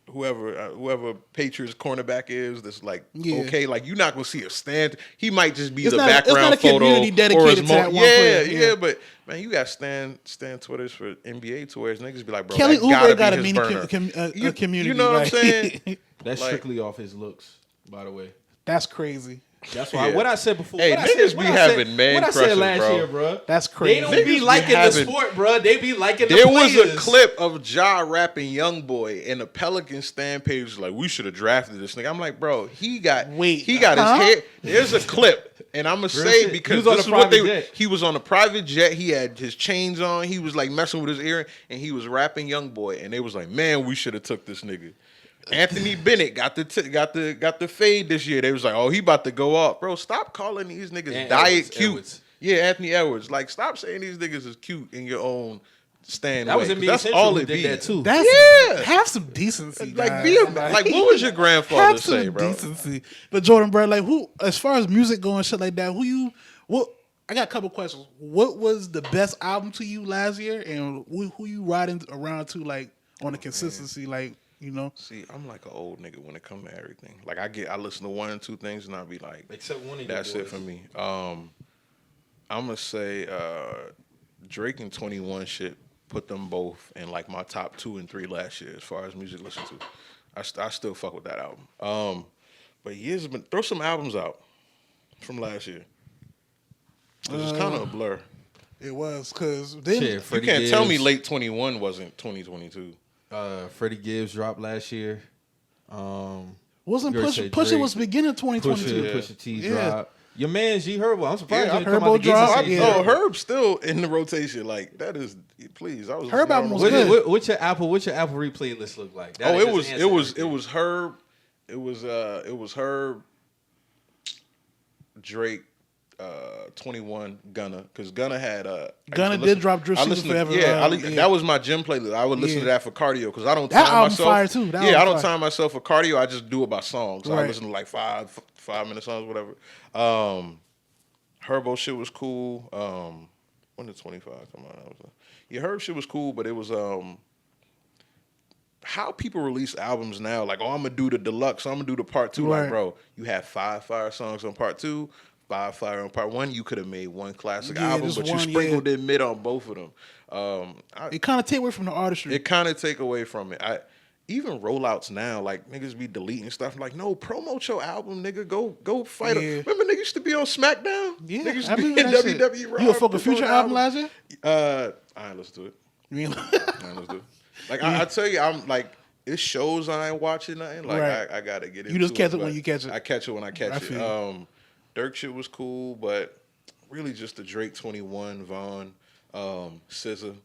whoever Patriots cornerback is that's like okay, like you're not gonna see a stand. He might just be background it's not a photo community dedicated to that one player. Yeah, but man, you got stand Twitters for NBA tours. Niggas be like, bro, Kelly that Oubre got a his mini burner. community. You know what I'm saying? That's like, strictly off his looks, by the way. That's crazy. That's why what I said before. Hey, niggas be having man crushes, what I said last bro. year, bro. That's crazy. They don't be liking the sport, bro. They be liking the players. There was a clip of Ja rapping Young Boy, and the Pelican stand page was like, we should have drafted this nigga. I'm like, bro, he got his hair. There's a clip, and I'm gonna say because this is what he was on a private jet. He had his chains on. He was like messing with his ear, and he was rapping Young Boy, and they was like, man, we should have took this nigga. Anthony Bennett got the fade this year. They was like, oh, he about to go off. Bro, stop calling these niggas diet cute. Edwards. Yeah, Anthony Edwards. Like, stop saying these niggas is cute in your own stand way. That was NBA That's Central all who it did be. that too. Have some decency. Like, guys. like, what was your grandfather have say, some bro? Decency. But Jordan, bro, like who, as far as music going, shit like that, I got a couple questions. What was the best album to you last year, and who you riding around to, like, on a consistency, like? You know. See, I'm like an old nigga when it comes to everything. Like I listen to one or two things and I'll be like, except one of that's your it for me. I'm gonna say Drake and 21 shit. Put them both in like my top 2 and 3 last year as far as music listened to. I still fuck with that album. But years have been throw some albums out from last year. It's kind of a blur. It was because then Shit, You Freddie can't tell me Gibbs. late 21 wasn't 2022. Freddie Gibbs dropped last year. wasn't You already Push said Push It Drake. was beginning 2022. Pusha T Yeah. dropped. Your man G Herbo. I'm surprised Yeah, you didn't come Herbo out the gates and dropped. say Yeah. Oh, Herb's still in the rotation. Like that is, please. I was Herb listening album on was the- good. What's your Apple replay list look like? That Oh, is it just was answer everything. Herb. It was Herb, Drake, 21, Gunna, because Gunna had Gunna did drop Drip Season Forever. Yeah, Yeah. that was my gym playlist. I would listen to Yeah. that for cardio because I don't That time album myself. fire, too. That Yeah, I album don't fire. time myself for cardio. I just do it by songs. So I Right. listen to like 5-minute songs, whatever. Herbo shit was cool. When did 25 come out? Yeah, Herb shit was cool, but it was how people release albums now. Like, oh, I'm gonna do the deluxe. I'm gonna do the part 2. Right. Like, bro, you have 5 fire songs on part 2, 5 fire on part 1. You could have made one classic Yeah, album, just but you one, sprinkled in mid on both of them. It kind of take away from the artistry. It kind of take away from it. Even rollouts now, like niggas be deleting stuff. I'm like, no, promote your album, nigga. Go fight. Yeah. Remember niggas used to be on SmackDown? Yeah, Niggas used I to be in remember that shit. WWE Raw. You a fucking Future promoting album last year? I ain't listen to it. You mean- I ain't listen to it. Like I tell you, I'm like, it shows I ain't watching nothing. Like Right. I gotta get into You just catch it but when you catch it. I catch it when I catch I it. feel Dirk shit was cool, but really just the Drake 21, Vaughn, SZA.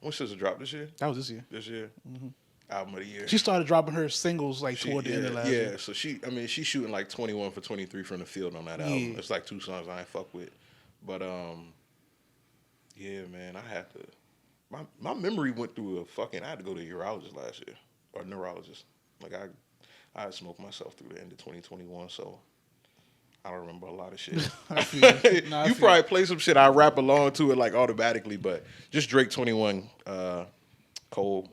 When SZA dropped this year? That was this year. This year? Album of the year. She started dropping her singles like toward the end of last year. Yeah, so she's shooting like 21 for 23 from the field on that album. Yeah. It's like 2 songs I ain't fuck with. But yeah, man, I had to my memory went through I had to go to a urologist last year. Or neurologist. Like I had smoked myself through the end of 2021, so I don't remember a lot of shit. I feel you. Nah, I You feel probably play some shit I rap along to it like automatically, but just Drake 21, Cole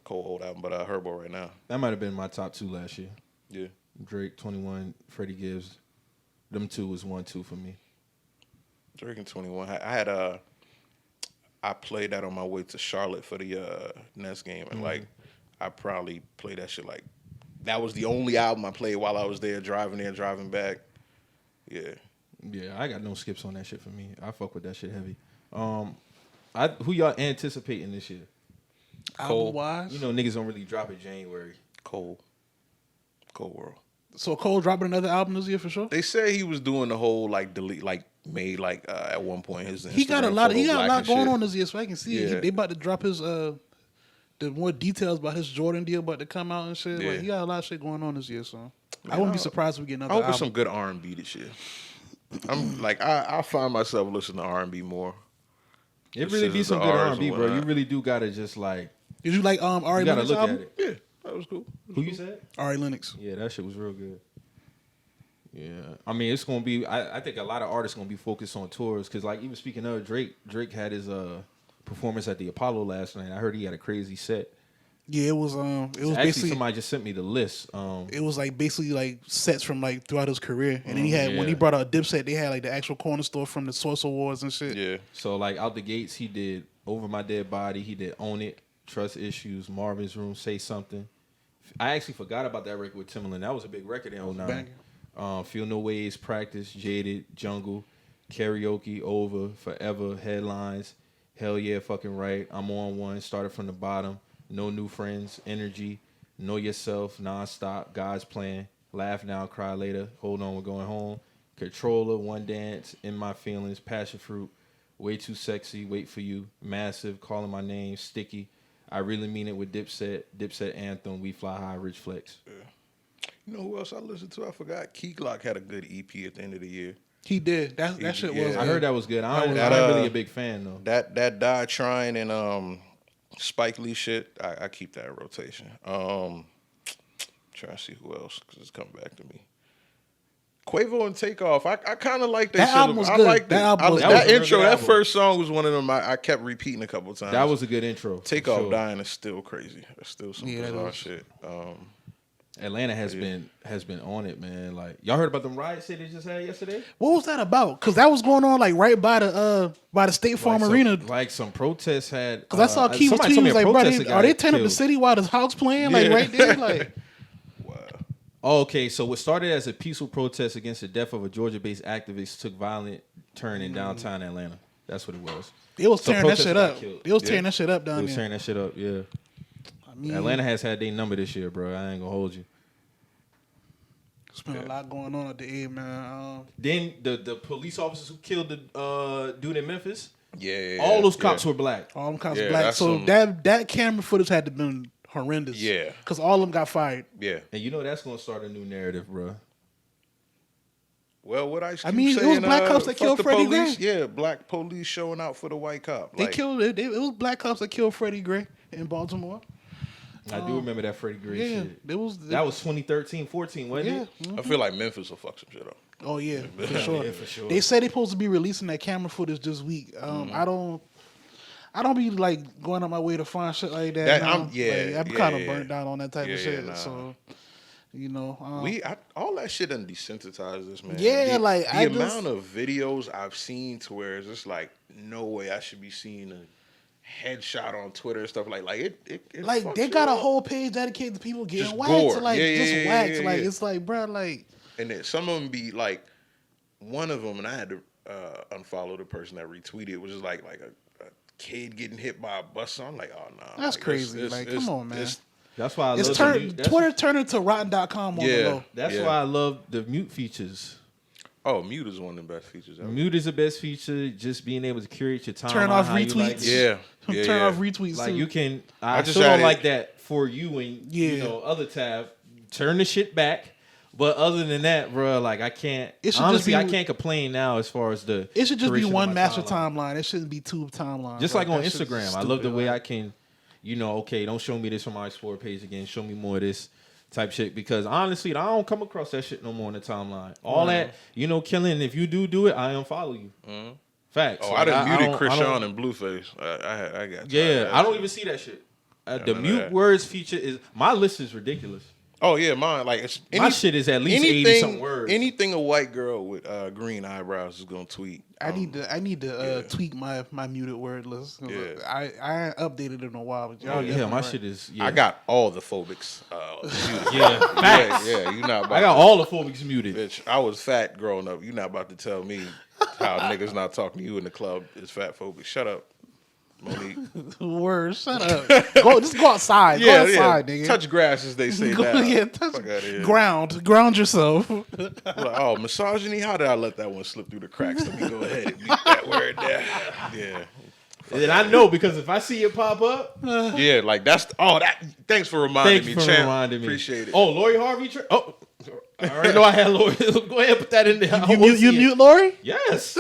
old album, but Herbo right now. That might have been my top 2 last year. Yeah. Drake, 21, Freddie Gibbs. Them 2 was 1-2 for me. Drake and 21. I played that on my way to Charlotte for the Nets game, and like I probably played that shit like that was the only album I played while I was there, driving back. Yeah. Yeah, I got no skips on that shit for me. I fuck with that shit heavy. Who y'all anticipating this year? Album wise. You know niggas don't really drop in January. Cole World. So Cole dropping another album this year for sure. They say he was doing the whole like delete, like made like at one point his Instagram He got a lot black and going shit. on this year, so I can see it. Yeah. They about to drop his the more details about his Jorden deal about to come out and shit. Yeah. Like he got a lot of shit going on this year, so I wouldn't be surprised if we get another I hope album. it's some good R&B this year. I'm like I find myself listening to R&B more. It The really be scissors, some the good R's R&B, and bro. You whatnot. really do gotta just like Did you like Ari you gotta Lennox look album? at it. Yeah, that was cool. Who you said? Ari Lennox. Yeah, that shit was real good. Yeah, I mean it's gonna be. I think a lot of artists gonna be focused on tours because, like, even speaking of Drake had his performance at the Apollo last night. I heard he had a crazy set. Yeah, it was Actually, basically somebody just sent me the list. it was like basically like sets from like throughout his career, and then he had when he yeah. brought out Dipset, they had like the actual corner store from the Source Awards and shit. Yeah. So like out the gates, he did Over My Dead Body. He did Own It, Trust Issues, Marvin's Room, Say Something. I actually forgot about that record with Timbaland. That was a big record in 09. Banger. Feel No Ways, Practice, Jaded, Jungle, Karaoke, Over, Forever, Headlines, Hell Yeah, Fucking Right, I'm On One, Started From the Bottom, No New Friends, Energy, Know Yourself, Nonstop, God's Plan, Laugh Now, Cry Later, Hold On, We're Going Home, Controller, One Dance, In My Feelings, Passion Fruit, Way Too Sexy, Wait For You, Massive, Calling My Name, Sticky, I Really Mean It with Dipset Anthem, We Fly High, Rich Flex. You know who else I listened to? I forgot. Key Glock had a good EP at the end of the year. He did. That shit was. Yeah. I heard that was good. I'm That, not really a big fan though. That Die Trying and Spike Lee shit, I keep that in rotation. Trying to see who else because it's coming back to me. Quavo and Takeoff. I kind of like that album was good. Liked that album was that good. intro, good that album. first song was one of them I kept repeating a couple times. That was a good intro. Takeoff dying is still crazy. That's still some Yeah, bizarre shit. Atlanta has been on it, man. Like y'all heard about them riots they just had yesterday? What was that about? Because that was going on like right by the State Farm Arena. Like some protests had. Because I saw Key was somebody told tweeting me a like, bro, protester are they got tearing up the killed. city while the house playing? Like right there, like. Oh, okay, so what started as a peaceful protest against the death of a Georgia-based activist took violent turn in downtown Atlanta. That's what it was. It was So tearing that protesters shit got up. killed. It was tearing that shit up It down was there. tearing that shit up, yeah. I mean, Atlanta has had their number this year, bro. I ain't gonna hold you. It's been a lot going on at the A, man. Then the police officers who killed the dude in Memphis, All all those cops were black. All them cops Yeah, black. that's So some- that camera footage had to been horrendous. Yeah. Because all of them got fired. Yeah. And you know that's gonna start a new narrative, bro. Well, what I mean, it was black cops that fuck killed the Freddie police. Gray. Yeah, black police showing out for the white cop. They Like, killed it. It was black cops that killed Freddie Gray in Baltimore. I do remember that Freddie Gray Yeah, shit. it was. That was 2013, 14, wasn't yeah. it? I feel like Memphis will fuck some shit up. Oh yeah, for sure. Yeah, for sure. They said they're supposed to be releasing that camera footage this week. I don't be like going on my way to find shit like that. That- now. I'm- yeah, I'm yeah, kind of yeah. burnt out on that type Yeah, of yeah, shit. nah. So, you know, All that shit done desensitized us, man. Yeah, like, the I just- amount of videos I've seen to where it's just like, no way I should be seeing a headshot on Twitter and stuff like it like fucks they you got a up. whole page dedicated to people getting Just whacked, gore. like Yeah, just yeah, whacked. yeah, Like yeah. it's like, bro, like And then some of them be like, one of them, and I had to unfollow the person that retweeted. Was just like a kid getting hit by a bus. I'm like, oh no, that's like, crazy. Like, come on, man. That's why I It's love the mute. Twitter turned into rotten.com on the Yeah. low. That's Yeah. why I love the mute features. Oh, mute is one of the best features ever. Mute is the best feature. Just being able to curate your timeline. Turn off how you retweets. like it. Yeah, Turn yeah. off retweets. Like too. you can. I just still don't added- like that for you and Yeah. other tab. Turn the shit back. But other than that, bro, like I can't. It should Honestly, just I be- can't complain now as far as the. It should just be curation of one my master timeline. timeline. It shouldn't be two timelines. Just like on that shit's Instagram, I love the stupid, way like- I can, okay, don't show me this on my Explore page again. Show me more of this type shit because honestly, I don't come across that shit no more on the timeline. All that, killing. If you do it, I unfollow you. Facts. Oh, Like, I done muted don't- Krishan and Blueface. I got Yeah, tired. I don't even see that shit. The none of mute that. words feature is my list is ridiculous. Oh yeah, mine. Like it's My shit is at least 80 something words. Anything a white girl with green eyebrows is gonna tweet. I need to tweak my muted word list. Yeah. I ain't updated it in a while. But y'all Oh yeah, definitely my right. shit is. Yeah. I got all the phobics. Muted. yeah, facts. yeah. You not. About I got all the phobics muted. Bitch, I was fat growing up. You not about to tell me how niggas not talking to you in the club is fat phobic. Shut up, Monique. Word, shut up. Just go outside. Go outside, nigga. Touch grass as they say Go, now. yeah, touch Fuck outta here. ground yourself. Like, oh, misogyny. How did I let that one slip through the cracks? Let me go ahead and beat that word there. Yeah. And I know because if I see it pop up, Yeah, like that's that. Thanks for reminding thanks me, for champ. reminding me. Appreciate it. Oh, Lori Harvey. Oh, I already know I had Lori. Go ahead, put that in there. I You wanna see it. mute Lori? Yes.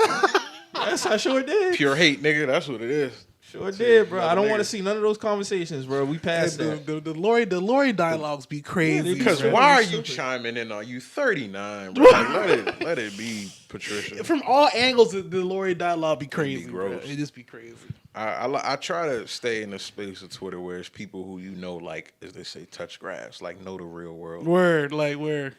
Yes, I sure did. Pure hate, nigga. That's what it is. Sure did, bro. I another don't want to nigga. see none of those conversations, bro. We passed that. The Lori dialogues be crazy. Because Stupid. why are Stupid. you chiming in on you 39, bro? Like, let it be, Patricia. From all angles, the Lori dialogue be crazy. gross. Bro. It just be crazy. I try to stay in the space of Twitter where it's people who like, as they say, touch grass, like know the real world. Word, like where.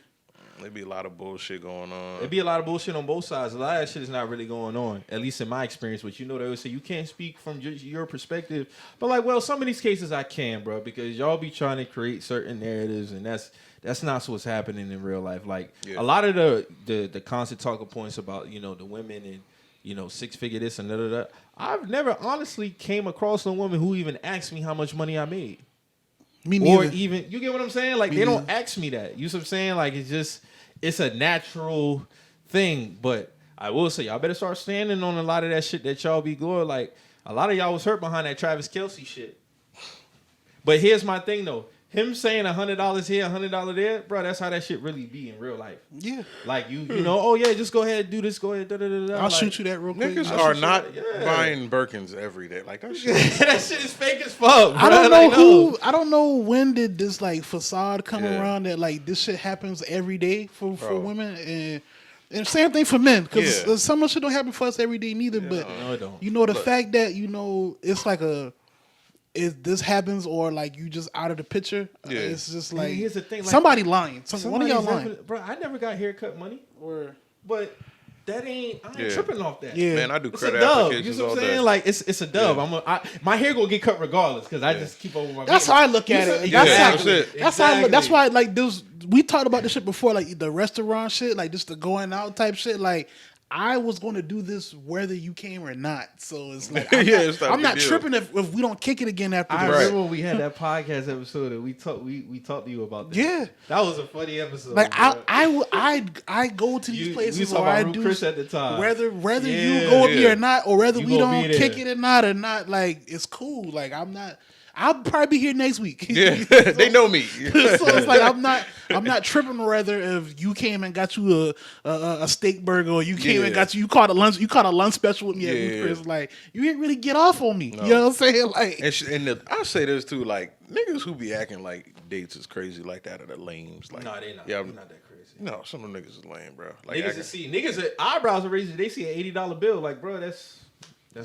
There be a lot of bullshit going on. It'd be a lot of bullshit on both sides. A lot of that shit is not really going on, at least in my experience. But they would say you can't speak from just your perspective. But like, well, some of these cases I can, bro, because y'all be trying to create certain narratives, and that's not what's happening in real life. Like a lot of the constant talking points about the women and 6-figure this and that. I've never honestly came across a woman who even asked me how much money I made. Me Or neither. even, you get what I'm saying? Like, they don't ask me that. You see what I'm saying? Like, it's a natural thing. But I will say, y'all better start standing on a lot of that shit that y'all be going. Like, a lot of y'all was hurt behind that Travis Kelce shit. But here's my thing, though. Him saying $100 here, $100 there, bro, that's how that shit really be in real life. Yeah. Like, oh, yeah, just go ahead and do this, go ahead, I'll shoot you that real quick. Niggas I'll are shoot you not that, yeah. buying Birkins every day. Like that shit. that shit is fake as fuck, bro. I don't know Like, who. I don't know when did this like facade come Yeah. around that like this shit happens every day for Bro. women and And same thing for men, because some of shit don't happen for us every day neither. But no, it don't. You know, the fact that it's like this happens or like you just out of the picture. Yeah. It's just like here's the thing, like, somebody lying. One of y'all lying, bro. I never got haircut money, but that ain't. I ain't tripping off that. Yeah, man, I do It's credit a dub. applications You know what all I'm saying? day. Like it's a dub. My hair gonna get cut regardless because I just keep over my. That's how I look at it. That's it. That's how I look. That's why like we talked about this shit before, like the restaurant shit, like just the going out type shit. Like I was going to do this whether you came or not. So it's like I'm not tripping if we don't kick it again after I this. remember when we had that podcast episode and we talked to you about that. Yeah, that was a funny episode. Like bro. I go to these places where I do Chris at the time. whether you go with me or not, or whether we don't kick it or not. Like it's cool. Like I'll probably be here next week. Yeah, they know me. So it's like I'm not tripping whether if you came and got you a steak burger or you came and got you caught a lunch special with me at Ruth Chris. Like you didn't really get off on me. No. You know what I'm saying? Like I say this too, like niggas who be acting like dates is crazy like that are the lames. Like no, they not. Yeah, They're not that crazy. No, some of them niggas is lame, bro. Like niggas eyebrows are raising. They see an $80 bill. Like, bro, that's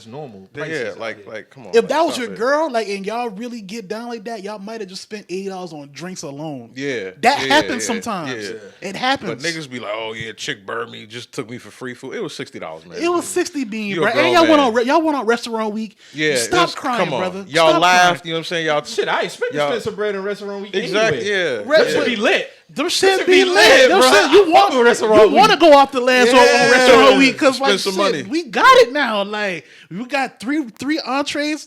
normal. Yeah, like come on. If that was your girl, like, and y'all really get down like that, y'all might have just spent $80 on drinks alone. Yeah, that happens sometimes. Yeah. It happens. But niggas be like, oh yeah, chick burned me, just took me for free food. It was $60, man. It was $60 bean, bro. And y'all went on restaurant week. Yeah, stop crying, brother. Y'all stop laughed. Crying. You know what I'm saying? Y'all shit. I expect to spend some bread in restaurant week. Exactly. Anyway. Yeah, That should be lit. Them shit be lit, bro. You want to go off the last on restaurant week because like some shit, money. We got it now. Like we got three entrees,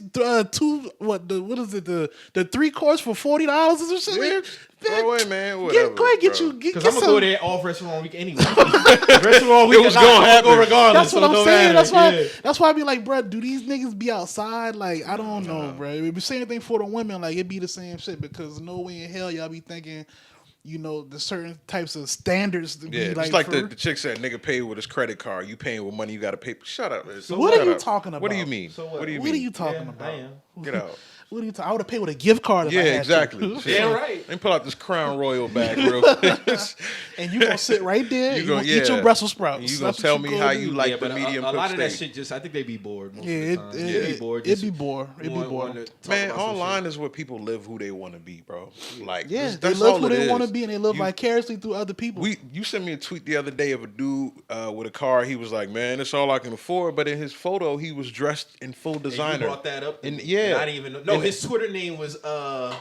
two what is it the 3 course for $40 or some shit. Throw away, man. Whatever. Go ahead, get you. Because I'm gonna go there off restaurant week anyway. Restaurant week, it was gonna happen regardless. That's what I'm saying. Matter. That's why I be like, bro, do these niggas be outside? Like, I don't know, bro. It be the same thing for the women. Like, it be the same shit because no way in hell y'all be thinking. You know, the certain types of standards to be like. Just like the chick said, nigga paid with his credit card. You paying with money you got to pay. Shut up. So what are you talking about? What do you mean? So what do you mean? What are you talking about? I am. Get out. What are you I would have paid with a gift card if I had exactly. to. Yeah, right. Let me pull out this Crown Royal bag real quick. And you gonna sit right there. You gonna eat your Brussels sprouts. And you gonna tell me how you like the medium cooked steak. A lot of that shit just, I think they be bored most of the time. It'd be bored. Man, online is where people live who they want to be, bro. Like, they live who they want to be and they live vicariously through other people. You sent me a tweet the other day of a dude with a car. He was like, man, that's all I can afford. But in his photo, he was dressed in full designer. And you brought that up. And I didn't even know. No, his Twitter name was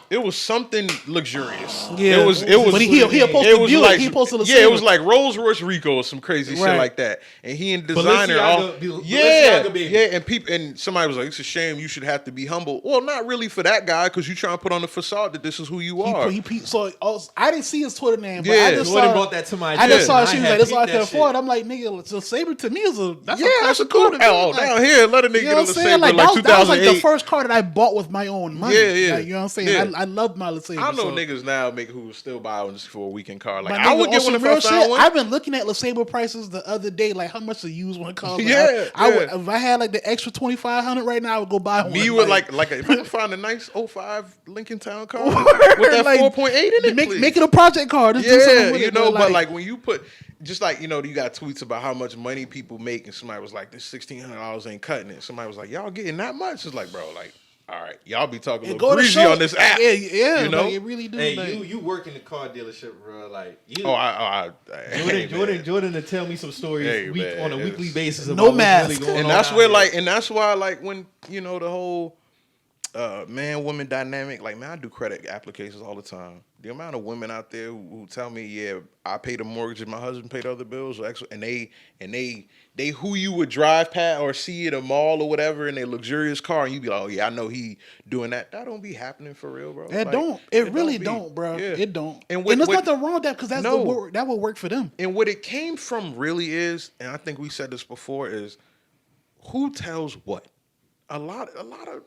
it was something luxurious. Yeah, it was. But he posted Buick. He posted it was like Rolls Royce Rico or some crazy shit like that. And he and designer, and people and somebody was like, it's a shame you should have to be humble. Well, not really for that guy because you trying to put on the facade that this is who you are. So I didn't see his Twitter name, but I just brought that to my attention. I just saw she was like, that's all I can afford. I'm like, nigga, so Sabre to me is that's a cool hell down here. Let a nigga get on the Sabre like 2008. That was like the first car that I bought with my own money. Yeah. Like, you know what I'm saying? Yeah. I love my LeSabre. I know niggas now who still buy one just for a weekend car. Like I would get one if I found one. I've been looking at LeSabre prices the other day, like how much to use one car. Like, I would, if I had like the extra $2,500 right now, I would go buy one. Me with like if I could find a nice 05 Lincoln Town car with that 4.8 in it, make it a project car. Just do something with it, but like when you put. Just like, you got tweets about how much money people make, and somebody was like, this $1,600 ain't cutting it. Somebody was like, y'all getting that much? It's like, bro, like, all right, y'all be talking a little greasy on this app. Yeah, you know? Like, it really do. Hey, like, you work in the car dealership, bro. Like, you. Jordan to tell me some stories on a weekly basis. No mask. Really and that's where, like, and that's why, like, when, the whole man-woman dynamic, like, man, I do credit applications all the time. The amount of women out there who tell me, yeah, I pay the mortgage and my husband paid other bills, and they who you would drive past or see at a mall or whatever in a luxurious car, and you be like, oh yeah, I know he doing that. That don't be happening for real, bro. It really don't, bro. Yeah. It don't. And there's nothing wrong with that because that will work for them. And what it came from really is, and I think we said this before, is who tells what. A lot of.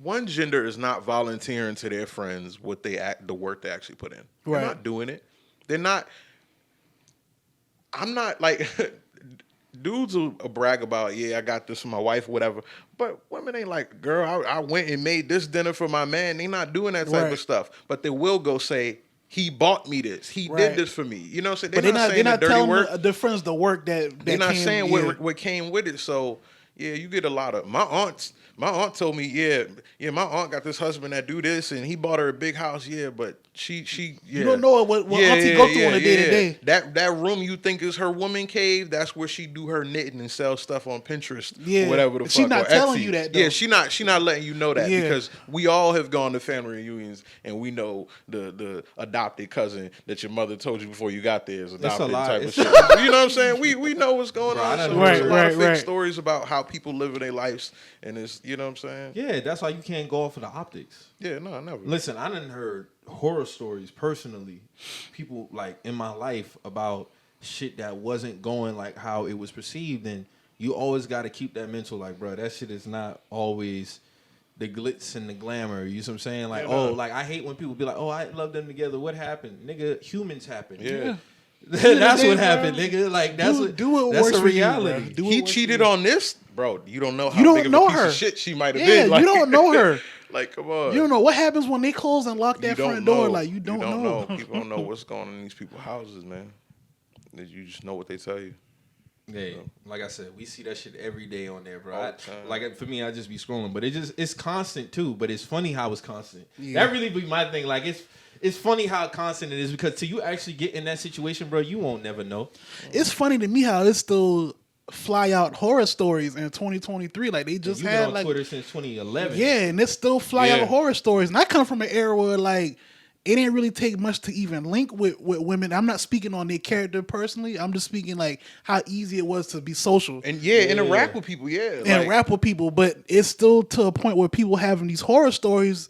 One gender is not volunteering to their friends the work they actually put in. They're not doing it. They're not. I'm not like dudes will brag about, yeah, I got this for my wife, whatever. But women ain't like, girl, I went and made this dinner for my man. They not doing that type of stuff. But they will go say, He bought me this. He Right. did this for me. You know what I'm saying? But they're not saying the dirty telling work. the difference, the work that They're not came, saying what came with it. So yeah, you get a lot of my aunt told me, my aunt got this husband that do this and he bought her a big house. Yeah, but she You don't know what auntie go through on a day to day. That room you think is her woman cave, that's where she do her knitting and sell stuff on Pinterest. Yeah. Or whatever the fuck. She not or telling Etsy. you that, though. Yeah, she not letting you know that Yeah. because we all have gone to family reunions and we know the adopted cousin that your mother told you before you got there is adopted type of shit. You know what I'm saying? We know what's going on. So there's a lot of fake stories about how people live in their lives and it's, you know what I'm saying? Yeah, that's why you can't go off of the optics. Yeah, no, never. Listen, I done heard horror stories personally, people like in my life about shit that wasn't going like how it was perceived, and you always got to keep that mental like, bro, that shit is not always the glitz and the glamour. You know what I'm saying? Like, like I hate when people be like, oh, I love them together. What happened, nigga? Humans happen. Yeah. That's what happened, nigga. Like that's a reality. He cheated on this, bro. You don't know how big of a piece of shit she might have been. Like, you don't know her. Like, come on. You don't know what happens when they close and lock that front door. Like, you don't know. People don't know what's going on in these people's houses, man. You just know what they tell you. Yeah, like I said, we see that shit every day on there, bro. Like for me, I just be scrolling, but it's constant too. But it's funny how it's constant. Yeah. That really be my thing. Like it's funny how constant it is because till you actually get in that situation, bro, you won't never know. It's funny to me how it's still fly out horror stories in 2023. Like they just had been on Twitter since 2011. Yeah, and it's still fly out horror stories. And I come from an era where like it didn't really take much to even link with women. I'm not speaking on their character personally. I'm just speaking like how easy it was to be social and interact with people. And rap with people. But it's still to a point where people having these horror stories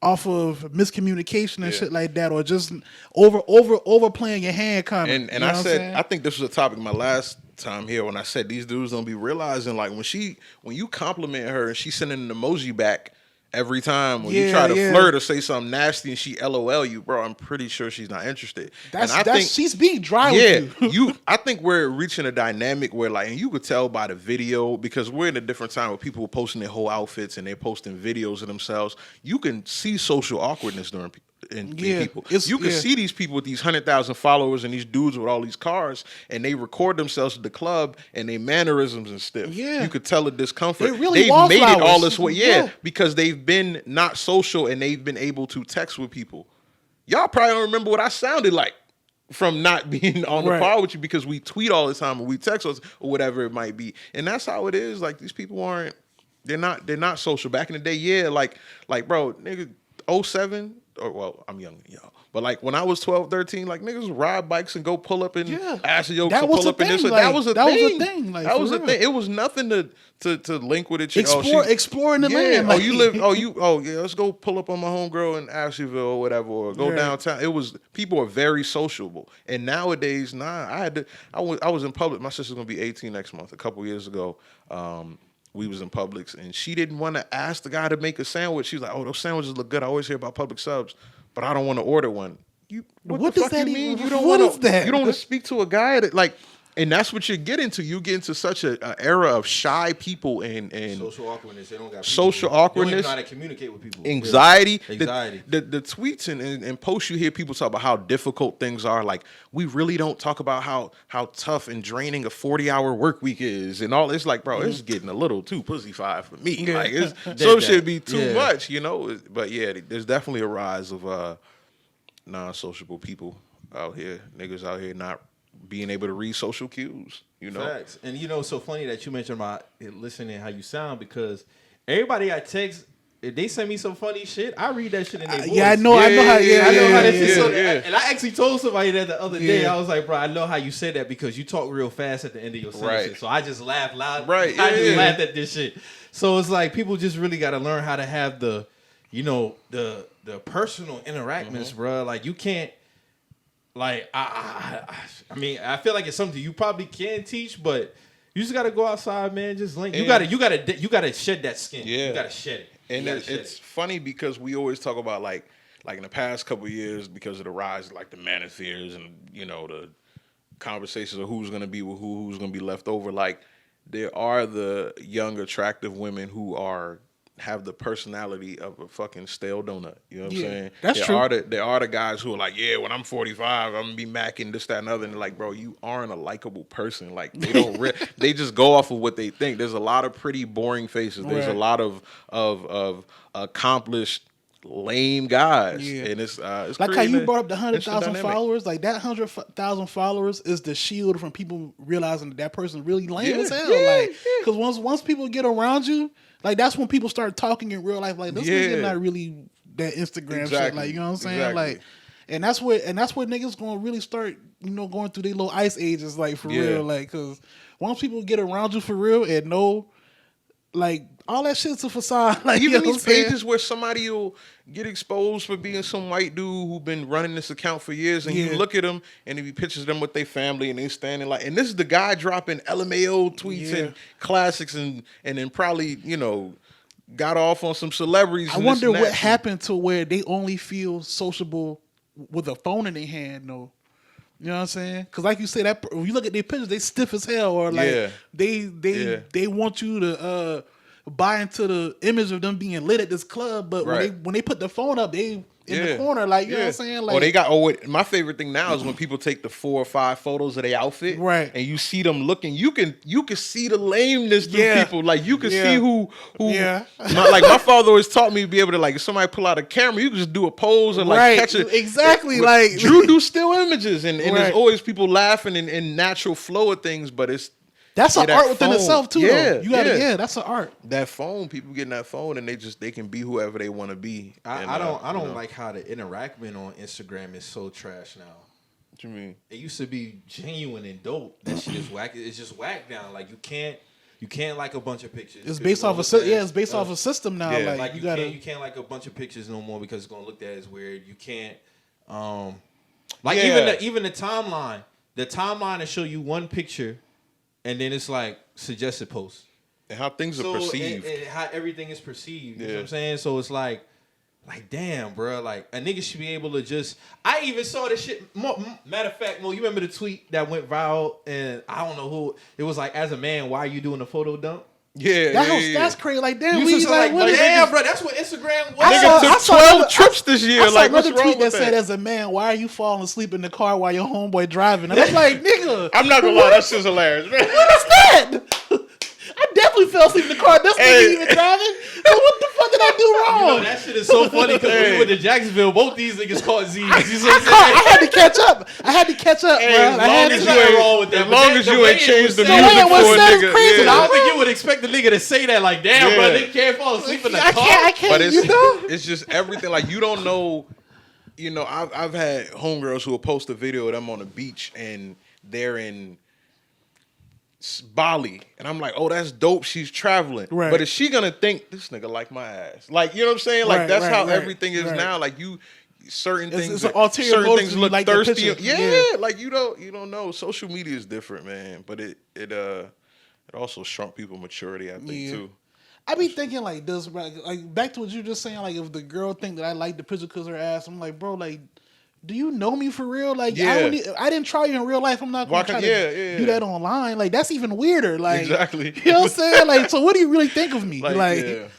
off of miscommunication and shit like that, or just overplaying your hand comment. And I said, I think this was a topic my last time here when I said these dudes don't be realizing like when you compliment her and she sending an emoji back every time when you try to flirt or say something nasty and she LOL you, bro, I'm pretty sure she's not interested. I think she's being dry with you. I think we're reaching a dynamic where like, and you could tell by the video because we're in a different time where people are posting their whole outfits and they're posting videos of themselves. You can see social awkwardness during people. You can see these people with these 100,000 followers and these dudes with all these cars and they record themselves at the club and they mannerisms and stuff. Yeah. You could tell the discomfort. They've made it all this way. Because they've been not social and they've been able to text with people. Y'all probably don't remember what I sounded like from not being on the par with you because we tweet all the time or we text us or whatever it might be. And that's how it is. Like these people they're not social. Back in the day, like bro, nigga, 07, or well, I'm younger than y'all. But like when I was 12, 13, like niggas ride bikes and go pull up and ask yokes to pull up in this. That was a thing. Like, that was a thing. It was nothing to link with it. Exploring the land. Like, let's go pull up on my homegirl in Asheville or whatever, or go downtown. It was people are very sociable. And nowadays, I was in public. My sister's gonna be 18 next month. A couple years ago, we was in Publix and she didn't want to ask the guy to make a sandwich. She was like, "Oh, those sandwiches look good. I always hear about Publix subs, but I don't want to order one." What does that mean? You don't want to speak to a guy that like, and that's what you get into. You get into such an era of shy people and social awkwardness. They don't got social awkwardness. They don't even know how to communicate with people. Anxiety. The tweets and posts you hear people talk about how difficult things are. Like we really don't talk about how tough and draining a 40-hour work week is and all. It's like, bro, it's getting a little too pussyfied for me. Yeah. Like it's should be too much, you know. But yeah, there's definitely a rise of non-sociable people out here. Niggas out here not being able to read social cues, you know. Facts. And you know, it's so funny that you mentioned about listening how you sound because everybody I text, if they send me some funny shit, I read that shit in their voice. I know how that shit. And I actually told somebody that the other day. I was like, bro, I know how you said that because you talk real fast at the end of your sentences. So I just laugh loud. I just laughed at this shit. So it's like people just really got to learn how to have the personal interactions, bro. Like you can't. Like I mean, I feel like it's something you probably can teach, but you just gotta go outside, man. Just link. You gotta shed that skin. Yeah. You gotta shed it. And it's funny because we always talk about like in the past couple of years because of the rise of like the manospheres and you know the conversations of who's gonna be with who's gonna be left over. Like there are the young attractive women who are have the personality of a fucking stale donut. You know what I'm saying? That's true. There are the guys who are like, yeah, when I'm 45, I'm gonna be macking this, that, and other. And they're like, bro, you aren't a likable person. Like they don't, they just go off of what they think. There's a lot of pretty boring faces. There's a lot of accomplished lame guys, and it's like how you brought up the 100,000 followers. Like that 100,000 followers is the shield from people realizing that person really lame as hell. Like, because once people get around you, like that's when people start talking in real life. Like this nigga not really that Instagram shit. Like you know what I'm saying? Like, and that's what niggas gonna really start, you know, going through their little ice ages. Like for real. Like because once people get around you for real and know. Like all that shit's a facade. Like even these pages where somebody will get exposed for being some white dude who been running this account for years, and you look at them and if he pictures them with their family and they standing like, and this is the guy dropping LMAO tweets and classics and then probably, you know, got off on some celebrities. I wonder what happened to where they only feel sociable with a phone in their hand though. You know what I'm saying? Because like you say, that when you look at their pictures, they stiff as hell, or like they want you to buy into the image of them being lit at this club. But when they put the phone up, they in the corner, like you know what I'm saying? Like, my favorite thing now is when people take the 4 or 5 photos of their outfit, right? And you see them looking, you can see the lameness through people, like you can see who. My father always taught me to be able to, like, if somebody pull out a camera, you can just do a pose and like catch it exactly. Like Drew do still images, and there's always people laughing and natural flow of things, but that's an art within itself too. Though. You gotta, that's an art. That phone, people getting that phone and they can be whoever they want to be. I don't like how the interaction on Instagram is so trash now. What you mean? It used to be genuine and dope. That shit is whack. It's just whack now. Like you can't like a bunch of pictures. It's based off it's based off a system now. Yeah. Like you can't like a bunch of pictures no more because it's gonna look at as weird. You can't even the timeline. The timeline will show you one picture. And then it's like suggested posts. And how things are perceived. And how everything is perceived. You know what I'm saying? So it's like damn, bro. Like, a nigga should be able to just... I even saw this shit. Matter of fact, Mo, you remember the tweet that went viral? And I don't know who... It was like, as a man, why are you doing a photo dump? That's crazy. Like, damn, damn, bro, that's what Instagram was. Nigga took 12 trips this year. Like, what's wrong tweet with that said, as a man, why are you falling asleep in the car while your homeboy driving? And I'm like, nigga. I'm not gonna lie, that shit's hilarious, man. What is that? I definitely fell asleep in the car. This nigga even driving. So what the fuck did I do wrong? You know, that shit is so funny because when we went to Jacksonville, both these niggas caught Z's. You know what I'm saying? I had to catch up. As long as you ain't changed the music for a nigga. I don't think you would expect the nigga to say that. Like, damn, bro, they can't fall asleep in the car. I can't. But it's it's just everything. Like, you don't know. You know, I've had homegirls who will post a video of them on the beach and they're in Bali, and I'm like, oh, that's dope. She's traveling, right? But is she gonna think this nigga like my ass? Like, you know what I'm saying? Like, that's how everything is now. Like, certain things look like thirsty. Like you don't know. Social media is different, man. But it also shrunk people's maturity, I think, too. I be thinking like this, like back to what you just saying. Like, if the girl think that I like the picture because her ass, I'm like, bro, like, do you know me for real? Like, I didn't try you in real life. I'm not going to try to do that online. Like, that's even weirder. Like, exactly. You know what I'm saying? Like, so what do you really think of me? Like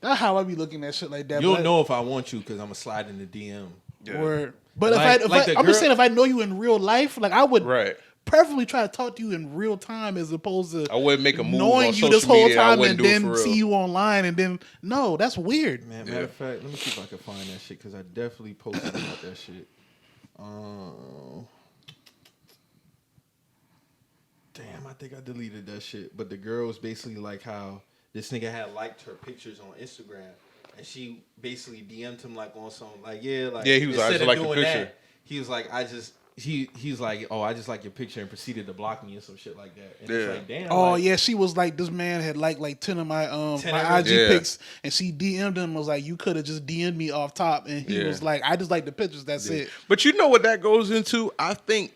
that's how I be looking at shit like that. You'll know if I want you because I'm going to slide in the DM. Yeah. But I'm just saying, if I know you in real life, like, I would preferably try to talk to you in real time as opposed to I wouldn't make a move knowing on you social this whole media, time and then see you online and then no, that's weird. Man, matter of fact, let me see if I can find that shit because I definitely posted about that shit. Damn, I think I deleted that shit. But the girl was basically like how this nigga had liked her pictures on Instagram, and she basically DM'd him like on some he was like, I just like the picture. He was like, he's like, oh, I just like your picture, and proceeded to block me and some shit like that. And it's like, damn. Oh yeah, she was like, this man had like 10 of my my IG pics, and she DM'd him, was like, you could have just DM'd me off top, and he was like, I just like the pictures, that's it. But you know what that goes into? I think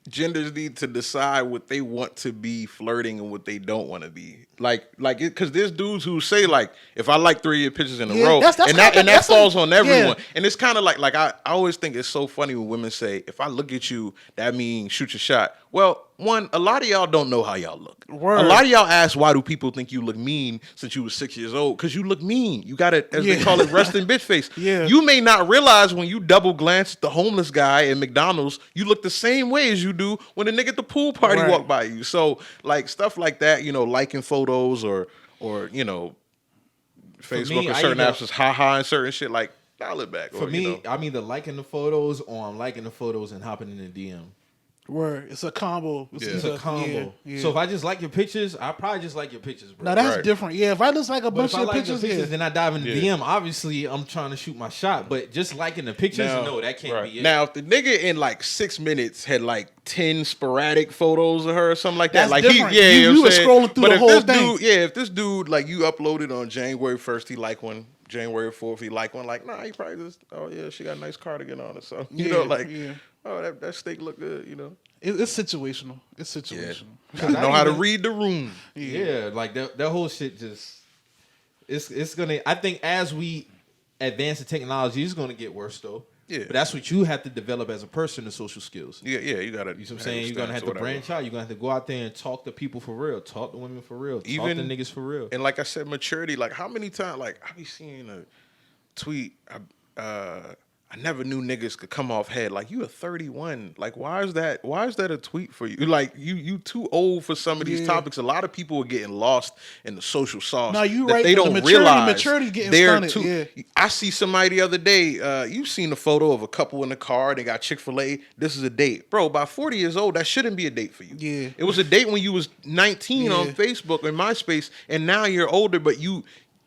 genders need to decide what they want to be flirting and what they don't want to be. Like because there's dudes who say, like, if I like 3 of your pictures in a row, that falls on everyone. And it's kind of like I always think it's so funny when women say, if I look at you, that means shoot your shot. Well, one, a lot of y'all don't know how y'all look. Word. A lot of y'all ask, why do people think you look mean since you was 6 years old? Because you look mean. You got it, as they call it, resting bitch face. Yeah. You may not realize when you double glance at the homeless guy at McDonald's, you look the same way as you do when the nigga at the pool party walk by you. So like stuff like that, liking photos or Facebook or certain apps is haha and certain shit, like dial it back. For me, I'm either liking the photos or I'm liking the photos and hopping in the DM. Word, it's a combo. It's a combo. Yeah. So if I just like your pictures, I probably just like your pictures, bro. Now that's different. Yeah, if I just like a bunch of like pictures, the pictures, then I dive in the DM. Obviously, I'm trying to shoot my shot, but just liking the pictures, no, that can't be it. Now, if the nigga in like 6 minutes had like 10 sporadic photos of her or something like that, that's like different. you were scrolling through the whole thing. If this dude like you uploaded on January 1st, he liked one. January 4th, he liked one. Like, nah, he probably just, oh yeah, she got a nice cardigan on or something. Oh, that steak look good. It's situational. It's situational. Yeah. Know how to read the room. Yeah, like that whole shit just it's gonna. I think as we advance the technology, it's gonna get worse though. Yeah, but that's what you have to develop as a person, the social skills. Yeah, you gotta. You know what I'm saying? You're gonna have to branch out. You're gonna have to go out there and talk to people for real, talk to women for real, talk to niggas for real. And like I said, maturity. Like how many times? Like I be seeing a tweet. I never knew niggas could come off head. Like, you are 31. Like, why is that a tweet for you? Like, you too old for some of these topics. A lot of people are getting lost in the social sauce. No, you that right. They don't realize maturity getting they're stunted. too. I see somebody the other day. You've seen a photo of a couple in the car. They got Chick-fil-A. This is a date. Bro, by 40 years old, that shouldn't be a date for you. Yeah. It was a date when you was 19 on Facebook and MySpace, and now you're older, but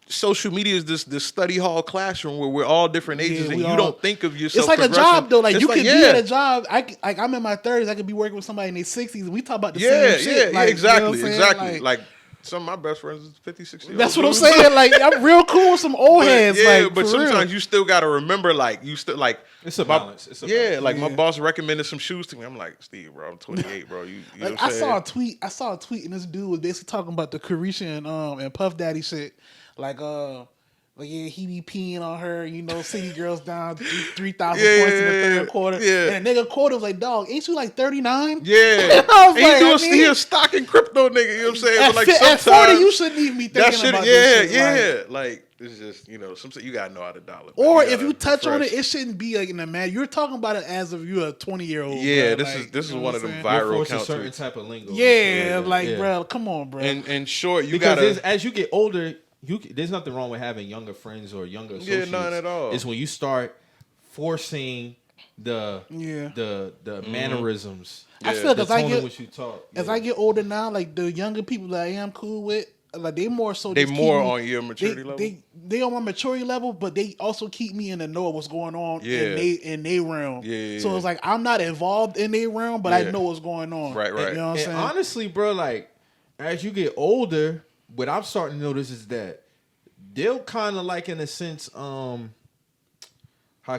social media is this study hall classroom where we're all different ages and you don't think of yourself. It's like a job though. Like you could be at a job. I'm in my 30s. I could be working with somebody in their 60s, and we talk about the same shit. Yeah, exactly. Like some of my best friends is 50, 60. That's what I'm saying. Like I'm real cool with some old heads. Yeah, but sometimes you still got to remember. Like you still like it's a balance. My boss recommended some shoes to me. I'm like, Steve, bro, I'm 28, bro. You know what I'm saying? I saw a tweet, and this dude was basically talking about the Carisha and Puff Daddy shit. Like he be peeing on her, City Girls down 3,000 points in the third quarter. Yeah. And a nigga quoted was like, dog, ain't you like 39? Yeah. He a stock and crypto nigga, you know what I'm saying? At 40, you shouldn't even be thinking about this shit. Yeah. Like, it's just, something you gotta know how to dial it. Or if you touch on it, it shouldn't be like in a man. You're talking about it as if you're a 20-year-old. Yeah, bro. This is one of them viral accounts. A certain type of lingo. Yeah, bro, come on, bro. And sure, because as you get older, there's nothing wrong with having younger friends or younger associates. Yeah, none at all. It's when you start forcing the mannerisms. I feel like as I get older now, like the younger people that I am cool with, like they more so. They more on your maturity level. They on my maturity level, but they also keep me in the know of what's going on in their realm. Yeah. So it's like I'm not involved in their realm, but I know what's going on. Right. You know what I'm saying? Honestly, bro, like as you get older, what I'm starting to notice is that they'll kind of like, in a sense, how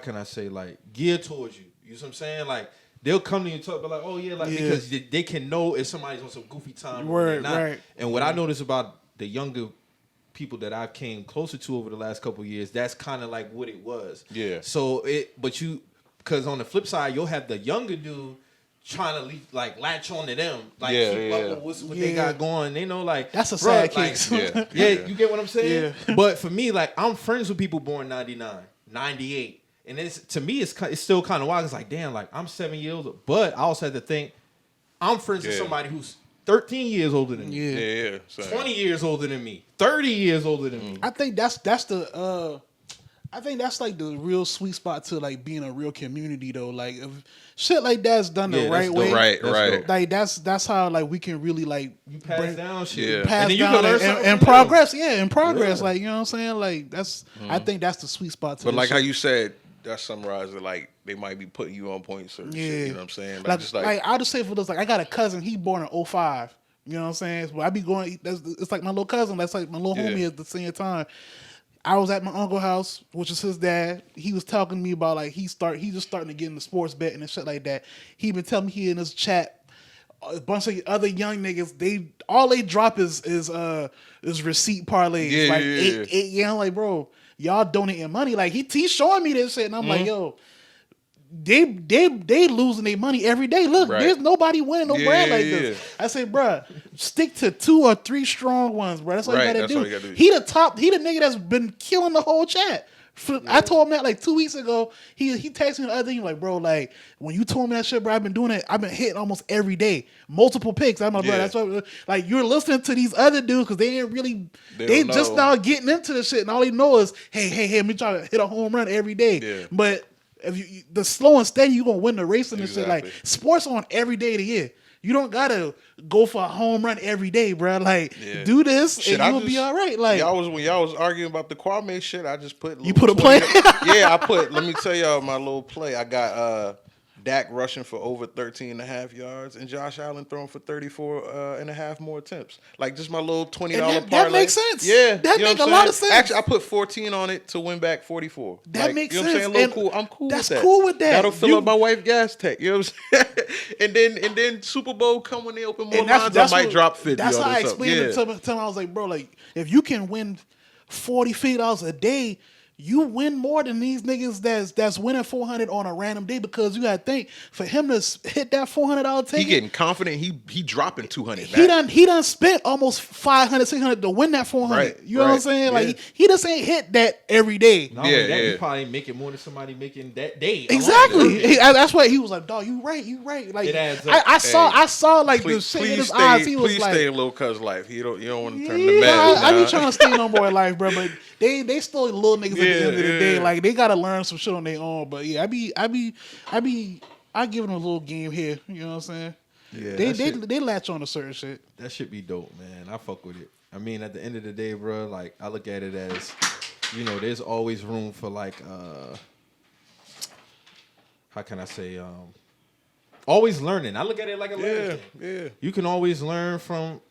can I say, like, geared towards you. You know what I'm saying? Like, they'll come to you and talk about, like, oh, yeah, like, because they can know if somebody's on some goofy time or not. Right. And what I notice about the younger people that I've came closer to over the last couple of years, that's kind of like what it was. Yeah. So, because on the flip side, you'll have the younger dude trying to latch on to them, keep up with what they got going. They know, like, that's a sad case. You get what I'm saying? Yeah. But for me, like, I'm friends with people born 99, 98, and to me, it's still kind of wild. It's like, damn, like I'm 7 years old, but I also have to think I'm friends with somebody who's 13 years older than me. Yeah. 20 years older than me. 30 years older than me. I think that's like the real sweet spot to like being a real community though. Like if shit like that's done the right way, right. Like that's how like we can really like you pass down shit, pass down and progress. Yeah, in progress. Like you know what I'm saying. Like that's I think that's the sweet spot. But like how you said, that summarized it. Like they might be putting you on points or shit. You know what I'm saying? Like I'll just say for this, like I got a cousin. He born in 2005. You know what I'm saying? So I be going. It's like my little cousin. That's like my little homie at the same time. I was at my uncle's house, which is his dad. He was talking to me about like he's just starting to get into sports betting and shit like that. He been telling me he in this chat, a bunch of other young niggas, all they drop is receipt parlays. Eight, I'm like, bro, y'all donating money. Like he's showing me this shit, and I'm like, yo, they losing their money every day. Look, Right. there's nobody winning no bread like this. Yeah. I say, bruh, stick to 2 or 3 strong ones, bruh. That's all Right, you gotta that's do. all you gotta do. He the nigga that's been killing the whole chat. I told him that like 2 weeks ago. He texted me the other day. He was like, bro, like when you told me that shit, bro, I've been doing it. I've been hitting almost every day, multiple picks. I'm like, bro, that's what, like you're listening to these other dudes because they ain't really they just now getting into the shit, and all they know is hey, let me try to hit a home run every day. Yeah. But if you the slow and steady, you gonna win the race and this shit. Like sports on every day of the year. You don't gotta go for a home run every day, bro. Like do this and you'll be all right. Like when y'all was arguing about the Kwame shit, I just put you put a play. Yeah, I put. Let me tell y'all my little play. I got Dak rushing for over 13.5 yards and Josh Allen throwing for 34.5 more attempts. Like just my little $20 parlay. That makes sense. Yeah, that makes a lot of sense. Actually, I put 14 on it to win back 44. That makes sense. You know what I'm saying? Cool. I'm cool with that. That's cool with that. That'll fill up my wife's gas tank. You know what I'm saying? and then Super Bowl come when they open more lines, I might drop 50. That's how I explained it to him. I was like, bro, like if you can win $40, $50 a day, you win more than these niggas that's winning 400 on a random day because you gotta think for him to hit that $400 ticket. He getting confident. He dropping 200. He done spent almost 500, 600 to win that 400. Right, you know what I'm saying? Like he just ain't hit that every day. No, he probably making more than somebody making that day. Exactly. That's why he was like, dog, you right. Like it adds up. I saw like the shit in his eyes. He was please like, stay in Lil Cuz life. You don't want to turn the bad. I be trying to stay in on boy life, bro. But they still little niggas at the end of the day. Like they gotta learn some shit on their own. But yeah, I give them a little game here. You know what I'm saying? Yeah, they latch on to certain shit. That should be dope, man. I fuck with it. I mean, at the end of the day, bro, like I look at it as, you know, there's always room for like, how can I say, always learning. I look at it like a learning thing. Yeah. You can always learn from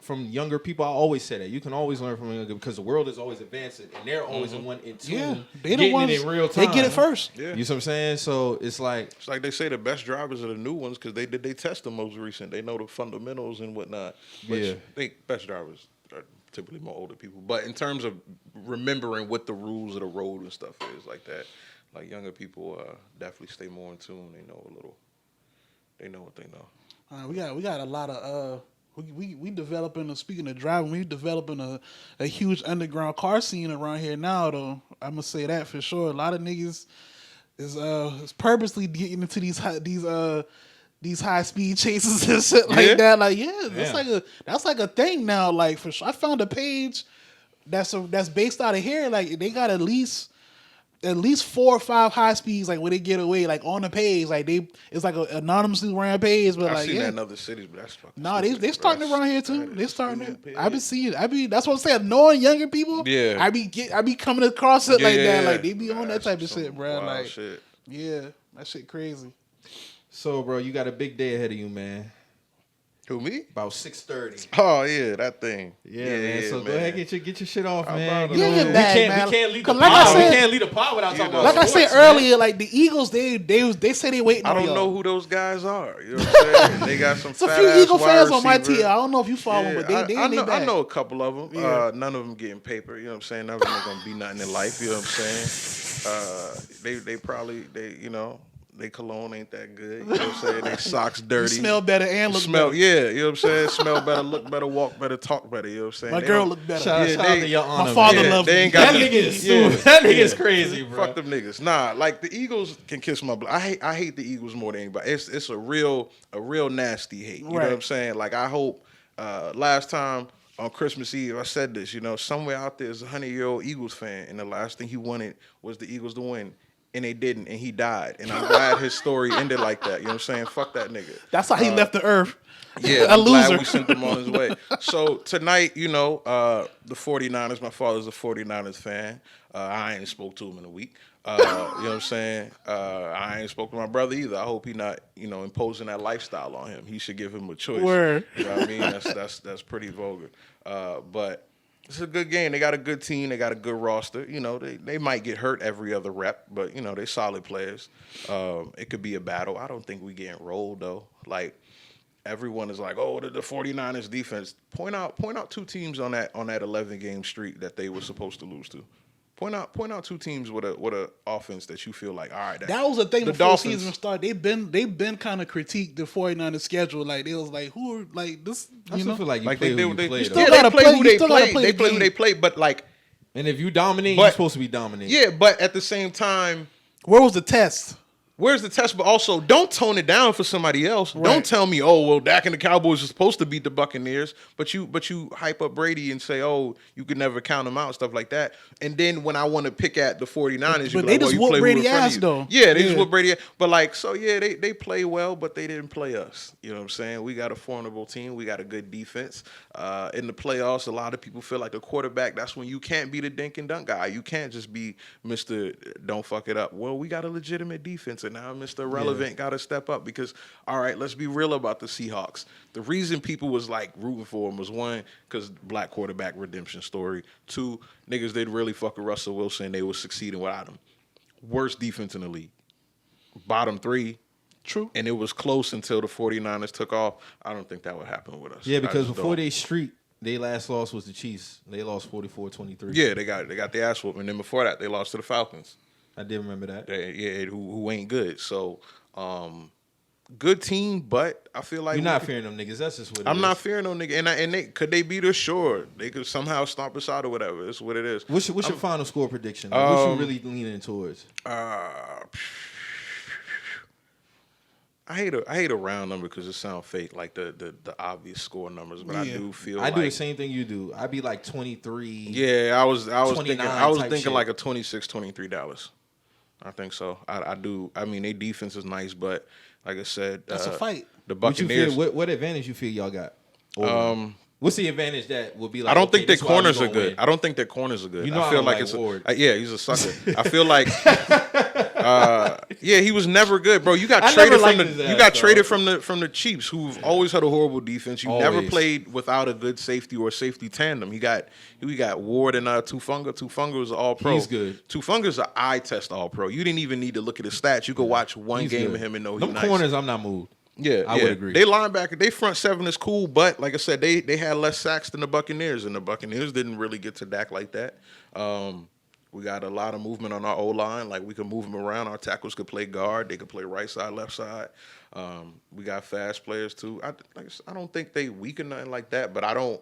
younger people. I always say that. You can always learn from younger because the world is always advancing and they're always the one in tune. Yeah, they the ones it in real time. They get it first. Yeah. You see what I'm saying? So it's like they say the best drivers are the new ones because they test the most recent. They know the fundamentals and whatnot. Which I think best drivers are typically more older people. But in terms of remembering what the rules of the road and stuff is like that. Like younger people definitely stay more in tune. They know a little. They know what they know. We got a lot of we developing. Speaking of driving, we developing a huge underground car scene around here now. Though I'm gonna say that for sure. A lot of niggas is purposely getting into these high speed chases and shit like that. Like that's like a thing now. Like for sure, I found a page that's based out of here. Like they got at least 4 or 5 high speeds, like where they get away, like on the page, like it's like an anonymously ran page, but I've seen that in other cities, but that's fucking. No, they starting around here too. They starting it. I been seeing. That's what I'm saying. Knowing younger people, I be coming across it like that. Like they be on that type of shit, bro. Like shit. Yeah, that shit crazy. So, bro, you got a big day ahead of you, man. Who, me? About 6:30. Oh yeah, that thing. Yeah, man. So man. go ahead, get your shit off, man. We can't leave the pod. We can't leave the pod without talking about like sports, I said earlier, like the Eagles, they say they waiting. I don't know who those guys are. You know what I'm saying? They got some. It's a few Eagle fans on my team. I don't know if you follow them, but I know a couple of them. None of them getting paper. You know what I'm saying? None of them are gonna be nothing in life. You know what I'm saying? They probably they cologne ain't that good. You know what I'm saying? They socks dirty. You smell better and look better. Yeah, you know what I'm saying? Smell better, look better, walk better, talk better. You know what I'm saying? My girl look better. Shout out to your honor. My father loves me. That nigga is crazy, bro. Fuck them niggas. Nah, like the Eagles can kiss my butt. I hate the Eagles more than anybody. It's a real nasty hate. You know what I'm saying? Like I hope last time on Christmas Eve I said this, somewhere out there is a 100-year-old Eagles fan and the last thing he wanted was the Eagles to win. And they didn't, and he died. And I'm glad his story ended like that. You know what I'm saying? Fuck that nigga. That's how he left the earth. Yeah, I'm glad loser. we sent him on his way. So tonight, the 49ers, my father's a 49ers fan. I ain't spoke to him in a week. You know what I'm saying? I ain't spoke to my brother either. I hope he not, imposing that lifestyle on him. He should give him a choice. Word. You know what I mean? That's pretty vulgar. But it's a good game. They got a good team. They got a good roster. They might get hurt every other rep, but they solid players. It could be a battle. I don't think we getting rolled though. Like everyone is like, oh, the 49ers defense. Point out 2 teams on that 11-game streak that they were supposed to lose to. Point out two teams with a offense that you feel like, all right. That was the thing the before Dolphins, the season started. They've been kind of critiqued the 49ers schedule. Like they was like, who are like this? I still feel like you play who you play. You though. still gotta play who they they play. play. They play who they play, but like, And if you dominate, you're supposed to be dominating. yeah, but at the same time, Where was the test? where's the test? But also, don't tone it down for somebody else. Right. Don't tell me, oh, well, Dak and the Cowboys are supposed to beat the Buccaneers, but you hype up Brady and say, oh, you could never count him out, stuff like that. And then when I want to pick at the 49ers, But you they like, just you whoop play Brady who in front of ass, you. though. Yeah, they just Yeah. whoop Brady ass. But like, so yeah, they play well, but they didn't play us. You know what I'm saying? We got a formidable team. We got a good defense. In the playoffs, a lot of people feel like a quarterback, that's when you can't be the dink and dunk guy. You can't just be Mr. Don't fuck it up. Well, we got a legitimate defense, and now Mr. Relevant got to step up because, all right, let's be real about the Seahawks. The reason people was like rooting for them was one, because black quarterback redemption story. Two, niggas didn't really fuck with Russell Wilson. They was succeeding without him. Worst defense in the league. Bottom three. True. And it was close until the 49ers took off. I don't think that would happen with us. Yeah, I because just before don't. they streak, their last loss was the Chiefs. They lost 44-23. Yeah, they got the ass whooped. And then before that, they lost to the Falcons. I did remember that. Who ain't good. So, good team, but I feel like You're not fearing them niggas. That's just what it is. I'm not fearing no nigga. And they could they beat us? Sure. They could somehow stomp us out or whatever. It's what it is. What's your final score prediction? Like, what you really leaning towards? I hate a round number because it sounds fake, like the obvious score numbers. But I do feel I like do the same thing you do. I'd be like 23. Yeah, I was thinking type shit. like a $26-23. I think so. I do. I mean, their defense is nice, but like I said, That's a fight. The What you Buccaneers. feel? What advantage you feel y'all got? What's the advantage that would be like? I don't think okay, their corners are gonna good. win? I don't think their corners are good. You know I I feel don't like like it's Ward. yeah, he's a sucker. I feel like yeah, he was never good, bro. You got I traded never from liked his you ass, got though. traded from the Chiefs, who've always had a horrible defense. You never Always. played without a good safety or safety tandem. We got Ward and Tufunga. Tufunga was all pro. He's good. Tufunga's an eye test all pro. You didn't even need to look at his stats. You could watch one He's game good. of him and know Them he's nice. corners, I'm not moved. Yeah, I would agree. They linebacker, they front seven is cool, but like I said, they had less sacks than the Buccaneers, and the Buccaneers didn't really get to Dak like that. We got a lot of movement on our O-line. Like, we could move them around. Our tackles could play guard. They could play right side, left side. We got fast players, too. I don't think they weaken nothing like that, but I don't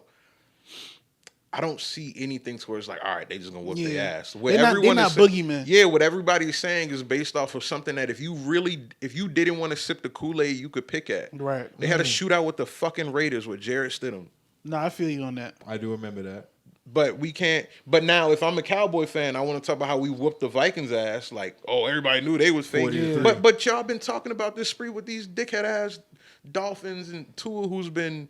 see anything to where it's like, all right, they just gonna whip their ass. What They're everyone not is boogeymen. Yeah, what everybody's saying is based off of something that if you didn't want to sip the Kool-Aid, you could pick at. Right. They had a shootout with the fucking Raiders with Jarrett Stidham. No, I feel you on that. I do remember that. But we can't. But now, if I'm a Cowboy fan, I want to talk about how we whooped the Vikings' ass. Like, oh, everybody knew they was fake. Yeah. But y'all been talking about this spree with these dickhead ass Dolphins and Tua, who's been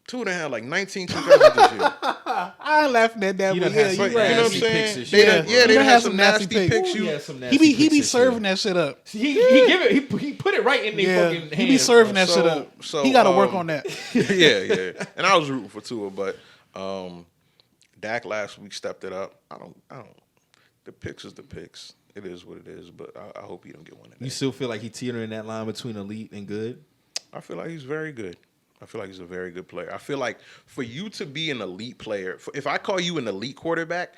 Tua had like 19 touchdowns this year. I ain't laughing at that, You but done yeah, had you some right. You know what I'm nasty saying? picks and They shit, done, bro. yeah, they You done had had some some nasty nasty picks. picks. He You, had some nasty He picks be and serving shit. that shit up. He put it right in their Yeah, fucking hands. he be serving bro. that shit up. so, He got to work on that. yeah. And I was rooting for Tua, but Dak last week stepped it up. I don't. The picks is the picks. It is what it is. But I hope he don't get one of that. You still feel like he teetering that line between elite and good? I feel like he's very good. I feel like he's a very good player. I feel like for you to be an elite player, if I call you an elite quarterback,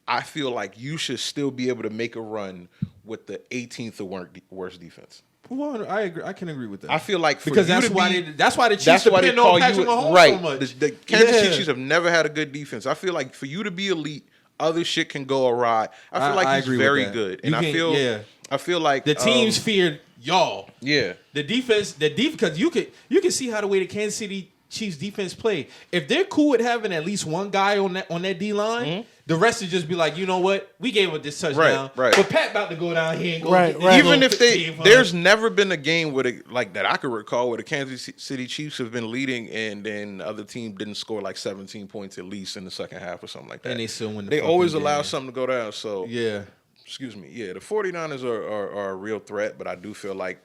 I feel like you should still be able to make a run with the 18th or worst defense. Well, I agree. I can agree with that. I feel like for because you that's to why be, that's why the Chiefs that's why they depend call on Patrick you Mahomes right. so much. The Kansas City Yeah. Chiefs have never had a good defense. I feel like for you to be elite, other shit can go awry. I feel like I he's agree with very that. good, You and can't- I feel like the teams feared y'all. Yeah, The defense, because you can see how the way the Kansas City Chiefs defense play. If they're cool with having at least one guy on that D line, the rest would just be like, you know what, we gave up this touchdown, Right. But Pat about to go down here and go. Right, get right. even go if 1500. there's never been a game like that I could recall where the Kansas City Chiefs have been leading and then the other team didn't score like 17 points at least in the second half or something like that. And they still win the They fucking always game. allow something to go down. So Yeah. excuse me. Yeah, the 49ers are a real threat, but I do feel like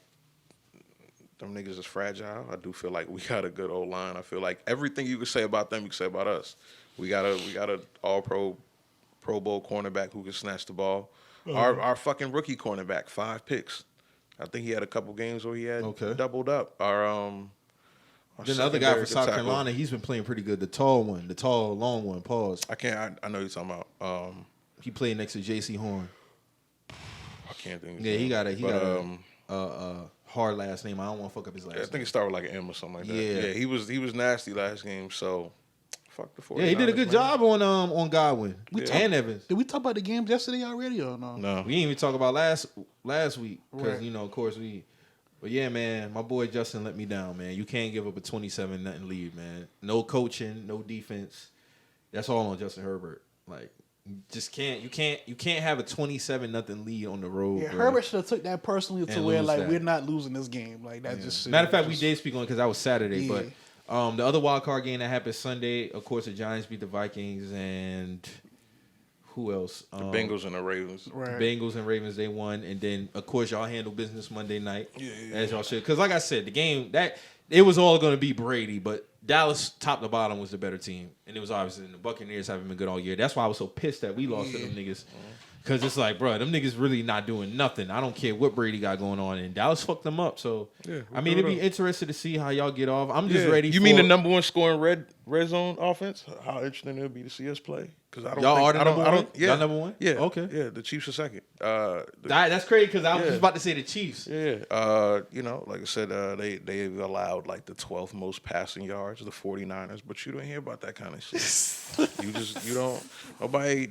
them niggas is fragile. I do feel like we got a good old line. I feel like everything you could say about them, you could say about us. We got a all pro Bowl cornerback who can snatch the ball. Our fucking rookie cornerback, 5 picks. I think he had a couple games where he had doubled up. Then the other guy from South Carolina, he's been playing pretty good. The tall, long one. Pause. I know you're talking about. He played next to J.C. Horn. I can't think. Yeah, he got a hard last name. I don't want to fuck up his last name. I think it started with like an M or something like that. Yeah, he was nasty last game. So fuck the 49ers. Yeah, he did a good job on Godwin and Evans. Did we talk about the games yesterday already or no? No, we didn't even talk about last week because of course we. But yeah, man, my boy Justin let me down, man. You can't give up a 27-0 lead, man. No coaching, no defense. That's all on Justin Herbert. Like, just can't. You can't have a 27-0 lead on the road. Yeah, bro, Herbert should have took that personally to where like that. we're not losing this game. Like that just. Matter of fact, we did speak on it because that was Saturday. Yeah. But the other wild card game that happened Sunday, of course, the Giants beat the Vikings and. Who else? the Bengals and the Ravens. Right. Bengals and Ravens, they won. And then, of course, y'all handle business Monday night. As y'all should. Because, like I said, the game, it was all going to be Brady. But Dallas, top to bottom, was the better team. And it was obviously the Buccaneers haven't been good all year. That's why I was so pissed that we lost to them niggas. Because it's like, bro, them niggas really not doing nothing. I don't care what Brady got going on. And Dallas fucked them up. So, I mean, it'd be interesting to see how y'all get off. I'm just ready You mean the number one scoring red zone offense? How interesting it would be to see us play? Because I don't y'all think, are the number one? Yeah. Y'all number one? Yeah. Okay. Yeah, the Chiefs are second. That's crazy because I was just about to say the Chiefs. Yeah. Like I said, they allowed like the 12th most passing yards, the 49ers, but you don't hear about that kind of shit. you don't, nobody,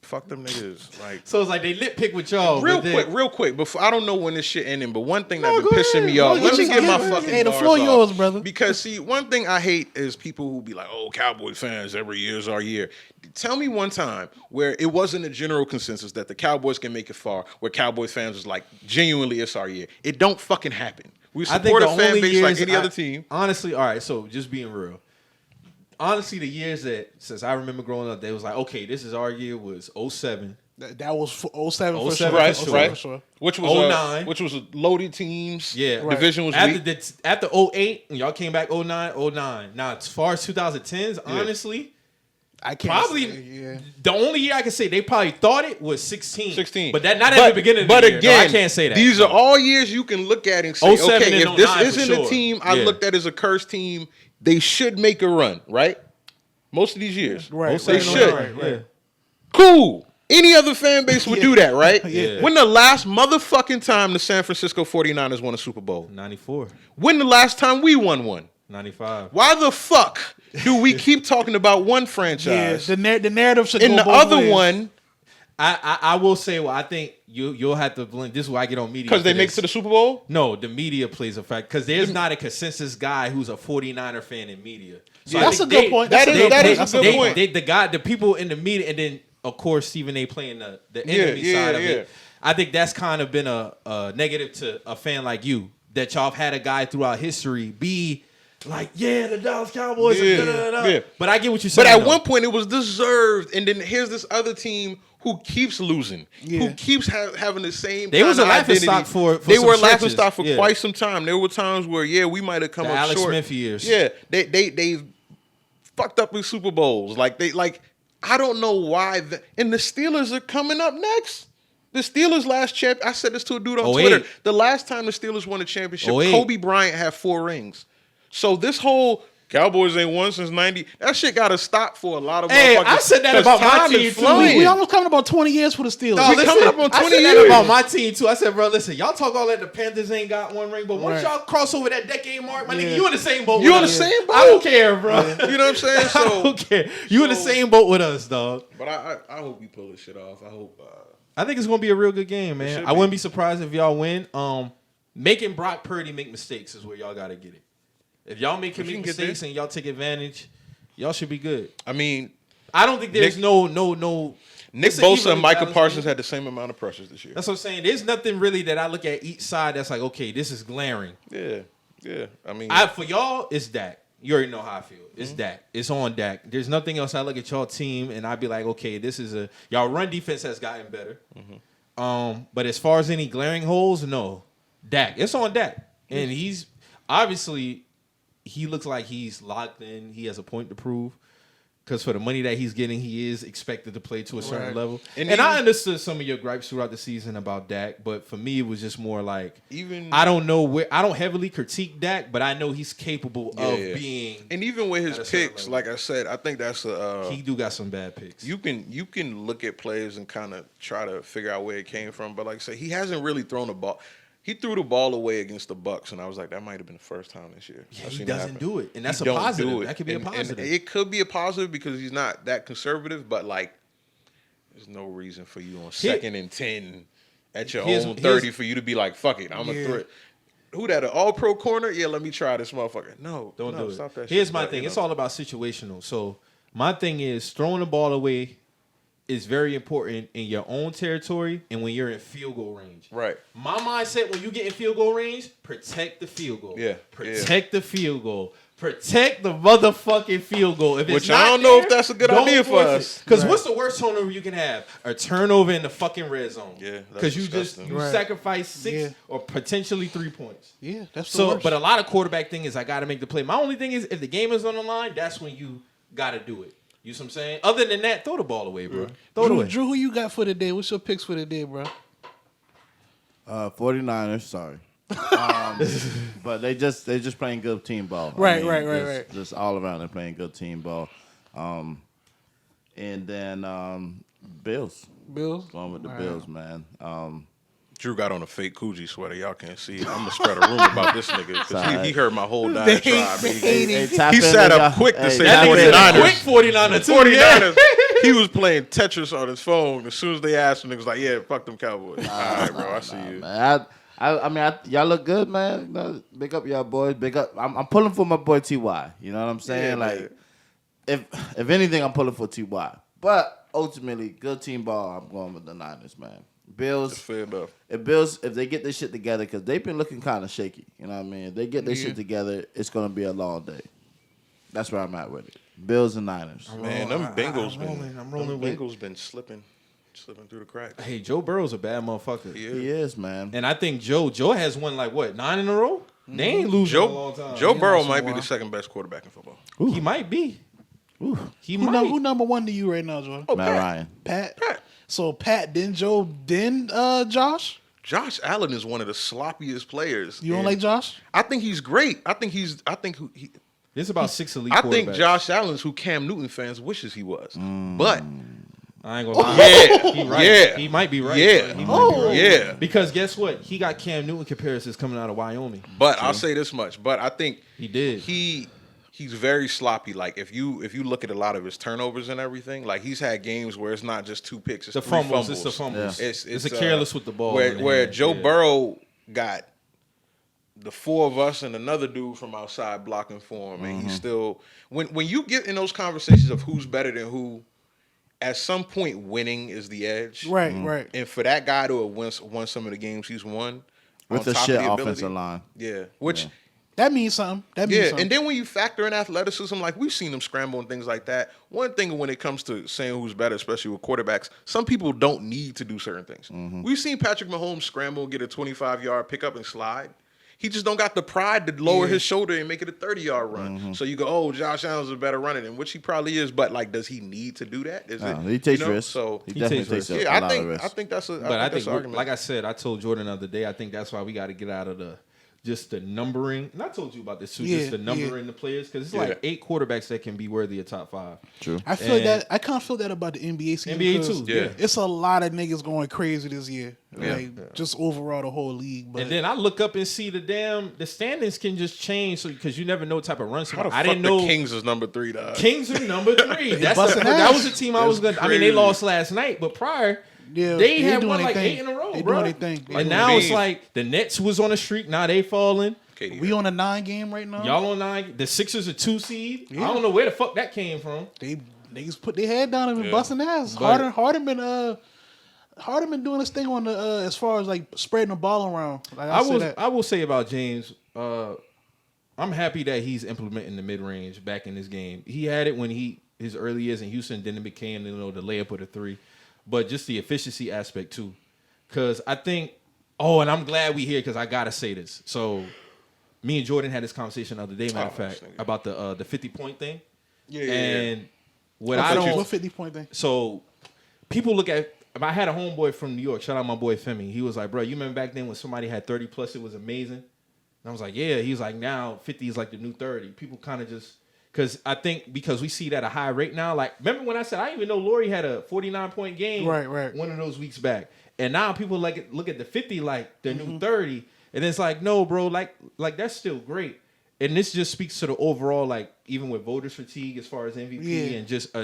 fuck them niggas. Like, So it's like they lip pick with y'all. real quick. Before I don't know when this shit ending, but one thing that been pissing me off. Let me get my fucking Hey, the bars floor off. yours, brother. Because see, one thing I hate is people who be like, "Oh, Cowboys fans, every year's our year." Tell me one time where it wasn't a general consensus that the Cowboys can make it far, where Cowboys fans was like, "Genuinely, it's our year." It don't fucking happen. We support a fan base like any other team. Honestly, all right. So just being real. Honestly, the years that since I remember growing up, they was like, okay, this is our year was 07. That was 07 for 07 sure. Right, for right. For sure. Which was 09. which was loaded teams. Yeah. Right. Division was After weak. after 08, and y'all came back 09. Now, as far as 2010s, honestly, I can't probably say, the only year I can say they probably thought it was 16. 16. But that not at the beginning of the year. Again, No, I can't say that. These are all years you can look at and say, 07 okay, and if this 09 for isn't sure. a team I looked at as a cursed team, they should make a run, right? Most of these years. Right. They should. Right. Cool. Any other fan base would do that, right? Yeah. When the last motherfucking time the San Francisco 49ers won a Super Bowl? 94. When the last time we won one? 95. Why the fuck do we keep talking about one franchise? Yeah, the narrative should and go the both other ways. one, I will say, well, I think you'll have to blend. This is why I get on media. because they make it to the Super Bowl? No, the media plays a fact. Because there's not a consensus guy who's a 49er fan in media. So That's a good point. That is a good point. The people in the media, and then, of course, Stephen A. playing the enemy side of it. I think that's kind of been a negative to a fan like you, that y'all have had a guy throughout history be like, yeah, the Dallas Cowboys. Yeah. But I get what you're saying. But at one point, it was deserved. And then here's this other team who keeps losing, who keeps having the same. They was a laughing stock for they some were a laughing stretches. stock for quite some time. There were times where we might have come The up Alex short. Smith years. Yeah, they fucked up in Super Bowls. I don't know why. And the Steelers are coming up next. The Steelers last champ. I said this to a dude on 08. Twitter. The last time the Steelers won a championship, 08. Kobe Bryant had 4 rings. So this whole Cowboys ain't won since 90. That shit got to stop for a lot of Hey, motherfuckers. I said that 'cause about my time team, is too. flying. We almost coming about 20 years for the Steelers. No, We coming up on 20 I said that years. about my team too. I said, bro, listen, y'all talk all that the Panthers ain't got one ring, but once Right. y'all cross over that decade mark, my nigga, you in the same boat. You with in the us. same boat? I don't care, bro. You know what I'm saying? I don't care. You in the same boat with us, dog. But I hope we pull this shit off. I hope. I think it's gonna be a real good game, man. should I wouldn't be surprised if y'all win. Making Brock Purdy make mistakes is where y'all gotta get it. If y'all make him If you make can get mistakes and y'all take advantage, y'all should be good. I mean, I don't think there's no. Nick It's an Bosa evenly and Micah balanced Parsons game. had the same amount of pressures this year. That's what I'm saying. There's nothing really that I look at each side that's like, okay, this is glaring. Yeah. I mean, For y'all, it's Dak. You already know how I feel. It's Dak. It's on Dak. There's nothing else. I look at y'all team and I'd be like, okay, this is y'all run defense has gotten better. But as far as any glaring holes, no. Dak. It's on Dak. And he looks like he's locked in. He has a point to prove. Because for the money that he's getting, he is expected to play to a certain level. And even, I understood some of your gripes throughout the season about Dak, but for me, it was just more like, even I don't know where, I don't heavily critique Dak, but I know he's capable of being. And even with his picks, like I said, I think that's he do got some bad picks. You can look at players and kind of try to figure out where it came from, but like I said, he hasn't really thrown a ball. He threw the ball away against the Bucks, and I was like, that might have been the first time this year. Yeah, he doesn't do it, and that's a positive. That could be a positive. And it could be a positive because he's not that conservative, but like, there's no reason for you on 2nd and 10 at your own 30 for you to be like, fuck it, I'm a threat. Who that, an all-pro corner? Yeah, let me try this motherfucker. No, don't do it. Stop that Here's shit, my thing. It's all about situational. So my thing is throwing the ball away is very important in your own territory and when you're in field goal range. Right. My mindset when you get in field goal range, protect the field goal. Yeah. Protect the field goal. Protect the motherfucking field goal. If it's Which not I don't know if that's a good idea for us. Because what's the worst turnover you can have? A turnover in the fucking red zone. Yeah. Because you sacrifice 6 or potentially 3 points. Yeah, that's the so. worst. But a lot of quarterback thing is I got to make the play. My only thing is if the game is on the line, that's when you got to do it. You know what I'm saying? Other than that, throw the ball away, bro. Throw it away. Drew, who you got for the day? What's your picks for the day, bro? 49ers, sorry. But they just playing good team ball. Right. Just all around they're playing good team ball. And then Bills. Going with the Bills, man. Drew got on a fake Coogee sweater. Y'all can't see it. I'm going to spread a rumor about this nigga because he heard my whole diatribe. He sat up quick to say 49ers. Quick 49ers. 49ers. He was playing Tetris on his phone. As soon as they asked him, he was like, yeah, fuck them Cowboys. All right, bro, I see you. Man. I mean, y'all look good, man. You know, big up y'all boys. Big up. I'm pulling for my boy T.Y. You know what I'm saying? Yeah, like, if anything, I'm pulling for T.Y. But ultimately, good team ball. I'm going with the Niners, man. Bills. Fair enough. If they get this shit together, because they've been looking kind of shaky. You know what I mean? If they get this shit together, it's going to be a long day. That's where I'm at with it. Bills and Niners. Man, them Bengals Bengals been slipping through the cracks. Hey, Joe Burrow's a bad motherfucker. Yeah. He is, man. And I think Joe has won like what, 9 in a row? They ain't losing in a long time. Joe Burrow might be the second best quarterback in football. Ooh. He might be. Ooh. Who number one to you right now, Jordan? Matt Ryan. Pat. So Pat, then Joe, then Josh. Josh Allen is one of the sloppiest players. You don't like Josh? I think he's great. There's about 6 elite I quarterbacks. think Josh Allen's who Cam Newton fans wishes he was. But I ain't gonna lie. He right. Yeah. He might be right. Yeah. He might be right. Yeah. Because guess what? He got Cam Newton comparisons coming out of Wyoming. But I'll say this much. But I think he did. He's very sloppy. Like if you look at a lot of his turnovers and everything, like he's had games where it's not just 2 picks, it's the 3 fumbles. fumbles. It's the fumbles. Yeah. It's a careless with the ball. Where Joe Burrow got the 4 of us and another dude from outside blocking for him, and he's still when you get in those conversations of who's better than who, at some point winning is the edge. Right. And for that guy to have won some of the games he's won With the shit offensive line. Yeah. Which that means something. And then when you factor in athleticism, like we've seen them scramble and things like that. One thing when it comes to saying who's better, especially with quarterbacks, some people don't need to do certain things. We've seen Patrick Mahomes scramble, get a 25-yard pickup and slide. He just don't got the pride to lower his shoulder and make it a 30-yard run. So you go, oh, Josh Allen's a better runner than which he probably is, but like, does he need to do that? He takes risks. So he definitely takes a lot of risks. I think that's a. But I think, argument. like I said, I told Jordan the other day, I think that's why we got to get out of the numbering. And I told you about this too, just the numbering the players, because it's like 8 quarterbacks that can be worthy of top 5. True. I feel that I kind of feel that about the NBA season. NBA too. Yeah. It's a lot of niggas going crazy this year. Just overall the whole league. But and then I look up and see the standings can just change, so because you never know what type of run. I didn't know the Kings is number 3, dog. Kings are number 3. That was a team I was gonna. I mean, they lost last night, but prior. Yeah, they had won like 8 in a row, bro. And now it's like the Nets was on a streak. Now they falling. We on a 9 game right now. Y'all on 9. The Sixers are 2 seed. I don't know where the fuck that came from. Niggas put their head down and been busting ass. Harden been doing this thing on the as far as like spreading the ball around. Like I will say about James. I'm happy that he's implementing the mid range back in this game. He had it when his early years in Houston. Then it became the layup with a 3. But just the efficiency aspect too, because I think. Oh, and I'm glad we here because I gotta say this. So, me and Jordan had this conversation the other day, matter of fact, about the 50-point thing. And What I don't. What 50-point thing? So people look at. I had a homeboy from New York. Shout out my boy Femi. He was like, bro, you remember back then when somebody had 30 plus, it was amazing. And I was like, yeah. He was like, now 50 is like the new 30. People kind of just. Because I think because we see that at a high rate now. Like, remember when I said I didn't even know Laurie had a 49-point game Right. one of those weeks back. And now people like look at the 50 like the new 30. And it's like, no, bro, like that's still great. And this just speaks to the overall, like, even with voters fatigue as far as MVP and just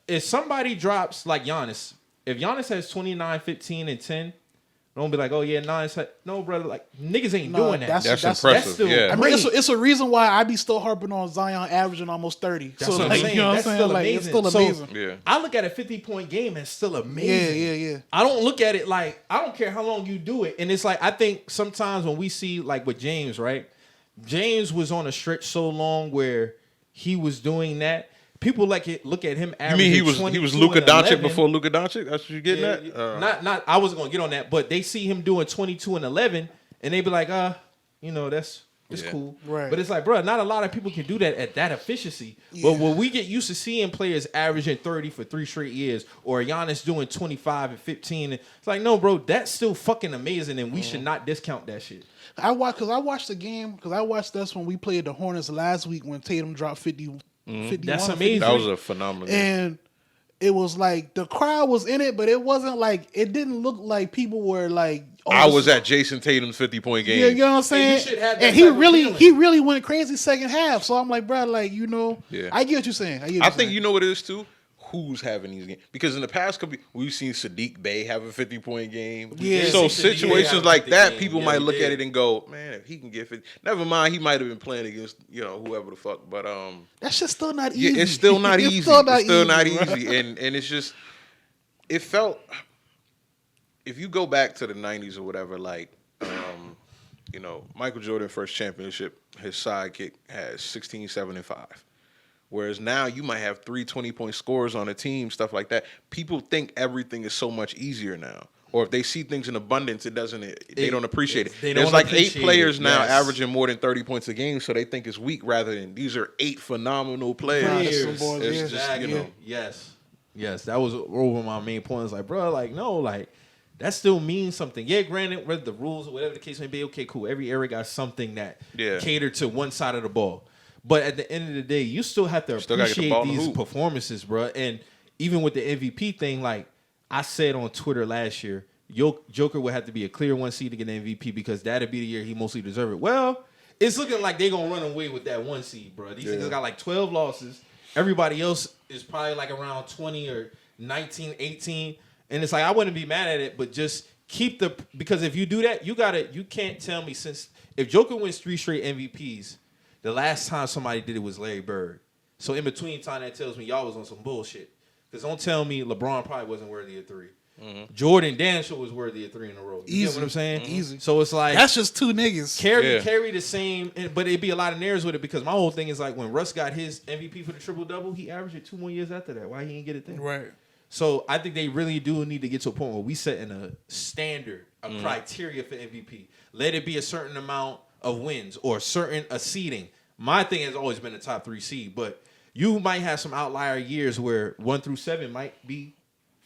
if somebody drops like Giannis, if Giannis has 29, 15, and 10, don't be like, oh yeah, no, brother, like niggas ain't doing that. That's impressive. That's still yeah. I mean, it's a reason why I be still harping on Zion averaging almost 30. That's what I'm saying. You know what I'm That's saying? still Like, amazing. it's still amazing. Yeah. I look at a 50-point game and it's still amazing. Yeah. I don't look at it like, I don't care how long you do it. And it's like, I think sometimes when we see, like with James, right? James was on a stretch so long where he was doing that. People look at him averaging. You mean he was Luka Doncic before Luka Doncic? That's what you getting at? Not. I wasn't gonna get on that, but they see him doing 22 and 11, and they be like, that's cool. Right. But it's like, bro, not a lot of people can do that at that efficiency. Yeah. But when we get used to seeing players averaging 30 for 3 straight years, or Giannis doing 25 and 15, it's like, no, bro, that's still fucking amazing, and we should not discount that shit. I watched the game because I watched us when we played the Hornets last week when Tatum dropped 51. That's amazing. That was a phenomenal game. And it was like the crowd was in it, but it wasn't like it didn't look like people were like. Oh, I was at Jason Tatum's 50-point game. Yeah, you know what I'm saying? And you should have that and type of feeling. he really went crazy second half. So I'm like, bro, like Yeah. I get what you're saying. I think you know what it is too. Who's having these games? Because in the past couple, we've seen Sadiq Bey have a 50-point game. Yeah. So Sadiq Bey situations have a like 50 that, game. people Yeah, might he look did. at it and go, "Man, if he can get 50, never mind. He might have been playing against whoever the fuck." But that's just still not easy. yeah, it's still not easy. It's still not easy, and it's just it felt. If you go back to the '90s or whatever, like Michael Jordan first championship, his sidekick has 16, 7, and 5. Whereas now you might have 3 20-point scores on a team, stuff like that. People think everything is so much easier now. Or if they see things in abundance, they don't appreciate it. There's like 8 players now averaging more than 30 points a game, so they think it's weak rather than these are 8 phenomenal players. It's just, Yes, that was over my main point. It's like, bro, like, no, like, that still means something. Yeah, granted, whether the rules or whatever the case may be, okay, cool. Every era got something that catered to one side of the ball. But at the end of the day, you still have to appreciate these performances, bro. And even with the MVP thing, like I said on Twitter last year, Joker would have to be a clear 1 seed to get an MVP because that'd be the year he mostly deserved it. Well, it's looking like they're going to run away with that 1 seed, bro. These niggas got like 12 losses. Everybody else is probably like around 20 or 19, 18. And it's like, I wouldn't be mad at it, but just keep because if you do that, you can't tell me if Joker wins 3 straight MVPs, the last time somebody did it was Larry Bird. So in between time, that tells me y'all was on some bullshit. Because don't tell me LeBron probably wasn't worthy of 3. Mm-hmm. Jordan damn sure was worthy of 3 in a row. You get what I'm saying? Easy. So it's like that's just 2 niggas. Carry the same, but it'd be a lot of narratives with it because my whole thing is like when Russ got his MVP for the triple-double, he averaged it 2 more years after that. Why he didn't get it then? Right. So I think they really do need to get to a point where we setting a standard, a criteria for MVP. Let it be a certain amount of wins or a seeding. My thing has always been the top 3 seed, but you might have some outlier years where 1 through 7 might be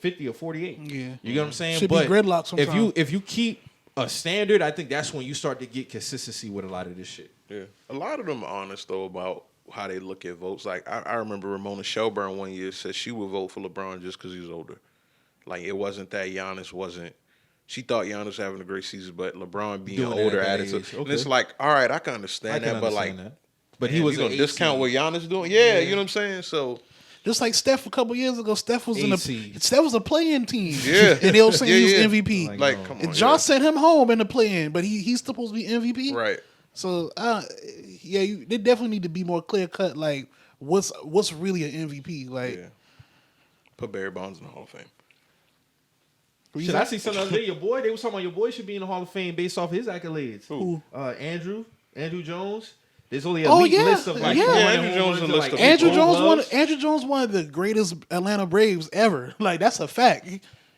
50 or 48. Yeah. You get what I'm saying? Should but be gridlock sometimes. if you keep a standard, I think that's when you start to get consistency with a lot of this shit. Yeah. A lot of them are honest though about how they look at votes. Like I remember Ramona Shelburne one year said she would vote for LeBron just because he's older. Like it wasn't that Giannis wasn't. She thought Giannis was having a great season, but LeBron being older attitude. Okay. And it's like, all right, I can understand that, but like, but he was gonna discount what Giannis doing. Yeah, you know what I'm saying. So just like Steph a couple years ago, Steph was Steph was a play-in team. Yeah, and they were saying he was MVP. Like, come on, and Josh sent him home in the play-in, but he's supposed to be MVP. Right. So they definitely need to be more clear cut. Like what's really an MVP? Like put Barry Bonds in the Hall of Fame. Should I see something the other day? They was talking about your boy should be in the Hall of Fame based off his accolades. Who? Andrew Jones. There's only a list of like Andrew Jones and list of Andrew Jones one of the greatest Atlanta Braves ever. Like that's a fact.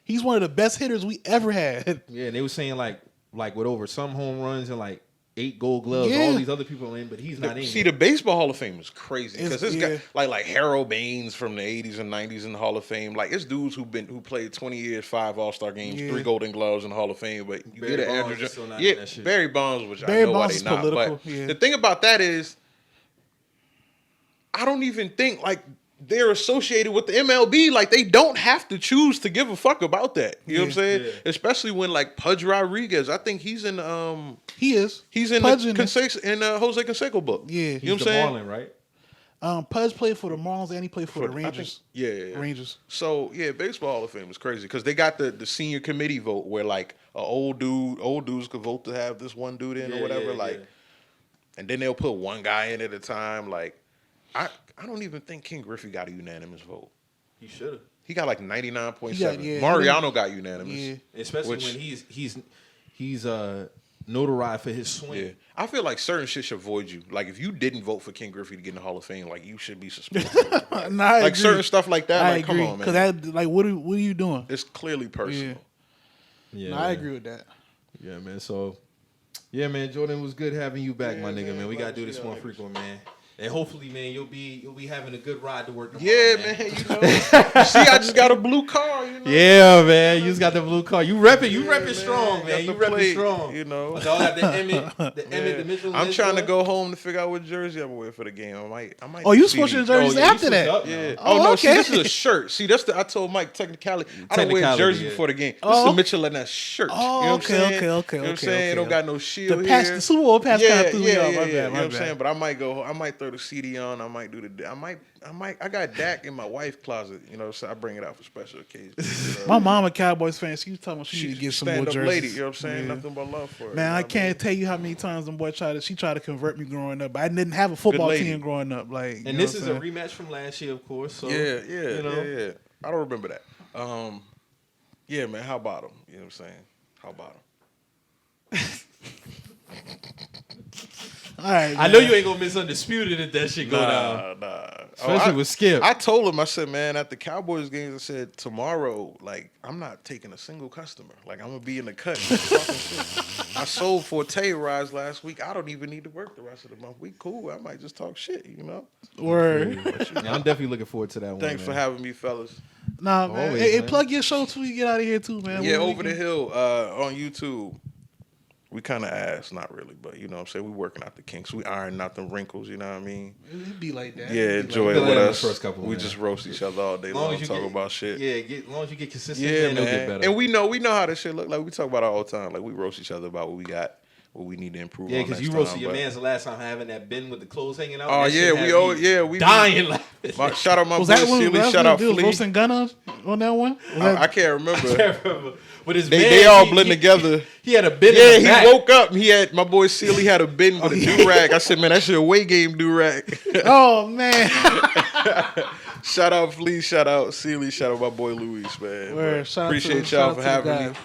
He's one of the best hitters we ever had. Yeah, and they were saying like with over some home runs and like 8 Gold Gloves. Yeah. All these other people are in, but he's not in. See, the Baseball Hall of Fame is crazy because this yeah. guy like Harold Baines from the 80s and 90s in the Hall of Fame. Like it's dudes who played 20 years, 5 All-Star games, 3 Golden Gloves in the Hall of Fame. But you Barry get an Bonds Andrew is still not yeah, in that shit. Barry Bonds, which Barry I know why Bonds they is not. political, But yeah. the thing about that is, I don't even think like they're associated with the MLB. Like they don't have to choose to give a fuck about that. You know what I'm saying? Yeah. Especially when like Pudge Rodriguez, I think he's in he's in Pudge the in Jose Canseco book. Yeah. You know He's what I'm the saying? Marlin, right? Pudge played for the Marlins and he played for the I think- Rangers. yeah. Rangers. So yeah, Baseball Hall of Fame is crazy because they got the senior committee vote where like old dudes could vote to have this one dude in or whatever. And then they'll put one guy in at a time. Like I don't even think King Griffey got a unanimous vote. He should have. He got like 99.7. Yeah, Mariano got unanimous. Yeah. Especially when he's notarized for his swing. Yeah, I feel like certain shit should void you. Like if you didn't vote for King Griffey to get in the Hall of Fame, like you should be suspended. Nah, I like agree. certain stuff like that. I Like agree. come on, man. Because that, like, what are you doing? It's clearly personal. Yeah, Nah, I agree with that. Yeah, man. So, yeah, man. Jorden, was good having you back, Yeah, my nigga, man. We gotta glad do to this see more y'all frequent, man. And hopefully, man, you'll be having a good ride to work tomorrow. Yeah, man. You know. See, I just got a blue car. You know. Yeah, man. You just got the blue car. You repping Yeah, strong, got man. You the repping plate, strong. You know. My dog got the Emmett, the Mitchell. I'm trying to go home to figure out what jersey I'm gonna wear for the game. I might. Oh, you do switched your CD. jerseys after that? Yeah. Oh, Oh, no. See, okay. this is a shirt. See, I told Mike technicality. I don't wear a Technicality, jersey yeah. before the game. This Oh. is a Mitchell and that shirt. Oh, you know what okay, I'm saying? okay. You know what I'm Okay, saying? okay. It don't got no shield The pass, here. the Super Bowl pass kind of threw me off. My bad, You know my what I'm bad. saying? But I might go. I might throw the CD on. I might do I got Dak in my wife's closet. You know, so I bring it out for special occasions. My mom a Cowboys fan. She was telling me she need to get some more stand-up jerseys. lady. You know what I'm saying? Yeah. Nothing but love for her. Man, you know I what can't tell you how many times them boy tried to convert me growing up. But I didn't have a football lady. team growing up. Like, And this is a rematch from last year, of course. So Yeah. you know. Yeah. I don't remember that. Yeah, man. How about him? You know what I'm saying? How about him? all right. I know you ain't gonna miss Undisputed if that shit go down. Nah. Especially with Skip. I told him, I said, man, at the Cowboys games, I said, tomorrow, like, I'm not taking a single customer. Like, I'm going to be in the cut. Talking shit. I sold Forte rides last week. I don't even need to work the rest of the month. We cool. I might just talk shit, you know? Word. Yeah, I'm definitely looking forward to that one. Thanks for having me, fellas. Nah, man. Always, Hey, man. plug your show till you get out of here too, man. Yeah, What Over the weekend? Hill on YouTube. We kind of ass, not really, but you know what I'm saying? We working out the kinks. We ironing out them wrinkles, you know what I mean? It'd be like that. Yeah, It'd be enjoy like it that. with Yeah, the us. first couple, We man. just roast each other all day long, talk about shit. Yeah, as long as you get consistent, Yeah, man, it'll get man. better. And we know how this shit look like. We talk about it all the time. Like we roast each other about what we got, what we need to improve. Yeah, on because next you roasted time, your but- man's the last time having that bin with the clothes hanging out. Oh That shit yeah, had me we dying laughing. Shout out my Was boy that one? Sealy. Shout out Flea. Flea. Roasting gun on that one? Was that- I can't remember. With his They man, all blend together. He had a bin. Yeah, in the he back. woke up. He had my boy Sealy had a bin with a do rag. I said, man, that's your away game do rag. Oh man. Shout out Flea. Shout out Sealy. Shout out my boy Luis, man. Word. But Shout out appreciate to y'all the for having guys. me.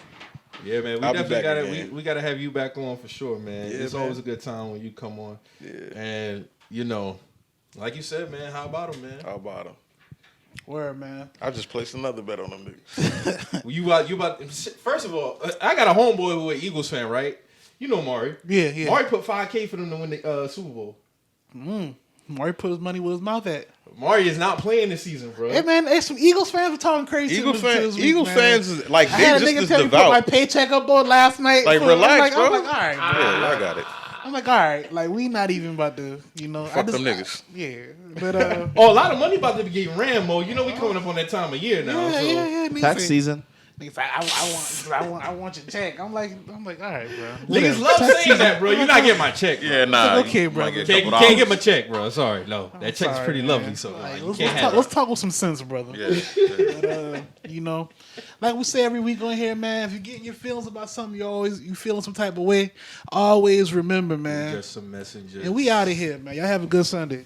Yeah, man. We I'll be definitely back got again. we gotta have you back on for sure, man. Yeah, It's man. always a good time when you come on. Yeah. And you know, like you said, man, how about him, man? How about him? Word, man. I just placed another bet on them niggas. You about first of all, I got a homeboy who an Eagles fan, right? You know Mari. Yeah. Mari put $5K for them to win the Super Bowl. Maury put his money where his mouth at. Mari is not playing this season, bro. Hey man, hey, some Eagles fans were talking crazy. Eagles this week, Eagles man. fans is like I they had a just nigga as tell me put my devout. paycheck up on last night. Like relax, bro. I'm like, all right, bro. Yeah, I got it. I'm like, all right, like we not even about to, you know. Fuck them niggas. Yeah, but Oh, a lot of money about to be getting ran, Mo. You know we coming up on that time of year now. yeah, so. yeah. Niggas Tax say- season. Niggas say, I want your check. I'm like, all right, bro. Niggas Whatever. love Tax saying that, bro. You're not getting my check. Bro. Yeah, nah. okay, you bro. might get a Can't, couple can't get dollars. my check, bro. Sorry, no. That check's Sorry, pretty man. lovely, so Like, you let's, can't let's, have talk, let's talk with some sense, brother. Yeah. But, you know, like we say every week on here, man. If you're getting your feelings about something, you feeling some type of way. Always remember, man. Just some messengers. And we out of here, man. Y'all have a good Sunday.